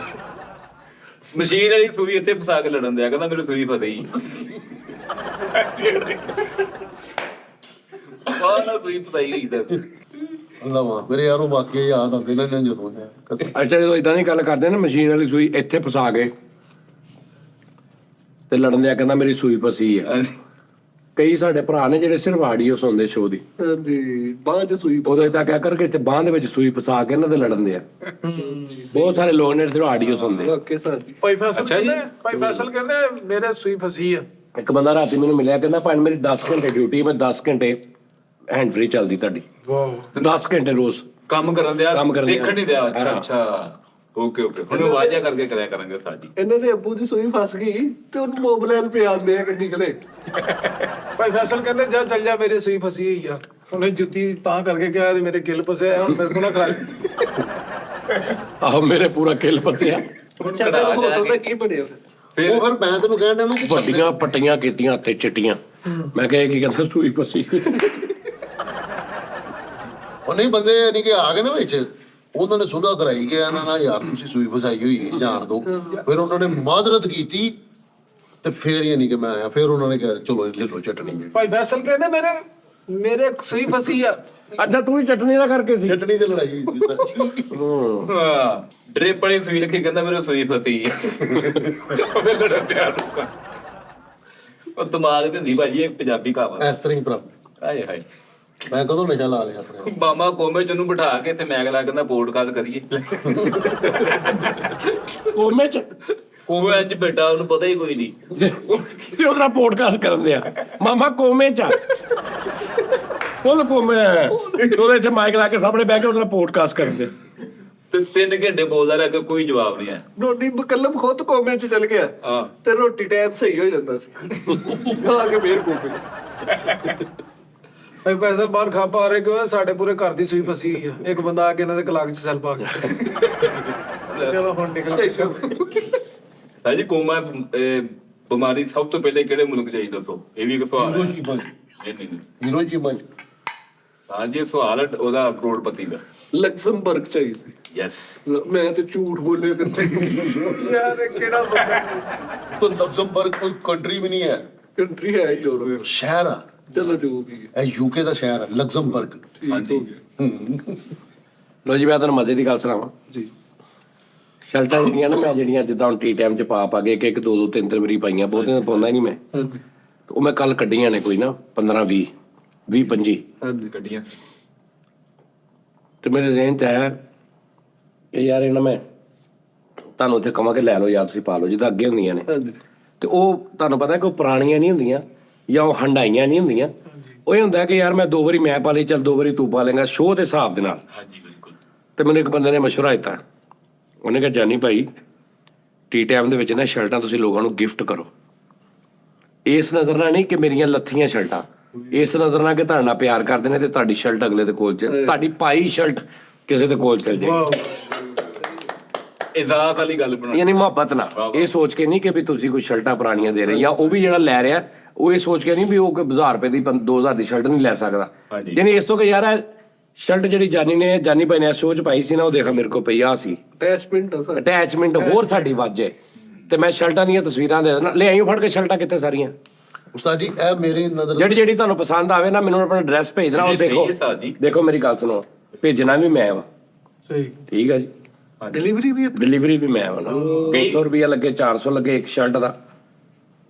ਮਸ਼ੀਨ ਵਾਲੀ ਸੂਈ ਇੱਥੇ ਫਸਾ ਕੇ ਲੜਨ ਦਿਆ, ਕਹਿੰਦਾ ਮੈਨੂੰ ਸੂਈ ਫਸਈ। ਬਾਹਰ ਨਾ ਸੂਈ ਫਸਾਈ ਹੋਈ ਤੇ ਅੱਲਾਹ ਮੇਰੇ ਯਾਰ ਉਹ ਵਾਕਿਆ ਯਾਦ ਆਉਂਦੇ ਨੇ ਜਦੋਂ ਕਸਮ। ਅੱਛਾ, ਜਦੋਂ ਇਦਾਂ ਦੀ ਗੱਲ ਕਰਦੇ ਨੇ ਮਸ਼ੀਨ ਵਾਲੀ ਸੂਈ ਇੱਥੇ ਫਸਾ ਕੇ ਤੇ ਲੜਨ ਦਿਆ, ਕਹਿੰਦਾ ਮੇਰੀ ਸੂਈ ਫਸੀ ਆ। ਕਈ ਸਾਡੇ ਭਰਾ ਨੇ ਜਿਹੜੇ ਸਿਰਫ ਆਡੀਓ ਸੁਣਦੇ ਸ਼ੋਅ ਦੀ, ਹਾਂਜੀ ਬਾਂਹ ਚ ਸੂਈ ਉਦੋਂ ਇਦਾਂ ਕਹਿ ਕਰਕੇ ਇੱਥੇ ਬਾਂਹ ਦੇ ਵਿੱਚ ਸੂਈ ਫਸਾ ਕੇ ਇਹਨਾਂ ਦੇ ਲੜਨ ਦੇ ਆ। ਬਹੁਤ ਸਾਰੇ ਲੋਕ ਨੇ ਸਿਰਫ ਆਡੀਓ ਸੁਣਦੇ ਆ। ਵਾਕੇ ਸਾਡੀ ਭਾਈ ਫੈਸਲ ਅੱਛਾ ਜੀ। ਕਹਿੰਦੇ ਭਾਈ ਫੈਸਲ ਕਹਿੰਦੇ ਮੇਰੇ ਸੂਈ ਫਸੀ ਆ। ਇੱਕ ਬੰਦਾ ਰਾਤੀ ਮੈਨੂੰ ਮਿਲਿਆ, ਕਹਿੰਦਾ ਭਾਈ ਮੇਰੀ 10 ਘੰਟੇ ਡਿਊਟੀ, ਮੈਂ 10 ਘੰਟੇ ਹੈਂਡ ਫ੍ਰੀ ਚੱਲਦੀ ਤੁਹਾਡੀ, ਵਾਹ 10 ਘੰਟੇ ਰੋਜ਼ ਕੰਮ ਕਰਨ ਦਿਆ, ਕੰਮ ਕਰਨ ਦਿਆ। ਦੇਖਣ ਨਹੀਂ ਦਿਆ। ਅੱਛਾ ਹਾਂ। ਅੱਛਾ ਓਕੇ ਹੁਣ ਆਵਾਜ਼ਾਂ ਕਰਕੇ ਕਰਿਆ ਕਰਾਂਗੇ ਸਾਡੀ। ਇਹਨਾਂ ਦੇ ਅੱਬੂ ਦੀ ਸੂਈ ਫਸ ਗਈ ਤੇ ਉਹਨੂੰ ਮੋਬਾਈਲ ਪਿਆਉਂਦੇ ਆ ਕਿ ਨਿਕਲੇ। ਭਾਈ ਫੈਸਲ ਕਹਿੰਦੇ ਜਾ ਚੱਲ ਜਾ ਮੇਰੀ ਸੂਈ ਫਸੀ ਹੋਈ ਆ। ਉਹਨੇ ਜੁੱਤੀ ਤਾਂ ਕਰਕੇ ਕਿਹਾ ਤੇ ਮੇਰੇ ਗਿੱਲ ਫਸਿਆ, ਹੁਣ ਮੇਰੇ ਕੋਲ ਨਾ ਖਾ ਲੈ। ਆਹੋ ਮੇਰੇ ਪੂਰਾ ਕਿੱਲ ਪੱਤਿਆ, ਅੱਛਾ ਫਿਰ ਹੋਟਲ ਦਾ ਕੀ ਬਣਿਆ ਫਿਰ? ਉਹ ਫਿਰ ਮੈਂ ਤੈਨੂੰ ਕਹਿਣ ਡਿਆ ਨੂੰ ਵੱਡੀਆਂ ਪੱਟੀਆਂ ਕੀਤੀਆਂ ਤੇ ਚਿੱਟੀਆਂ। ਮੈਂ ਕਿਹਾ ਇਹ ਕੀ ਕਹਿੰਦਾ ਸੂਈ ਫਸੀ। ਉਹ ਨਹੀਂ ਬੰਦੇ ਨਹੀਂ ਕਿ ਆ ਗਏ ਨਾ ਵਿੱਚ, ਉਹਨਾਂ ਨੇ ਸੁਲ੍ਹਾ ਕਰਾਈ ਕਿ ਇਹਨਾਂ ਨਾਲ ਯਾਰ ਤੁਸੀਂ ਸੂਈ ਫਸਾਈ ਹੋਈ ਹੈ ਜਾਣ ਦੋ। ਫਿਰ ਉਹਨਾਂ ਨੇ ਮਾਜ਼ਰਤ ਕੀਤੀ ਤੇ ਫਿਰ ਯਾਨੀ ਕਿ ਮੈਂ ਆਇਆ। ਫਿਰ ਉਹਨਾਂ ਨੇ ਕਿਹਾ ਚਲੋ ਲੈ ਲਓ ਚਟਣੀ। ਭਾਈ ਫੈਸਲ ਕਹਿੰਦੇ ਮੇਰੇ ਸੂਈ ਫਸੀ ਆ। ਅੱਛਾ, ਤੂੰ ਵੀ ਚਟਨੀ ਦਾ ਕਰਕੇ ਸੀ? ਚਟਣੀ ਤੇ ਲੜਾਈ ਹਾਂ ਡ੍ਰਿਪ ਵਾਲੀ ਸੂਈ ਰੱਖੀ, ਕਹਿੰਦਾ ਮੈਨੂੰ ਸੂਈ ਫਸੀ। ਉਹਦੇ ਲੜਨ ਦਿਆ ਲੋਕਾਂ। ਉਹ ਦਿਮਾਗ ਤੇ ਹੁੰਦੀ ਭਾਜੀ ਇੱਕ ਪੰਜਾਬੀ ਕਹਾਵਤ। ਇਸ ਤਰ੍ਹਾਂ ਹੀ ਭਰਾ ਹਾਏ ਹਾਏ ਮੈਂ ਕਦੋਂ ਨਸ਼ਾ ਲਾ ਲਿਆ ਆਪਣੇ ਆਪ? ਮਾਮਾ ਕੋਮੇ ਚ ਉਹਨੂੰ ਬਿਠਾ ਕੇ ਇੱਥੇ ਮੈਂ ਅਗਲਾ ਕਹਿੰਦਾ ਪੋਡਕਾਸਟ ਕਰੀਏ। ਕੋਮੇ ਚ ਉਹ ਅੱਜ ਬੇਟਾ ਉਹਨੂੰ ਪਤਾ ਹੀ ਕੋਈ ਨਹੀਂ। ਤੇ ਉਹਦਾ ਪੋਡਕਾਸਟ ਕਰਨ ਦਿਆ ਮਾਮਾ ਕੋਮੇ ਚ। ਉਹ ਕੋਮੇ ਉਹਦੇ ਇੱਥੇ ਮਾਈਕ ਲਾ ਕੇ ਸਾਹਮਣੇ ਬਹਿ ਕੇ ਉਹਦਾ ਪੋਡਕਾਸਟ ਕਰਨ ਦੇ। ਤੇ 3 ਘੰਟੇ ਬੋਲਦਾ ਰਿਹਾ ਕਿ ਕੋਈ ਜਵਾਬ ਨਹੀਂ ਆਇਆ। ਰੋਟੀ ਬਕਲਮ ਖੁਦ ਕੋਮੇ ਚ ਚਲ ਗਿਆ ਹਾਂ ਤੇ ਰੋਟੀ ਟਾਈਮ ਸਹੀ ਹੋ ਜਾਂਦਾ ਸੀ। ਆ ਕੇ ਫੇਰ ਕੋਮੇ। ਭਾਈ ਫੈਸਲ ਬਾਹਰ ਖਾ ਪਾ ਰਹੇ ਕਿ ਸਾਡੇ ਪੂਰੇ ਘਰ ਦੀ ਸੂਈ ਫਸੀ ਹੋਈ ਆ। ਇੱਕ ਬੰਦਾ ਆ ਕੇ ਇਹਨਾਂ ਦੇ ਕਲਾਕ ਚ ਸੈਲ ਪਾ ਗਿਆ। ਚਲੋ ਹੁਣ ਨਿਕਲ ਗਏ। ਸਾਜੀ ਕੋਮਾ ਬਿਮਾਰੀ ਸਭ ਤੋਂ ਪਹਿਲੇ ਕਿਹੜੇ ਮੁਲਕ ਚ ਆਈ ਦੱਸੋ? ਇਹ ਵੀ ਇੱਕ ਸਵਾਲ ਹੈ। ਨਹੀਂ ਹੀਰੋ ਜੀ ਮੰਜ ਸਾਜੀ ਸਵਾਲ ਹੈ ਉਹਦਾ ਕਰੋੜਪਤੀ ਦਾ। ਲਕਸਮਬਰਗ ਚਾਹੀਦੀ। ਯੈਸ ਮੈਂ ਤੇ ਝੂਠ ਬੋਲੇ ਕਿਤੇ। ਯਾਰ ਇਹ ਕਿਹੜਾ ਬੰਦਾ तो लग्जमबर्ग कोई कंट्री भी नहीं है, ਕੰਟਰੀ ਹੈ ਯੂਰਪ। शहर है। ਚਲੋ ਜੋ ਵੀ ਹੈ ਇਹ ਯੂਕੇ ਦਾ ਸ਼ਹਿਰ ਹੈ ਲਗਜ਼ਮਬਰਗ। ਹਾਂਜੀ ਲੋ ਜੀ ਮੈਂ ਤੁਹਾਨੂੰ ਮਜ਼ੇ ਦੀ ਗੱਲ ਸੁਣਾਵਾਂ ਜੀ। ਸ਼ਰਟਾਂ ਜਿਹੜੀਆਂ ਨਾ ਮੈਂ ਜਿਹੜੀਆਂ ਜਿੱਦਾਂ ਹੁਣ ਟੀ ਟਾਈਮ 'ਚ ਪਾ ਕੇ ਇੱਕ ਦੋ ਦੋ ਤਿੰਨ ਤਿੰਨ ਵਾਰੀ ਪਾਈਆਂ, ਬਹੁਤੇ ਪਾਉਂਦਾ ਹੀ ਨਹੀਂ ਮੈਂ। ਹਾਂਜੀ ਉਹ ਮੈਂ ਕੱਲ ਕੱਢੀਆਂ ਨੇ ਕੋਈ ਨਾ 15 20 20 25 ਹਾਂਜੀ ਗੱਡੀਆਂ ਤੇ ਮੇਰੇ ਜ਼ਿਹਨ 'ਚ ਆਇਆ ਕਿ ਯਾਰ ਇਹ ਨਾ ਮੈਂ ਤੁਹਾਨੂੰ ਉੱਥੇ ਕਹਾਂ ਕਿ ਲੈ ਲਓ ਯਾਰ ਤੁਸੀਂ ਪਾ ਲਓ, ਜਿੱਦਾਂ ਅੱਗੇ ਹੁੰਦੀਆਂ ਨੇ। ਹਾਂਜੀ ਤੇ ਉਹ ਤੁਹਾਨੂੰ ਪਤਾ ਕਿ ਉਹ ਪੁਰਾਣੀਆਂ ਨਹੀਂ ਹੁੰਦੀਆਂ ਜਾਂ ਉਹ ਹੰਡਾਈਆਂ ਨਹੀਂ ਹੁੰਦੀਆਂ। ਉਹ ਇਹ ਹੁੰਦਾ ਕਿ ਯਾਰ ਮੈਂ 2 ਵਾਰੀ ਮੈਂ ਪਾ ਲਈ, ਚੱਲ 2 ਵਾਰੀ ਤੂੰ ਪਾ ਲੇਗਾ, ਸ਼ੋਅ ਦੇ ਹਿਸਾਬ ਦੇ ਨਾਲ। ਹਾਂਜੀ ਬਿਲਕੁਲ। ਤੇ ਮੈਨੂੰ ਇੱਕ ਬੰਦੇ ਨੇ ਮਸ਼ਵਰਾ ਦਿੱਤਾ, ਉਹਨੇ ਕਿਹਾ ਜਾਨੀ ਭਾਈ ਟੀ ਟਾਈਮ ਦੇ ਵਿੱਚ ਨਾ ਸ਼ਰਟਾਂ ਤੁਸੀਂ ਲੋਕਾਂ ਨੂੰ ਗਿਫਟ ਕਰੋ, ਇਸ ਨਜ਼ਰ ਨਾਲ ਨਹੀਂ ਕਿ ਮੇਰੀਆਂ ਲੱਥੀਆਂ ਸ਼ਰਟਾਂ, ਇਸ ਨਜ਼ਰ ਨਾਲ ਕਿ ਤੁਹਾਡੇ ਨਾਲ ਪਿਆਰ ਕਰਦੇ ਨੇ ਤੇ ਤੁਹਾਡੀ ਸ਼ਰਟ ਅਗਲੇ ਦੇ ਕੋਲ ਚ, ਤੁਹਾਡੀ ਪਾਈ ਸ਼ਰਟ ਕਿਸੇ ਦੇ ਕੋਲ ਚਲ ਜਾਏ। ਇਜ਼ਾਤ ਵਾਲੀ ਗੱਲ ਬਣਾ ਯਾਨੀ ਮੁਹੱਬਤ ਨਾਲ, ਇਹ ਸੋਚ ਕੇ ਨਹੀਂ ਕਿ ਵੀ ਤੁਸੀਂ ਕੋਈ ਸ਼ਰਟਾਂ ਪੁਰਾਣੀਆਂ ਦੇ ਰਹੇ, ਜਾਂ ਉਹ ਵੀ ਜਿਹੜਾ ਲੈ ਰਿਹਾ ਉਹ ਇਹ ਸੋਚ ਕੇ ਨਹੀਂ ਵੀ ਉਹ ਕੋਈ 1000 ਰੁਪਏ ਦੀ 2000 ਦੀ ਸ਼ਰਟ ਨਹੀਂ ਲੈ ਸਕਦਾ। ਹਾਂਜੀ। ਯਾਨੀ ਇਸ ਤੋਂ ਕਿ ਯਾਰ ਸ਼ਰਟ ਜਿਹੜੀ ਜਾਨੀ ਭਾਈ ਨੇ ਸੋਚ ਪਾਈ ਸੀ ਨਾ, ਉਹ ਦੇਖਾ ਮੇਰੇ ਕੋਲ ਪਈ ਆ ਸੀ ਅਟੈਚਮੈਂਟ ਸਰ। ਅਟੈਚਮੈਂਟ ਹੋਰ ਸਾਡੀ ਵੱਧ ਜਾਏ। ਤੇ ਮੈਂ ਸ਼ਰਟਾਂ ਦੀਆਂ ਤਸਵੀਰਾਂ ਦੇ ਦੇਣਾ, ਲੈ ਆਈਓ ਫੜ ਕੇ ਸ਼ਰਟਾਂ ਕਿੱਥੇ ਸਾਰੀਆਂ, ਉਸਤਾਦ ਜੀ ਇਹ ਮੇਰੀ ਨਜ਼ਰ ਜਿਹੜੀ ਤੁਹਾਨੂੰ ਪਸੰਦ ਆਵੇ ਨਾ ਮੈਨੂੰ ਆਪਣਾ ਐਡਰੈਸ ਭੇਜ ਦੇਣਾ। ਉਹ ਸਹੀ ਦੇਖੋ ਹੈ ਸਾਦ ਜੀ। ਦੇਖੋ ਮੇਰੀ ਗੱਲ ਸੁਣੋ, ਭੇਜਣਾ ਵੀ ਮੈਂ ਵਾ, ਸਹੀ। ਠੀਕ ਹੈ ਜੀ, ਡਿਲੀਵਰੀ ਵੀ ਡਿਲੀਵਰੀ ਵੀ ਮੈਂ ਵਾ ਨਾ। 200 ਰੁਪਇਆ ਲੱਗੇ 400 ਲੱਗੇ ਇੱਕ ਸ਼ਰਟ ਦਾ,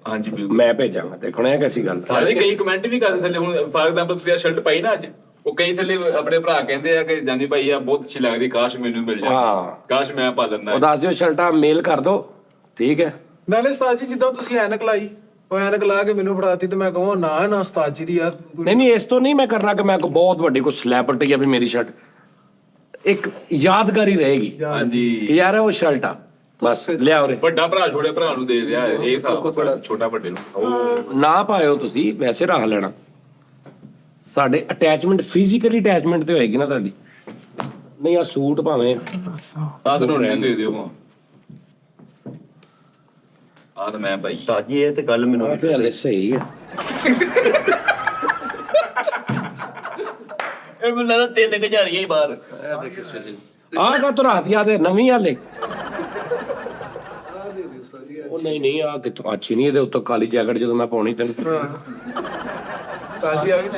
ਹਾਂਜੀ ਬਿਲਕੁਲ। ਮੈਂ ਭੇਜਾਂਗਾ। ਦੇਖੋ ਨਾ ਇਹ ਕੈਸੀ ਗੱਲ। ਸਾਰੇ ਕਈ ਕਮੈਂਟ ਵੀ ਕਰਦੇ ਥੱਲੇ, ਹੁਣ ਫਾਰ ਐਗਜ਼ਾਮਪਲ ਤੁਸੀਂ ਆ ਸ਼ਰਟ ਪਾਈ ਨਾ ਅੱਜ, ਉਹ ਕਈ ਥੱਲੇ ਆਪਣੇ ਭਰਾ ਕਹਿੰਦੇ ਆ ਕਿ ਜਾਨੀ ਭਾਈ ਆ ਬਹੁਤ ਅੱਛੀ ਲੱਗਦੀ, ਕਾਸ਼ ਮੈਨੂੰ ਮਿਲ ਜਾਂਦੀ, ਹਾਂ। ਕਾਸ਼ ਮੈਂ ਪਾ ਲੈਂਦਾ। ਉਹ ਦੱਸ ਦਿਓ ਸ਼ਰਟਾਂ ਮੇਲ ਕਰ ਦਿਓ, ਠੀਕ ਹੈ। ਨਾਲੇ ਉਸਤਾਦ ਜੀ ਜਿੱਦਾਂ ਤੁਸੀਂ ਐਨਕ ਲਾਈ, ਉਹ ਐਨਕ ਲਾ ਕੇ ਮੈਨੂੰ ਫੜਾਤੀ ਤੇ ਮੈਂ ਕਹਾਂ ਨਾ ਉਸਤਾਦ ਜੀ ਦੀ ਯਾਰ ਨਹੀਂ ਇਸ ਤੋਂ ਨਹੀਂ ਮੈਂ ਕਰਨਾ ਕਿ ਮੈਂ ਕੋਈ ਬਹੁਤ ਵੱਡੀ ਕੋਈ ਸੈਲਿਬ੍ਰਿਟੀ ਆ ਵੀ ਮੇਰੀ ਸ਼ਰਟ ਇੱਕ ਯਾਦਗਾਰੀ ਰਹੇਗੀ ਕਿ ਹਾਂਜੀ ਯਾਰ ਉਹ ਸ਼ਰਟ ਆ, ਬਸ ਲਿਆਓ ਰੇ। ਵੱਡਾ ਭਰਾ ਛੋਟੇ ਭਰਾ ਨੂੰ ਦੇ ਦਿਆ, ਇਹ ਹਿਸਾਬ ਛੋਟਾ ਵੱਡੇ ਨੂੰ। ਨਾ ਪਾਇਓ ਤੁਸੀਂ, ਵੈਸੇ ਰੱਖ ਲੈਣਾ। ਸਾਡੇ ਅਟੈਚਮੈਂਟ ਫਿਜ਼ੀਕਲੀ ਅਟੈਚਮੈਂਟ ਤੇ ਹੋਏਗੀ ਨਾ ਤੁਹਾਡੀ। ਨਹੀਂ ਆ ਸੂਟ ਭਾਵੇਂ ਆਹ ਨੂੰ ਰਹਿਣ ਦੇ ਦਿਓ, ਆਹ ਤਾਂ ਮੈਂ ਭਾਈ ਤਾਜੀ ਇਹ ਤੇ ਗੱਲ ਮੈਨੂੰ ਵੀ ਤੇ ਹਲੇ ਸਹੀ ਹੈ। ਇਹ ਮੈਨੂੰ ਲੱਗਦਾ 3 ਗਜਾਰੀਆਂ ਹੀ ਬਾਹਰ। ਆਹ ਕਾ ਤੂੰ ਰਾਤ ਯਾਦ ਹੈ ਨਵੀਂ ਹਾਲੇ। ਆ ਦੇ ਦਿਓ ਸਰ ਜੀ। ਉਹ ਨਹੀਂ ਆ ਕਿੱਥੋਂ ਅੱਛੀ ਨਹੀਂ, ਇਹਦੇ ਉੱਤੋਂ ਕਾਲੀ ਜੈਕਟ ਜਦੋਂ ਮੈਂ ਪਾਉਣੀ ਤੈਨੂੰ ਉਸਤਾਦ ਜੀ ਆ ਵੀ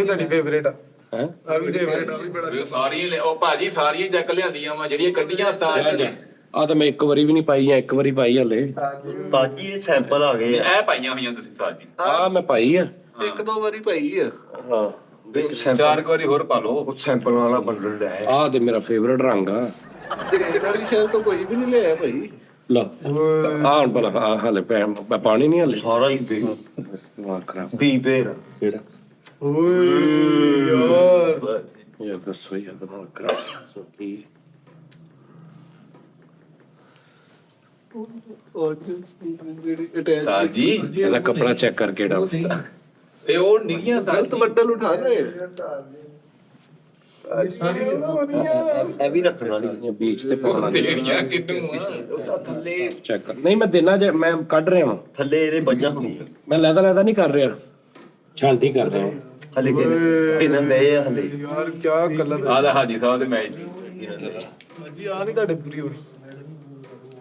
ਤੁਹਾਡੀ ਫੇਵਰੇਟ ਆ। ਹੈ ਆ ਵੀ ਫੇਵਰੇਟ ਆ, ਵੀ ਬੜਾ ਇਹ ਸਾਰੀਆਂ ਉਹ ਭਾਜੀ ਸਾਰੀਆਂ ਜੱਕ ਲਿਆਂਦੀਆਂ ਵਾ ਜਿਹੜੀਆਂ ਕੱਢੀਆਂ ਉਸਤਾਦ ਜੀ ਨੇ। ਆ ਤਾਂ ਮੈਂ ਇੱਕ ਵਾਰੀ ਵੀ ਨਹੀਂ ਪਾਈ, ਜਾਂ ਇੱਕ ਵਾਰੀ ਪਾਈ ਹਲੇ। ਤਾਜੀ ਇਹ ਸੈਂਪਲ ਆ ਗਏ ਆ। ਇਹ ਪਾਈਆਂ ਹੋਈਆਂ ਤੁਸੀਂ ਸਾਜ ਜੀ, ਆ ਮੈਂ ਪਾਈ ਆ। 1-2 ਵਾਰੀ ਭਾਈ ਆ। ਹਾਂ ਇਹ ਸੈਂਪਲ 4 ਵਾਰੀ ਹੋਰ ਪਾ ਲਓ। ਉਹ ਸੈਂਪਲ ਵਾਲਾ ਬੰਡਲ ਲੈ ਆਏ। ਆ ਤੇ ਮੇਰਾ ਫੇਵਰਟ ਰੰਗ ਆ। ਤੇ ਇਹਨਾਂ ਵਾਲੀ ਸ਼ਰਟ ਤੋਂ ਕੋਈ ਵੀ ਨਹੀਂ ਲਿਆ ਭਾਈ। ਲਓ ਆ ਹੁਣ ਭਲਾ ਆਹ ਹਲੇ ਪਾਣੀ ਨਹੀਂ ਹਲੇ। ਸਾਰਾ ਹੀ ਦਿਮਾਗ ਖਰਾਬ ਪੀ ਪੇਰ ਕਿਹੜਾ ਓਏ ਯਾਰ ਯਾਰ ਦੱਸੋ ਯਾਰ ਦਿਮਾਗ ਖਰਾਬ ਸੋ ਕੀ ਉਹ ਜਿਹੜੀ ਅਟੈਚ ਸਾਜ ਜੀ ਇਹਦਾ ਕਪੜਾ ਚੈੱਕ ਕਰਕੇ ਡਾਲ। ਇਹ ਉਹ ਨਿਗੀਆਂ ਗਲਤ ਬੱਟਲ ਉਠਾ ਲੈ। ਇਹ ਵੀ ਰੱਖਣ ਵਾਲੀ ਬੀਚ ਤੇ ਪਾਉਣਾ ਤੇਰੀਆਂ ਕਿੰਨੂ ਆ। ਉਹ ਤਾਂ ਥੱਲੇ ਚੈੱਕ ਕਰ। ਨਹੀਂ ਮੈਂ ਦੇਣਾ ਜੇ ਮੈਂ ਕੱਢ ਰਿਹਾ ਵਾਂ, ਥੱਲੇ ਇਹਦੇ ਬੱਜਾਂ ਹੋਣੀਆਂ ਮੈਂ ਲੈਦਾ ਨਹੀਂ ਕਰ ਰਿਹਾ, ਛਾਂਟੀ ਕਰ ਰਿਹਾ। ਹਲੇ ਕਿੰਨ ਦੇ ਆ ਹਲੇ ਯਾਰ ਕੀ ਕਲਰ ਆਹ ਦਾ ਹਾਜੀ ਸਾਹਿਬ ਦੇ ਮੈਚ ਜੀ ਆ ਨਹੀਂ ਤੁਹਾਡੇ ਪੂਰੀ ਹੋਣੀ।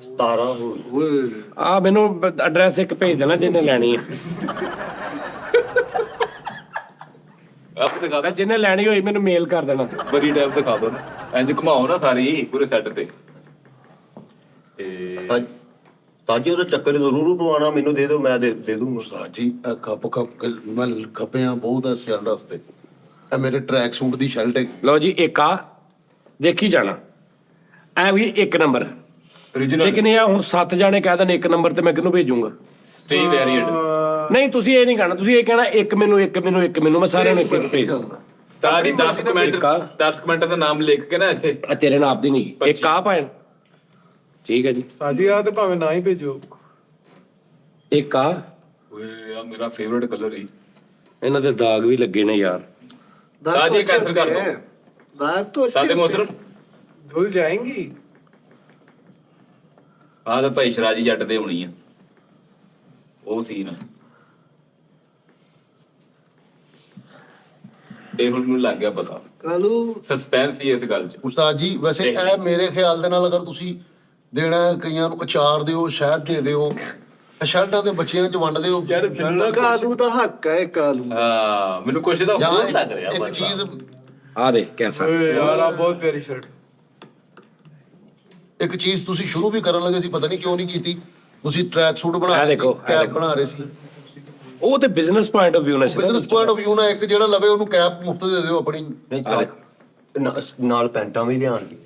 17 ਹੋ ਓਏ ਆ ਮੈਨੂੰ ਐਡਰੈਸ ਇੱਕ ਭੇਜ ਦੇਣਾ ਜਿਹਨੇ ਲੈਣੀ ਹੈ। ਆਪ ਦਿਖਾ ਮੈਂ ਜਿਹਨੇ ਲੈਣੀ ਹੋਈ ਮੈਨੂੰ ਮੇਲ ਕਰ ਦੇਣਾ। ਬੜੀ ਟਾਈਪ ਦਿਖਾ ਦੋ ਨਾ, ਇੰਜ ਘੁਮਾਓ ਨਾ ਸਾਰੀ ਪੂਰੇ ਸੈੱਟ ਤੇ। ਤੇ ਤਾਜੀ ਉਹਦਾ ਚੱਕਰ ਜ਼ਰੂਰ ਪਵਾਉਣਾ, ਮੈਨੂੰ ਦੇ ਦਿਓ ਮੈਂ ਦੇ ਦੂੰਗਾ। ਉਸਤਾਦ ਜੀ ਇਹ ਕੱਪ ਮੈਂ ਖੱਪਿਆ ਬਹੁਤ ਹੈ ਸ਼ਰਟ ਵਾਸਤੇ। ਇਹ ਮੇਰੇ ਟਰੈਕ ਸੂਟ ਦੀ ਸ਼ਰਟ ਹੈ। ਲਓ ਜੀ ਇੱਕ ਆ ਦੇਖੀ ਜਾਣਾ, ਐ ਵੀ 1 ਨੰਬਰ। origignal ਲੇਕਿਨ ਇਹ ਹੁਣ 7 ਜਾਣੇ ਕਹਿ ਦੇਣ 1 ਨੰਬਰ ਤੇ ਮੈਂ ਕਿਹਨੂੰ ਭੇਜੂੰਗਾ? Stay variant. ਨਹੀਂ ਤੁਸੀਂ ਇਹ ਨਹੀਂ ਕਹਿਣਾ, ਤੁਸੀਂ ਇਹ ਕਹਿਣਾ ਇੱਕ ਮੈਨੂੰ ਮੈਂ ਸਾਰਿਆਂ ਨੂੰ ਇੱਕ ਭੇਜ ਦੂੰਗਾ। ਤਾਂ ਦੀ 10 ਕਮੈਂਟ 10 ਕਮੈਂਟਾਂ ਦਾ ਨਾਮ ਲਿਖ ਕੇ ਨਾ ਇੱਥੇ ਆ ਤੇਰੇ ਨਾਲ ਆਪਦੀ ਨਹੀਂ ਇੱਕ ਆ ਪਾਣ, ਠੀਕ ਹੈ ਜੀ। ਉਸਤਾਦ ਜੀ ਆ ਤੇ ਭਾਵੇਂ ਨਾ ਹੀ ਭੇਜੋ। ਇੱਕ ਆ ਓਏ ਆ ਮੇਰਾ ਫੇਵਰਿਟ ਕਲਰ ਹੀ। ਇਹਨਾਂ ਦੇ ਦਾਗ ਵੀ ਲੱਗੇ ਨੇ ਯਾਰ। ਸਾਜ ਜੀ ਕੈਂਸਲ ਕਰ ਦੋ। ਦਾਗ ਤੋਂ ਅੱਛੇ ਸਾਡੇ ਮੋਹਤਰਮ ਧੁਲ ਜਾਏਂਗੀ। ਆਹ ਤਾਂ ਭਾਈ ਸ਼ਰਾਜੀ ਜੱਟ ਦੇ ਹੋਣੀ ਆ ਉਹ ਸੀਨ। ਇਹ ਹੁਣ ਮੈਨੂੰ ਲੱਗ ਗਿਆ ਪਤਾ, ਕਾਲੂ ਸਸਪੈਂਸ ਸੀ ਇਸ ਗੱਲ 'ਚ। ਉਸਤਾਦ ਜੀ ਵੈਸੇ ਇਹ ਮੇਰੇ ਖਿਆਲ ਦੇ ਨਾਲ ਅਗਰ ਤੁਸੀਂ ਦੇਣਾ ਕਈਆਂ ਨੂੰ ਅਚਾਰ ਦਿਓ, ਸ਼ਹਿਦ ਦੇ ਦਿਓ, ਸ਼ਰਟਾਂ ਦੇ ਬੱਚਿਆਂ ਚ ਵੰਡਦੇ ਹੋ ਕਾਲੂ ਦਾ ਹੱਕ ਹੈ ਕਾਲੂ। ਹਾਂ ਮੈਨੂੰ ਕੁਛ ਦਾ ਜਾਂ ਹੋਰ ਲੱਗ ਰਿਹਾ ਇੱਕ ਬਸ। ਚੀਜ਼ ਆ ਦੇ ਕੈਸਾ ਓਏ ਯਾਰ ਆ ਬਹੁਤ ਪਿਆਰੀ ਸ਼ਰਟ। ਇੱਕ ਚੀਜ਼ ਤੁਸੀਂ ਸ਼ੁਰੂ ਵੀ ਕਰਨ ਲੱਗੇ ਸੀ, ਪਤਾ ਨਹੀਂ ਕਿਉਂ ਨਹੀਂ ਕੀਤੀ। ਤੁਸੀਂ ਟਰੈਕ ਸੂਟ ਬਣਾ ਇਹ ਰਹੇ ਸੀ, ਦੇਖੋ, ਇਹ ਕੈਪ ਦੇਖੋ। ਬਣਾ ਰਹੇ ਸੀ। ਉਹ ਤੇ ਬਿਜ਼ਨਸ ਪੁਆਇੰਟ ਆਫ View ਨਾਲ ਬਿਜ਼ਨਸ ਪੁਆਇੰਟ ਆਫ View ਨਾਲ ਇੱਕ ਜਿਹੜਾ ਲਵੇ ਉਹਨੂੰ ਕੈਪ ਮੁਫਤ ਦੇ ਦਿਓ ਆਪਣੀ। ਨਹੀਂ ਨਾਲ ਪੈਂਟਾਂ ਵੀ ਲਿਆਉਣਗੇ।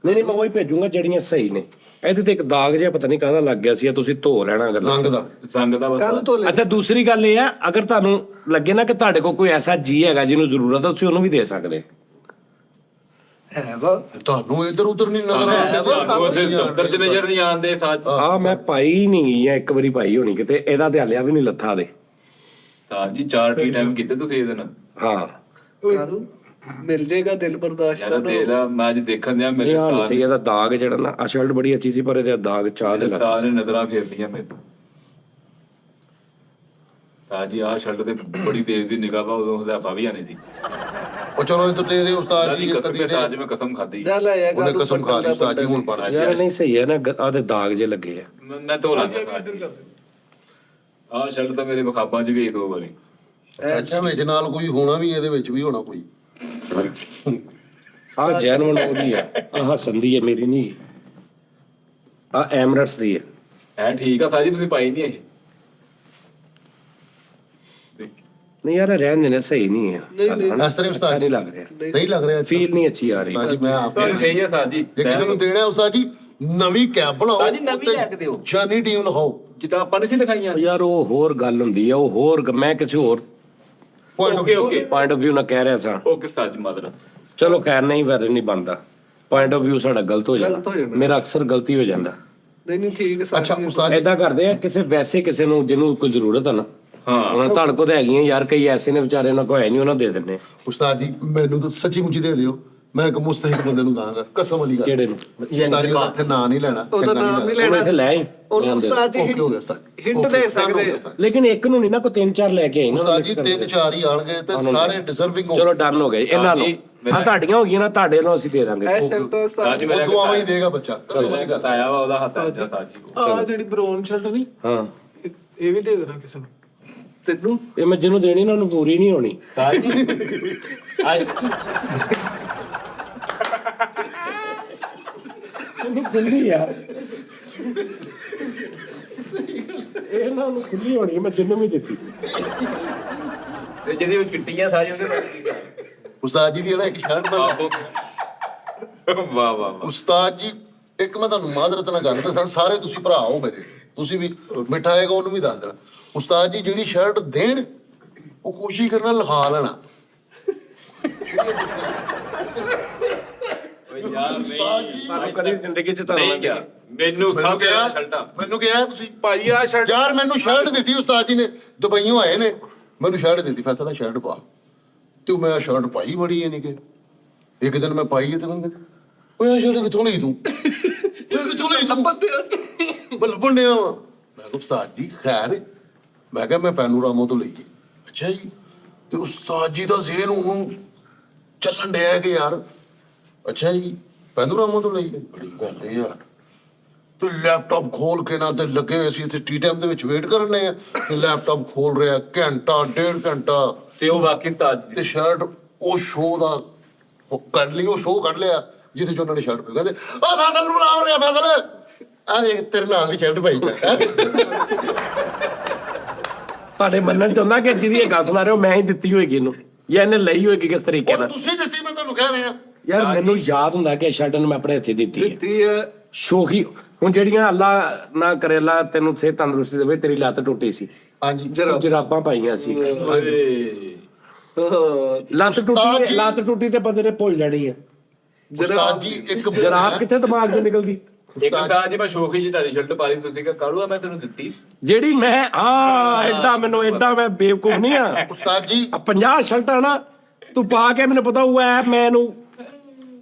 ਨਹੀਂ ਮੈਂ ਉਹੀ ਭੇਜੂਗਾ ਜਿਹੜੀਆਂ ਸਹੀ ਨੇ। ਇਹਦੇ ਤੇ ਇੱਕ ਦਾਗ ਜਿਹਾ ਪਤਾ ਨਹੀਂ ਕਾਹਦਾ ਲੱਗ ਗਿਆ ਸੀ, ਤੁਸੀਂ ਧੋ ਲੈਣਾ ਗੱਲਾਂ। ਰੰਗ ਦਾ ਸੰਗ ਦਾ ਕੱਲ ਬਸ ਤੋਂ ਲੈ ਅੱਛਾ ਦੂਸਰੀ ਗੱਲ ਇਹ ਆ, ਅਗਰ ਤੁਹਾਨੂੰ ਲੱਗੇ ਨਾ ਕਿ ਤੁਹਾਡੇ ਕੋਲ ਕੋਈ ਐਸਾ ਜੀ ਹੈਗਾ ਜਿਹਨੂੰ ਜ਼ਰੂਰਤ ਹੈ, ਤੁਸੀਂ ਉਹਨੂੰ ਵੀ ਦੇ ਸਕਦੇ। ਹੈ ਵਾ ਤੁਹਾਨੂੰ ਇੱਧਰ ਉੱਧਰ ਨਹੀਂ ਨਜ਼ਰ ਆਉਂਦਾ। ਉਹਦੇ ਦਫ਼ਤਰ 'ਚ ਨਜ਼ਰ ਨਹੀਂ ਆਉਂਦੇ ਸਾਜ ਆ ਮੈਂ ਪਾਈ ਨਹੀਂ ਗਈ ਆ, ਇੱਕ ਵਾਰੀ ਪਾਈ ਹੋਣੀ ਕਿਤੇ, ਇਹਦਾ ਤੇ ਹਲਿਆ ਵੀ ਨਹੀਂ ਲੱਥਾ ਦੇ। ਸਾਜ ਜੀ 4 ਟੀ ਟਾਈਮ ਕੀਤੇ ਤੁਸੀਂ ਇਹਦੇ ਨਾਲ। ਹਾਂ ਕਾਲੂ ਮਿਲ ਜੇਗਾ ਦਿਲ ਬਰਦਾਸ਼ਤ ਯਾਰ ਦੇ ਲਾ ਮੈਂ ਅੱਜ ਦੇਖਣ ਦਿਆ ਮੇਰੇ ਇਹ ਹਾਲ ਸਾਜ ਸੀ ਇਹਦਾ ਦਾਗ ਜਿਹੜਾ ਨਾ, ਆ ਸ਼ਰਟ ਬੜੀ ਅੱਛੀ ਸੀ ਪਰ ਇਹਦਾ ਦਾਗ ਚਾਹ ਦੇ ਲੱਗ ਸਾਰੇ ਨਜ਼ਰਾਂ ਫੇਰਦੀਆਂ ਮੈਨੂੰ। ਸਾਜ ਜੀ ਆਹ ਸ਼ਰਟ ਤੇ ਬੜੀ ਦੇਰ ਦੀ ਨਿਗਾਹ ਵਾ, ਉਦੋਂ ਹਜ਼ਾਫਾ ਵੀ ਆਣੀ ਸੀ। ਉਹ ਚਲੋ ਇੱਧਰ ਤੇ ਇਹਦੇ ਉਸਤਾਦ ਸਾਜੀ ਜੀ ਕਸਮ ਕਦੀ ਤੇ ਤੇ ਸਾਜ ਮੈਂ ਕਸਮ ਖਾਦੀ। ਜਾ ਲੈ ਆ ਉਹਨੇ ਕਸਮ ਖਾ ਲਈ ਉਸਤਾਦ ਜੀ ਹੁਣ ਪੜ ਯਾਰ ਨਹੀਂ ਸਹੀ ਹੈ ਨਾ, ਆਦੇ ਦਾਗ ਜੇ ਲੱਗੇ ਆ। ਮੈਂ ਧੋ ਲਾਂਗਾ ਸਾਜ ਜੀ। ਆਹ ਸ਼ਰਟ ਤਾਂ ਮੇਰੇ ਬਖਾਬਾਂ 'ਚ ਵੀ 2 ਵਾਰੀ। ਅੱਛਾ ਵਿੱਚ ਨਾਲ ਕੋਈ ਹੋਣਾ ਵੀ, ਇਹਦੇ ਵਿੱਚ ਵੀ ਹੋਣਾ ਕੋਈ। ਆ ਜੈਨੂਨ ਉਹਦੀ ਆ, ਆ ਹਸਨ ਦੀ ਹੈ, ਮੇਰੀ ਨਹੀਂ। ਆ ਐਮਰੇਟਸ ਦੀ ਹੈ। ਐ ਠੀਕ ਆ ਸਾਜੀ ਤੁਸੀਂ ਪਾਈ ਨਹੀਂ ਇਹ। ਨਹੀਂ ਯਾਰ ਰਹਿਣ ਦੇਣੇ, ਸਹੀ ਨਹੀਂ ਹੈ। ਇਸ ਤਰ੍ਹਾਂ ਉਸਤਾਦ ਨਹੀਂ ਲੱਗ ਰਿਹਾ, ਨਹੀਂ ਲੱਗ ਰਿਹਾ ਫੀਲ ਨਹੀਂ ਅੱਛੀ ਆ ਰਹੀ। ਉਸਤਾਦ ਜੀ ਮੈਂ ਆਪ ਤੁਹਾਨੂੰ ਸਹੀ ਹੈ ਸਾਜ ਜੀ। ਜੇ ਕਿਸੇ ਨੂੰ ਦੇਣਾ ਉਸਤਾਦ ਜੀ ਨਵੀਂ ਕੈਪ ਬਣਾਓ, ਉਸਤਾਦ ਜੀ ਨਵੀਂ ਲੈ ਕੇ ਦਿਓ। ਜਾਨੀ ਟੀਮ ਲਗਾਓ। ਜਿੱਦਾਂ ਆਪਾਂ ਨੇ ਸੀ ਲਿਖਾਈਆਂ। ਯਾਰ ਉਹ ਹੋਰ ਗੱਲ ਹੁੰਦੀ ਆ, ਉਹ ਹੋਰ ਮੈਂ ਕਿਸੇ ਹੋਰ okay okay point of View ਨਾਲ ਕਹਿ ਰਿਹਾ ਸਾਂ। ਓਕੇ ਸਾਜ ਜੀ ਮਦਰ। ਚਲੋ ਖੈਰ ਨਹੀਂ, ਫਿਰ ਨਹੀਂ ਬਣਦਾ। ਪੁਆਇੰਟ ਆਫ View ਸਾਡਾ ਗਲਤ ਹੋ ਗਲਤ ਹੋ ਜਾਂਦਾ, ਜਾਂਦਾ। ਮੇਰਾ ਅਕਸਰ ਗਲਤੀ ਹੋ ਜਾਂਦਾ। ਨਹੀਂ ਠੀਕ ਹੈ ਅੱਛਾ ਉਸਤਾਦ ਜੀ ਏਦਾਂ ਕਰਦੇ ਆ, ਕਿਸੇ ਵੈਸੇ ਕਿਸੇ ਨੂੰ ਜਿਹਨੂੰ ਕੋਈ ਜ਼ਰੂਰਤ ਆ ਨਾ, ਹਾਂ ਉਹਨਾਂ ਤੁਹਾਡੇ ਕੋਲ ਤਾਂ ਹੈਗੀਆਂ ਯਾਰ, ਕਈ ਐਸੇ ਨੇ ਵਿਚਾਰੇ ਨਾਲ ਕੋਈ ਹੈ ਨਹੀਂ, ਉਹਨਾਂ ਦੇ ਦਿੰਦੇ। ਉਸਤਾਦ ਜੀ ਮੈਨੂੰ ਤਾਂ ਸੱਚੀ ਮੁੱਚੀ ਦੇ ਦਿਓ, ਮੈਂ ਇੱਕ ਮੁਸਤਹਿਕ ਬੰਦੇ ਨੂੰ ਦਾਂਗਾ, ਕਸਮ ਵਾਲੀ ਗੱਲ। ਕਿਹੜੇ ਨੂੰ? ਉਸਤਾਦ ਜੀ ਦਾ ਇੱਥੇ ਨਾਂ ਨਹੀਂ ਲੈਣਾ, ਉਹਦਾ ਚੰਗਾ ਨਾਮ ਨਹੀਂ ਨਹੀਂ ਉਹ ਇੱਥੇ ਲੈ ਆਈ। ਉਹਨੂੰ ਉਸਤਾਦ ਜੀ ਓਕੇ ਹੋ ਗਿਆ ਉਸਤਾਦ ਜੀ। ਹਿੰਟ ਓਕੇ, ਦੇ done ਹੋ ਸਕਦੇ ਗਿਆ ਆ। ਉਸਤਾਦ ਜੀ। ਲੇਕਿਨ ਇੱਕ ਨੂੰ ਨਹੀਂ ਨਾ, ਕੋਈ 3-4 ਲੈ ਕੇ ਆਈ ਨਾ। ਉਸਤਾਦ ਜੀ 3-4 ਹੀ ਆਣਗੇ ਤੇ ਸਾਰੇ ਡਿਜ਼ਰਵਿੰਗ ਹੋ। ਚਲੋ ਡਨ ਹੋ ਗਏ ਇਹਨਾਂ ਨੂੰ। ਹਾਂ ਤੁਹਾਡੀਆਂ ਹੋ ਗਈਆਂ ਨਾ, ਤੁਹਾਡੇ ਨੂੰ ਅਸੀਂ ਦੇ ਦਾਂਗੇ। ਇਹ ਸ਼ਰਟ ਉਸਤਾਦ ਸਾਜ ਜੀ ਉਹ ਮੇਰਾ ਦੁਆਵਾਂ ਹੀ ਦੇਗਾ ਬੱਚਾ, ਕਸਮ ਵਾਲੀ ਗੱਲ। ਆਇਆ ਵਾ ਉਹਦਾ ਹੱਥ ਆ ਸਾਜ ਜੀ ਕੋਲ। ਆ ਜਿਹੜੀ ਬਰੌਨ ਸ਼ਰਟ ਨਹੀਂ, ਹਾਂ ਇਹ ਵੀ ਦੇ ਦੇਣਾ ਕਿਸੇ ਨੂੰ। ਤੈਨੂੰ ਇਹ ਮੈਂ ਜਿਹਨੂੰ ਦੇਣੀ ਨਾ ਉਹਨੂੰ ਪੂਰੀ ਨਹੀਂ ਹੋਣੀ। ਸਾਜ ਜੀ ਉਹਨੂੰ ਖੁੱਲੀ ਆ, ਇਹ ਨਾ ਉਹਨੂੰ ਖੁੱਲੀ ਹੋਣੀ, ਮੈਂ ਜਿਹਨੂੰ ਵੀ ਦਿੱਤੀ। ਤੇ ਜਿਹਦੀ ਉਹ ਚਿੱਟੀਆਂ ਸਾਜ ਉਹਦੇ ਨਾਲ ਕੀ ਕਰ। ਉਸਤਾਦ ਜੀ ਦੀ ਜਿਹੜਾ ਇੱਕ ਸ਼ਰਟ ਬਣਾ ਵਾਹ ਵਾਹ ਵਾਹ। ਉਸਤਾਦ ਜੀ ਇੱਕ ਮੈਂ ਤੁਹਾਨੂੰ ਮਾਜ਼ਰਤ ਨਾਲ ਗੱਲ ਦੱਸਾਂ, ਸਾਰੇ ਤੁਸੀਂ ਭਰਾ ਹੋ ਮੇਰੇ, ਤੁਸੀਂ ਵੀ ਮਿੱਠਾ ਆਏਗਾ ਉਹਨੂੰ ਵੀ ਦੱਸ ਦੇਣਾ। ਉਸਤਾਦ ਜੀ ਜਿਹੜੀ ਸ਼ਰਟ ਦੇਣ ਉਹ ਕੋਸ਼ਿਸ਼ ਕਰਨਾ ਲਿਖਾ ਲੈਣਾ। ਯਾਰ ਉਸਤਾਦ ਜੀ ਤੁਹਾਨੂੰ ਕਦੀ ਜ਼ਿੰਦਗੀ 'ਚ ਤੁਹਾਨੂੰ ਨਹੀਂ ਕਿਹਾ ਮੈਨੂੰ ਸਭ ਸ਼ਰਟਾਂ ਮੈਨੂੰ ਕਿਹਾ ਤੁਸੀਂ ਭਾਈ ਆ ਸ਼ਰਟ ਯਾਰ ਮੈਨੂੰ ਸ਼ਰਟ ਦਿੱਤੀ ਉਸਤਾਦ ਜੀ ਨੇ, ਦੁਬਈਓਂ ਆਏ ਨੇ, ਮੈਨੂੰ ਸ਼ਰਟ ਦਿੱਤੀ, ਫੈਸਲਾ ਸ਼ਰਟ ਪਾ ਤੇ ਮੈਂ ਸ਼ਰਟ ਪਾਈ ਬੜੀ ਹੈ ਨਹੀਂ ਕਿ ਇੱਕ ਦਿਨ ਮੈਂ ਪਾਈ ਹੈ ਤੇ ਬੰਦੇ ਓਏ ਆਹ ਸ਼ਰਟ ਕਿੱਥੋਂ ਲਈ ਤੂੰ, ਇਹ ਕਿੱਥੋਂ ਲਈ ਤੂੰ ਬਲਬਣ ਡਿਆ ਵਾ। ਮੈਂ ਕਿਹਾ ਉਸਤਾਦ ਜੀ ਖੈਰ, ਮੈਂ ਕਿਹਾ ਮੈਂ ਪੈਨੂਰਾਮਾ ਤੋਂ ਲਈ ਹੈ। ਅੱਛਾ ਜੀ, ਤੇ ਉਸਤਾਦ ਜੀ ਦਾ ਜ਼ੇਨ ਉਹਨੂੰ ਚੱਲਣ ਡਿਆ ਕਿ ਯਾਰ ਅੱਛਾ ਜੀ ਪੈਨੂਰਾਮਾ ਤੋਂ ਲਈ ਹੈ, ਬੜੀ ਗੱਲ ਹੈ ਯਾਰ। ਤੇ ਲੈਪਟਾਪ ਖੋਲ ਕੇ ਨਾ ਤੇ ਲੱਗੇ ਹੋਏ ਸੀ ਇੱਥੇ ਟੀ ਟਾਈਮ ਦੇ ਵਿੱਚ ਵੇਟ ਕਰਨੇ ਆ, ਤੇ ਲੈਪਟਾਪ ਖੋਲ ਰਿਹਾ ਘੰਟਾ 1.5 ਘੰਟਾ, ਤੇ ਉਹ ਵਾਕਈ ਤਾਜ ਤੇ ਸ਼ਰਟ ਉਹ ਸ਼ੋਅ ਦਾ ਕੱਢ ਲਈ, ਉਹ ਸ਼ੋਅ ਕੱਢ ਲਿਆ ਜਿਹਦੇ ਚ ਉਹਨਾਂ ਨੇ ਸ਼ਰਟ ਪਾਈ। ਕਹਿੰਦੇ ਆ ਫੈਸਲ ਨੂੰ ਬੁਲਾ ਰਿਹਾ, ਫੈਸਲ ਆ ਵੇਖ ਤੇਰੇ ਨਾਲ ਦੀ ਸ਼ਰਟ ਪਾਈ ਮੈਂ। ਤੁਹਾਡੇ ਮੰਨਣ ਚ ਹੁੰਦਾ ਕਿ ਜਿਹਦੀ ਇਹ ਗੱਲ ਸੁਣਾ ਰਹੇ ਹੋ ਮੈਂ ਹੀ ਦਿੱਤੀ ਹੋਏਗੀ ਇਹਨੂੰ, ਜਾਂ ਇਹਨੇ ਲਈ ਹੋਏਗੀ ਕਿਸ ਤਰੀਕੇ ਉਹ ਨਾਲ। ਤੁਸੀਂ ਦਿੱਤੀ, ਮੈਂ ਤੁਹਾਨੂੰ ਕਹਿ ਰਿਹਾ। ਯਾਰ ਮੈਨੂੰ ਯਾਦ ਹੁੰਦਾ ਕਿ ਸ਼ਰਟ ਨੂੰ ਮੈਂ ਆਪਣੇ ਹੱਥੀ ਦਿੱਤੀ ਹੈ। ਦਿੱਤੀ ਹੈ ਸ਼ੋਖੀ ਹੁਣ ਜਿਹੜੀਆਂ ਅੱਲਾ ਨਾ ਕਰੇ, ਅੱਲਾ ਤੈਨੂੰ ਸਿਹਤ ਤੰਦਰੁਸਤੀ ਦੇਵੇ, ਤੇਰੀ ਲੱਤ ਟੁੱਟੀ ਸੀ, ਹਾਂਜੀ ਜਰਾਬਾਂ ਪਾਈਆਂ ਸੀ, ਓਏ ਲੱਤ ਟੁੱਟੀ, ਲੱਤ ਟੁੱਟੀ ਤੇ ਬੰਦੇ ਨੇ ਭੁੱਲ ਜਾਣੀ ਹੈ। ਉਸਤਾਦ ਜੀ ਇੱਕ ਜਰਾਬ ਕਿੱਥੇ ਦਿਮਾਗ ਚੋਂ ਨਿਕਲਦੀ? ਇੱਕ ਸਾਜ ਜੀ ਮੈਂ ਸ਼ੋਖੀ ਜਿਹੀ ਤੁਹਾਡੀ ਸ਼ਰਟ ਪਾ ਲਈ, ਤੁਸੀਂ ਕਿਹਾ ਕਾਲੂਆ ਮੈਂ ਤੈਨੂੰ ਦਿੱਤੀ। ਜਿਹੜੀ ਮੈਂ ਐਡਾ ਮੈਂ ਬੇਵਕੂਫ ਨਹੀਂ ਆ। ਉਸਤਾਦ ਜੀ ਆ 50 ਸ਼ਰਟਾਂ ਨਾ ਤੂੰ ਪਾ ਕੇ ਮੈਨੂੰ ਪਤਾ ਹੋਇਆ ਹੈ ਮੈਨੂੰ।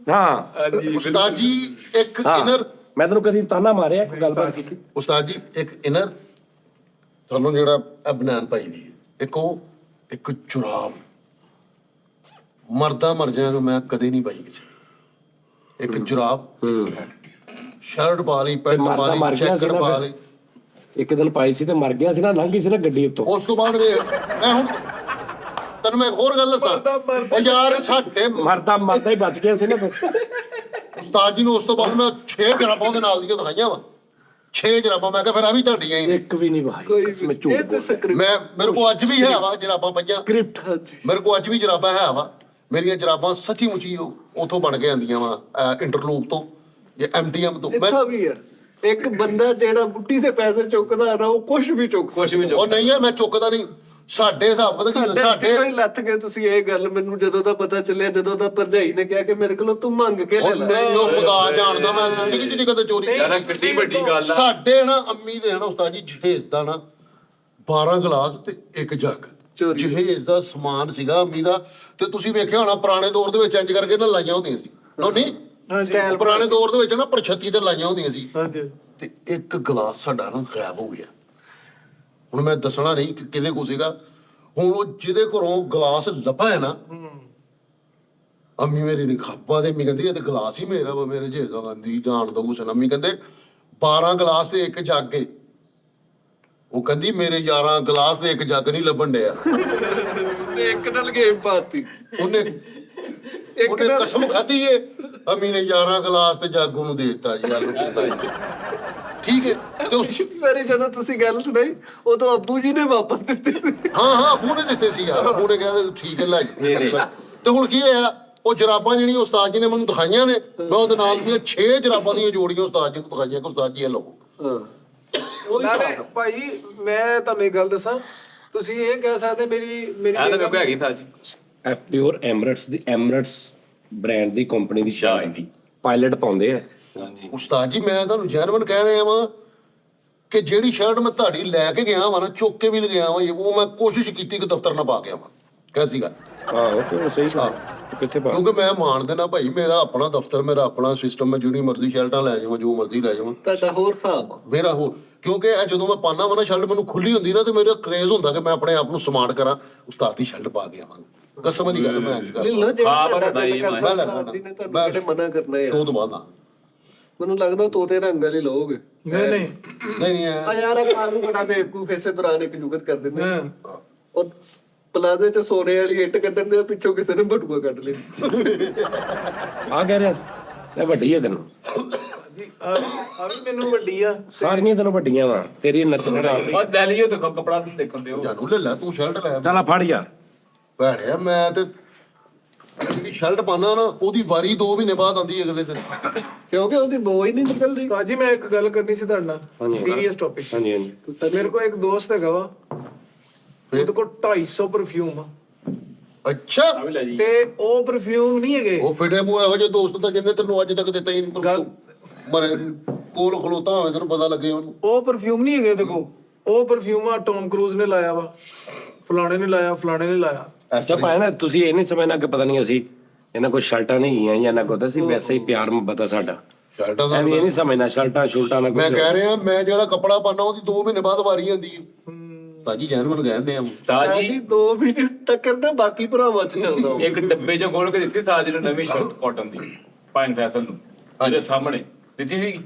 ਹਾਂ ਉਸਤਾਦ ਜੀ ਇੱਕ ਹਾਂ ਇਨਰ, ਮੈਂ ਤੈਨੂੰ ਕਦੀ ਤਾਨਾ ਮਾਰਿਆ, ਗੱਲਬਾਤ ਕੀਤੀ? ਉਸਤਾਦ ਜੀ ਇੱਕ ਇਨਰ ਤੁਹਾਨੂੰ ਜਿਹੜਾ ਇਹ ਬਨਾਨ ਪਾਈ ਦੀ ਹੈ, ਇੱਕ ਉਹ ਇੱਕ ਜੁਰਾਬ ਮਰਦਾ ਮਰ ਜਾਏਗਾ, ਮੈਂ ਕਦੇ ਨਹੀਂ ਪਾਈ ਕਿਸੇ ਇੱਕ ਜੁਰਾਬ, ਸ਼ਰਟ ਪਾ ਲਈ, ਪੈਂਟ ਪਾ ਮਰਦਾ ਮਰ ਲਈ, ਗਿਆ ਸੀ ਜੈਕਟ ਨਾ ਪਾ ਫਿਰ। ਲਈ। ਇੱਕ ਦਿਨ ਪਾਈ ਸੀ ਤੇ ਮਰ ਗਿਆ ਸੀ ਨਾ, ਲੰਘ ਗਈ ਸੀ ਨਾ ਗੱਡੀ ਉੱਤੋਂ। ਉਸ ਤੋਂ ਬਾਅਦ ਮੈਂ ਹੁਣ ਤੈਨੂੰ ਮੈਂ ਇੱਕ ਹੋਰ ਗੱਲ ਦੱਸਾਂ, ਉਹ ਯਾਰ ਸਾਡੇ ਮਰਦਾ ਹੀ ਬਚ ਗਿਆ ਸੀ ਨਾ ਫਿਰ। ਉਸਤਾਦ ਜੀ ਨੂੰ ਉਸ ਤੋਂ ਬਾਅਦ ਮੈਂ 6 ਜਰਾਬਾਂ ਉਹਦੇ ਨਾਲ ਦੀਆਂ ਦਿਖਾਈਆਂ ਵਾ, 6 ਜਰਾਬਾਂ। ਮੈਂ ਕਿਹਾ ਫਿਰ ਆ ਵੀ ਤੁਹਾਡੀਆਂ ਹੀ ਨੇ। ਇੱਕ ਵੀ ਨਹੀਂ ਭਾਈ, ਕੋਈ ਮੈਂ ਝੂਠ ਇਹ ਤੇ ਬੋਲ ਸਕ੍ਰਿਪਟ ਮੈਂ ਮੇਰੇ ਕੋਲ ਅੱਜ ਵੀ ਹੈ ਵਾ ਜਰਾਬਾਂ ਪਈਆਂ, ਸਕ੍ਰਿਪਟ। ਹਾਂਜੀ ਮੇਰੇ ਕੋਲ ਅੱਜ ਵੀ ਜਰਾਬਾਂ ਹੈ ਵਾ। ਮੇਰੀਆਂ ਜਰਾਬਾਂ ਸੱਚੀ ਮੁੱਚੀ ਉਥੋਂ ਬਣ ਕੇ ਆਂਦੀਆਂ ਵਾ, ਇੰਟਰਲੂਪ ਤੋਂ ਜਾਂ ਐਮਟੀਐਮ ਤੋਂ। ਮੈਂ ਇੱਥਾ ਵੀ ਹੈ ਇੱਕ ਬੰਦਾ ਜਿਹੜਾ ਬੁੱਢੀ ਦੇ ਪੈਸੇ ਚੁੱਕਦਾ ਨਾ, ਉਹ ਕੁਝ ਵੀ ਚੁੱਕ ਕੁਛ ਵੀ ਉਹ ਨਹੀਂ ਹੈ, ਮੈਂ ਚੁੱਕਦਾ ਨਹੀਂ। ਸਾਡੇ ਹਿਸਾਬ ਪਤਾ ਕੀ ਸਾਡੇ ਕੋਈ ਲੱਥ ਗਏ। ਤੁਸੀਂ ਇਹ ਗੱਲ ਮੈਨੂੰ ਜਦੋਂ ਦਾ ਪਤਾ ਚੱਲਿਆ, ਜਦੋਂ ਦਾ ਭਰਜਾਈ ਨੇ ਕਿਹਾ ਕਿ ਮੇਰੇ ਕੋਲੋਂ ਤੂੰ ਮੰਗ ਕੇ ਲੈ ਉਹ ਲੈ, ਨਹੀਂ, ਉਹ ਖੁਦਾ ਜਾਣਦਾ, ਮੈਂ ਜ਼ਿੰਦਗੀ 'ਚ ਨਹੀਂ ਕਦੇ ਚੋਰੀ ਕੀਤੀ। ਯਾਰ ਕਿੱਡੀ ਵੱਡੀ ਗੱਲ ਆ। ਸਾਡੇ ਨਾ ਅੰਮੀ ਦੇ ਨਾ ਉਸਤਾਦ ਜੀ ਜਹੇਜ਼ ਦਾ ਨਾ 12 ਗਲਾਸ ਤੇ ਇੱਕ ਜੱਗ ਚੋਰੀ। ਜਹੇਜ਼ ਦਾ ਸਮਾਨ ਸੀਗਾ ਅੰਮੀ ਦਾ। ਤੇ ਤੁਸੀਂ ਵੇਖਿਆ ਹੋਣਾ ਪੁਰਾਣੇ ਦੌਰ ਦੇ ਵਿੱਚ ਇੰਜ ਕਰਕੇ ਨਾ ਲਾਈਆਂ ਹੁੰਦੀਆਂ ਸੀ, ਨਹੀਂ ਸਟਾਈਲ ਪੁਰਾਣੇ ਦੌਰ ਦੇ ਵਿੱਚ ਨਾ ਪਰਛੱਤੀ ਤੇ ਲਾਈਆਂ ਹੁੰਦੀਆਂ ਸੀ। ਹਾਂਜੀ ਤੇ ਇੱਕ ਗਲਾਸ ਸਾਡਾ ਨਾ ਗਾਇਬ ਹੋ ਗਿਆ। ਹੁਣ ਮੈਂ ਦੱਸਣਾ ਨਹੀਂ ਕਿ ਕਿਹਦੇ ਕੋਲ ਸੀਗਾ। ਹੁਣ ਉਹ ਜਿਹਦੇ ਘਰੋਂ ਗਲਾਸ ਲੱਭਾ ਹੈ ਨਾ, ਅੰਮੀ ਮੇਰੀ ਨੇ ਖਾਪਾ ਦੇ ਅੰਮੀ ਕਹਿੰਦੀ ਇਹ ਤੇ ਗਲਾਸ ਹੀ ਮੇਰਾ ਵਾ, ਮੇਰੇ ਜੇਦਾ ਗਾਂਧੀ ਜਾਣ ਦੋ ਕੁਛ ਨਾ। ਅੰਮੀ ਕਹਿੰਦੇ 12 ਗਲਾਸ ਤੇ ਇੱਕ ਜੱਗ ਏ। ਉਹ ਕਹਿੰਦੀ ਮੇਰੇ 11 ਗਲਾਸ ਤੇ ਇੱਕ ਜੱਗ ਨਹੀਂ ਲੱਭਣ ਡਿਆ। ਇੱਕ ਨਾਲ ਗੇਮ ਪਾਤੀ। ਉਹਨੇ ਕਸਮ ਖਾਧੀ ਏ, ਅੰਮੀ ਨੇ 11 ਗਲਾਸ ਤੇ ਜੱਗ ਉਹਨੂੰ ਦੇ ਦਿੱਤਾ ਜੀ। ਆਲੂ ਠੀਕ ਹੈ। ਤੇ ਉਸ ਮੇਰੀ ਜਦੋਂ ਤੁਸੀਂ ਗੱਲ ਸੁਣਾਈ, ਉਦੋਂ ਅੱਬੂ ਜੀ ਨੇ ਵਾਪਸ ਦਿੱਤੇ ਸੀ। ਹਾਂ ਅੱਬੂ ਨੇ ਦਿੱਤੇ ਸੀ ਯਾਰ। ਅੱਬੂ ਨੇ ਕਿਹਾ ਠੀਕ ਹੈ ਲੈ ਜੀ। ਤੇ ਹੁਣ ਕੀ ਹੋਇਆ, ਉਹ ਜਰਾਬਾਂ ਜਿਹੜੀਆਂ ਉਸਤਾਦ ਜੀ ਨੇ ਮੈਨੂੰ ਦਿਖਾਈਆਂ ਨੇ, ਮੈਂ ਉਹਦੇ ਨਾਲ ਦੀਆਂ 6 ਜਰਾਬਾਂ ਦੀਆਂ ਜੋੜੀਆਂ ਉਸਤਾਦ ਜੀ ਨੂੰ ਦਿਖਾਈਆਂ ਕਿ ਉਸਤਾਦ ਜੀ ਇਹ ਲਓ। ਨਾਲੇ ਭਾਈ ਮੈਂ ਤੁਹਾਨੂੰ ਇੱਕ ਗੱਲ ਦੱਸਾਂ, ਤੁਸੀਂ ਇਹ ਕਹਿ ਸਕਦੇ ਮੇਰੀ ਆ ਤਾਂ ਕੋਈ ਹੈਗੀ ਸਾਜੀ ਇਹ ਪਿਓਰ ਐਮਰੇਟਸ ਦੀ, ਐਮਰੇਟਸ ਬ੍ਰਾਂਡ ਦੀ ਕੰਪਨੀ ਦੀ ਸ਼ਰਟ ਦੀ ਪਾਇਲਟ ਪਾਉਂਦੇ ਆ। ਹਾਂਜੀ ਉਸਤਾਦ ਜੀ ਮੈਂ ਤੁਹਾਨੂੰ ਜੈਨੂਇਨ ਕਹਿ ਰਿਹਾ ਵਾਂ ਕਿ ਜਿਹੜੀ ਸ਼ਰਟ ਮੈਂ ਤੁਹਾਡੀ ਲੈ ਕੇ ਗਿਆ ਵਾਂ ਨਾ, ਚੁੱਕ ਕੇ ਵੀ ਲਗਿਆ ਵਾਂ, ਉਹ ਮੈਂ ਕੋਸ਼ਿਸ਼ ਕੀਤੀ ਕਿ ਦਫ਼ਤਰ ਨਾ ਪਾ ਕੇ ਆਵਾਂ। ਕੈਸੀ ਗੱਲ? ਆਹੋ ਤੇ ਸਹੀ ਗੱਲ। ਕਿੱਥੇ ਪਾ? ਕਿਉਂਕਿ ਮੈਂ ਮੰਨਦਾ ਨਾ ਭਾਈ, ਮੇਰਾ ਆਪਣਾ ਦਫ਼ਤਰ, ਮੇਰਾ ਆਪਣਾ ਸਿਸਟਮ, ਮੈਂ ਜਿਹੜੀ ਮਰਜ਼ੀ ਸ਼ਰਟਾਂ ਲੈ ਜਾਵਾਂ, ਜੋ ਮਰਜ਼ੀ ਲੈ ਜਾਵਾਂ। ਤੁਹਾਡਾ ਹੋਰ ਹਿਸਾਬ ਆ। ਮੇਰਾ ਹੋ ਕਿਉਂਕਿ ਇਹ ਜਦੋਂ ਮੈਂ ਪਾਣਾ ਵਾ ਨਾ ਸ਼ਰਟ, ਮੈਨੂੰ ਖੁੱਲੀ ਹੁੰਦੀ ਨਾ, ਤੇ ਮੇਰਾ ਕਰੇਜ਼ ਹੁੰਦਾ ਕਿ ਮੈਂ ਆਪਣੇ ਆਪ ਨੂੰ ਸਮਾਰਟ ਕਰਾਂ, ਉਸਤਾਦ ਦੀ ਸ਼ਰਟ ਪਾ ਕੇ ਆਵਾਂਗਾ। ਕਸਮ ਦੀ ਗੱਲ ਮੈਂ ਅੱਜ ਲੈ ਲਓ ਜਿਹੜਾ ਹਾਂ, ਤੁਹਾਡਾ ਪਰ ਦਿਲ ਕਰਦਾ, ਮੈਂ ਲੈ ਉਸਤਾਦ ਜੀ ਨੇ ਤੁਹਾਨੂੰ ਕਿਹੜੇ ਮਨਾ ਕਰਨਾ ਹੈ। ਸ਼ੋਅ ਤੋਂ ਬਾਅਦ ਆ ਮੈਨੂੰ ਲੱਗਦਾ ਤੋਤੇ ਰੰਗ ਵਾਲੇ ਲੋਗ। ਨਹੀਂ ਨਹੀਂ ਨਹੀਂ ਆ ਯਾਰ ਇਹ ਕਾਰ ਨੂੰ ਬੜਾ ਬੇਵਕੂਫ ਇਸੇ ਦੌਰਾਨ ਇੱਕ ਜੁਗਤ ਕਰ ਦਿੰਦੇ ਆ। ਉਹ ਪਲਾਜ਼ੇ ਚ ਸੋਨੇ ਵਾਲੀ ਇੱਟ ਕੱਢਣ ਦੇ ਪਿੱਛੋਂ ਕਿਸੇ ਨੇ ਬਟੂਆ ਕੱਢ ਲਿਆ। ਆ ਕਹਿ ਰਿਹਾ ਸੀ ਇਹ ਵੱਡੀ ਹੈ ਤੈਨੂੰ, ਜੀ ਆ ਵੀ ਮੈਨੂੰ ਵੱਡੀ ਆ। ਸਾਰੀਆਂ ਤੈਨੂੰ ਵੱਡੀਆਂ ਵਾ, ਤੇਰੀ ਨੱਚਣ ਨਾਲ। ਉਹ ਦੈਲੀਓ ਦੇਖੋ ਕਪੜਾ ਦੇਖਣ ਦਿਓ। ਜਾਨੂ ਲੈ ਲੈ ਤੂੰ ਸ਼ਰਟ ਲੈ। ਚੱਲ ਆ ਫੜ ਯਾਰ। ਭੈਣਿਆ ਮੈਂ ਤੇ ਜਿਹੜੀ ਸ਼ਰਟ ਪਾਣਾ ਨਾ, ਉਹਦੀ ਵਾਰੀ 2 ਮਹੀਨੇ ਬਾਅਦ ਆਉਂਦੀ ਹੈ ਅਗਲੇ ਦਿਨ। ਕਿਉਂਕਿ ਉਹਦੀ ਬੋ ਹੀ ਨਹੀਂ ਨਿਕਲਦੀ। ਉਸਤਾਦ ਜੀ ਮੈਂ ਇੱਕ ਗੱਲ ਕਰਨੀ ਸੀ ਤੁਹਾਡੇ ਨਾਲ, ਸੀਰੀਅਸ ਟੌਪਿਕ। ਹਾਂਜੀ ਹਾਂਜੀ। ਮੇਰੇ ਕੋਲ ਇੱਕ ਦੋਸਤ ਹੈਗਾ ਵਾ, ਉਹਦੇ ਕੋਲ 250 ਪਰਫਿਊਮ ਆ, ਅੱਛਾ, ਆ ਵੀ ਲੈ ਜੀ। ਤੇ ਉਹ ਪਰਫਿਊਮ ਨਹੀਂ ਹੈਗੇ। ਉਹ ਫਿਟੇ ਮੂੰਹ ਇਹੋ ਜਿਹੇ ਦੋਸਤ ਤਾਂ ਜਿੰਨੇ ਤੈਨੂੰ ਅੱਜ ਤੱਕ ਦਿੱਤਾ ਹੀ ਨਹੀਂ। ਮਰੇ ਕੋਲ ਖਲੋਤਾ ਹੋਵੇ ਤੈਨੂੰ ਪਤਾ ਲੱਗੇ ਉਹਨੂੰ। ਉਹ ਪਰਫਿਊਮ ਨਹੀਂ ਹੈਗੇ ਦੇਖੋ। ਉਹ ਪਰਫਿਊਮ ਆ ਟੌਮ ਕਰੂਜ਼ ਨੇ ਲਾਇਆ ਵਾ, ਫਲਾਣੇ ਨੇ ਲਾਇਆ, ਫਲਾਣੇ ਨੇ ਲਾਇਆ। ਅੱਛਾ ਭਾਈ ਨਾ ਤੁਸੀਂ ਇਹ ਨਹੀਂ ਸਮਝਣਾ ਕਿ ਪਤਾ ਨਹੀਂ ਅਸੀਂ ਇਹਨਾਂ ਕੋਲ ਸ਼ਰਟਾਂ ਨਹੀਂ ਗਈਆਂ ਜਾਂ ਇਹਨਾਂ ਕੋਲ ਤਾਂ ਅਸੀਂ ਵੈਸੇ ਹੀ ਪਿਆਰ ਮੁਹੱਬਤ ਆ ਸਾਡਾ। ਸ਼ਰਟਾਂ ਦਾ ਐਵੇਂ ਇਹ ਨਹੀਂ ਸਮਝਣਾ ਸ਼ਰਟਾਂ ਸ਼ੁਲਟਾਂ ਨਾਲ ਮੈਂ ਕੁਝ। ਕਹਿ ਰਿਹਾ, ਮੈਂ ਜਿਹੜਾ ਕੱਪੜਾ ਪਾਣਾ ਉਹਦੀ 2 ਮਹੀਨੇ ਬਾਅਦ ਵਾਰੀ ਆਉਂਦੀ ਹੈ। ਸਾਜੀ ਜੈਨੂਇਨ ਕਹਿੰਦੇ ਆ। ਸਾਜੀ 2 ਮਿੰਟ ਟੱਕਰ ਨਾ ਬਾਕੀ ਭਰਾਵਾਂ ਚ ਚੱਲਦਾ ਉਹ। ਇੱਕ ਡੱਬੇ ਚੋਂ ਖੋਲ ਕੇ ਦਿੱਤੀ ਸਾਜੀ ਨੂੰ ਨਵੀਂ ਸ਼ਰਟ ਕਾਟਨ ਦੀ, ਪਾਈਨ ਫੈਸ਼ਨ ਨੂੰ, ਉਹਦੇ ਸਾਹਮਣੇ ਦਿੱਤੀ ਸੀ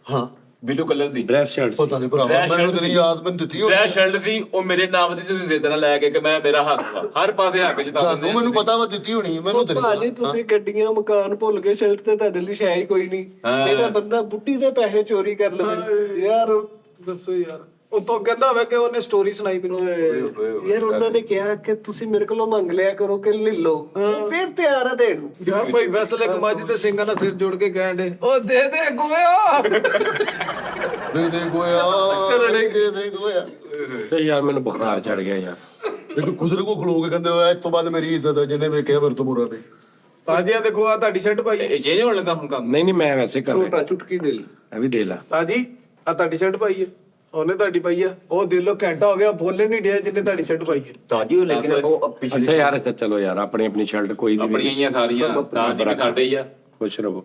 ਹਾਂ ਬਲੂ ਕਲਰ ਦੀ ਡਰੈਸ ਸ਼ਰਟ ਪਤਾ ਨਹੀਂ ਭਰਾਵਾ, ਮੈਨੂੰ ਤੇਰੀ ਯਾਦ ਮੈਨੂੰ ਦਿੱਤੀ ਹੋਣੀ। ਡਰੈਸ ਸ਼ਰਟ ਸੀ ਉਹ ਮੇਰੇ ਨਾਮ ਦੀ, ਤੁਸੀਂ ਦੇ ਦੇਣਾ ਲੈ ਕੇ ਕਿ ਮੈਂ ਮੇਰਾ ਹੱਕ ਵਾ, ਹਰ ਪਾਸੇ ਹੱਕ ਜਿੱਦਾਂ ਤੁਹਾਨੂੰ ਮੈਨੂੰ ਪਤਾ ਵਾ ਦਿੱਤੀ ਹੋਣੀ, ਮੈਨੂੰ ਤੇਰੀ ਭਾਜੀ ਤੁਸੀਂ ਗੱਡੀਆਂ ਮਕਾਨ ਭੁੱਲ ਗਏ, ਸ਼ਰਟ ਤੇ ਤੁਹਾਡੇ ਲਈ ਸ਼ੈ ਹੀ ਕੋਈ ਨਹੀਂ। ਜਿਹੜਾ ਬੰਦਾ ਬੁੱਢੀ ਦੇ ਪੈਸੇ ਚੋਰੀ ਕਰ ਲਵੇ ਯਾਰ, ਦੱਸੋ ਯਾਰ। ਉਹ ਤੋਂ ਕਹਿੰਦਾ ਹੋਵੇ ਕਿ ਉਹਨੇ ਸਟੋਰੀ ਸੁਣਾਈ ਮੈਨੂੰ। ਯਾਰ ਉਹਨਾਂ ਨੇ ਕਿਹਾ ਕਿ ਤੁਸੀਂ ਮੇਰੇ ਕੋਲੋਂ ਮੰਗ ਲਿਆ ਕਰੋ ਕਿ ਲੈ ਲਓ, ਉਹ ਫਿਰ ਤਿਆਰ ਆ ਦੇਣ ਨੂੰ। ਯਾਰ ਭਾਈ ਵੈਸਲੇ ਕਮਾਜੀ ਤੇ ਸਿੰਘਾਂ ਨਾਲ ਸਿਰ ਜੋੜ ਕੇ ਕਹਿਣ ਦੇ, ਉਹ ਦੇ ਦੇ ਗੋਇਆ, ਦੇ ਗੋਇਆ, ਦੇ ਗੋਇਆ। ਤੇ ਯਾਰ ਮੈਨੂੰ ਬੁਖਾਰ ਚੜ ਗਿਆ ਯਾਰ। ਦੇਖੋ ਗੁਜ਼ਰ ਕੋ ਖਲੋ ਕੇ ਕਹਿੰਦੇ ਹੋਇਆ ਇਸ ਤੋਂ ਬਾਅਦ ਮੇਰੀ ਇੱਜ਼ਤ ਹੈ, ਜਿਹਨੇ ਵੇਖਿਆ ਮੇਰੇ ਤੋਂ ਬੁਰਾ ਨਹੀਂ। ਸਾਜੀਆ ਦੇਖੋ ਆ ਤੁਹਾਡੀ ਸ਼ਰਟ ਪਾਈ। ਇਹ ਚੇਂਜ ਹੋਣ ਲੱਗਾ ਹੁਣ ਕੰਮ। ਨਹੀਂ ਨਹੀਂ ਮੈਂ ਵੈਸੇ ਕਰ ਰਿਹਾ। ਛੋਟਾ ਚੁਟਕੀ ਦੇ ਲਈ ਇਹ ਵੀ ਦੇ ਲਾ। ਸਾਜੀ ਆ ਤੁਹਾਡੀ ਸ਼ਰਟ ਪਾਈ ਹੈ, ਉਹਨੇ ਤੁਹਾਡੀ ਪਾਈ ਆ। ਉਹ ਦਿਲੋਂ ਘੰਟਾ ਹੋ ਗਿਆ ਬੋਲੇ ਨਹੀਂ ਡਿਆ ਜਿੰਨੇ ਤੁਹਾਡੀ ਸ਼ਰਟ ਪਾਈ ਹੈ। ਤਾਜੀ ਉਹ ਲੇਕਿਨ ਉਹ ਪਿਛਲੀ ਅੱਛਾ ਯਾਰ ਚਲੋ ਯਾਰ ਆਪਣੀ ਆਪਣੀ ਸ਼ਰਟ ਕੋਈ ਨਹੀਂ ਆਪਣੀਆਂ ਹੀ ਆ ਸਾਰੀਆਂ, ਤਾਂ ਜਿਵੇਂ ਸਾਡੇ ਹੀ ਆ। ਖੁਸ਼ ਰਹੋ।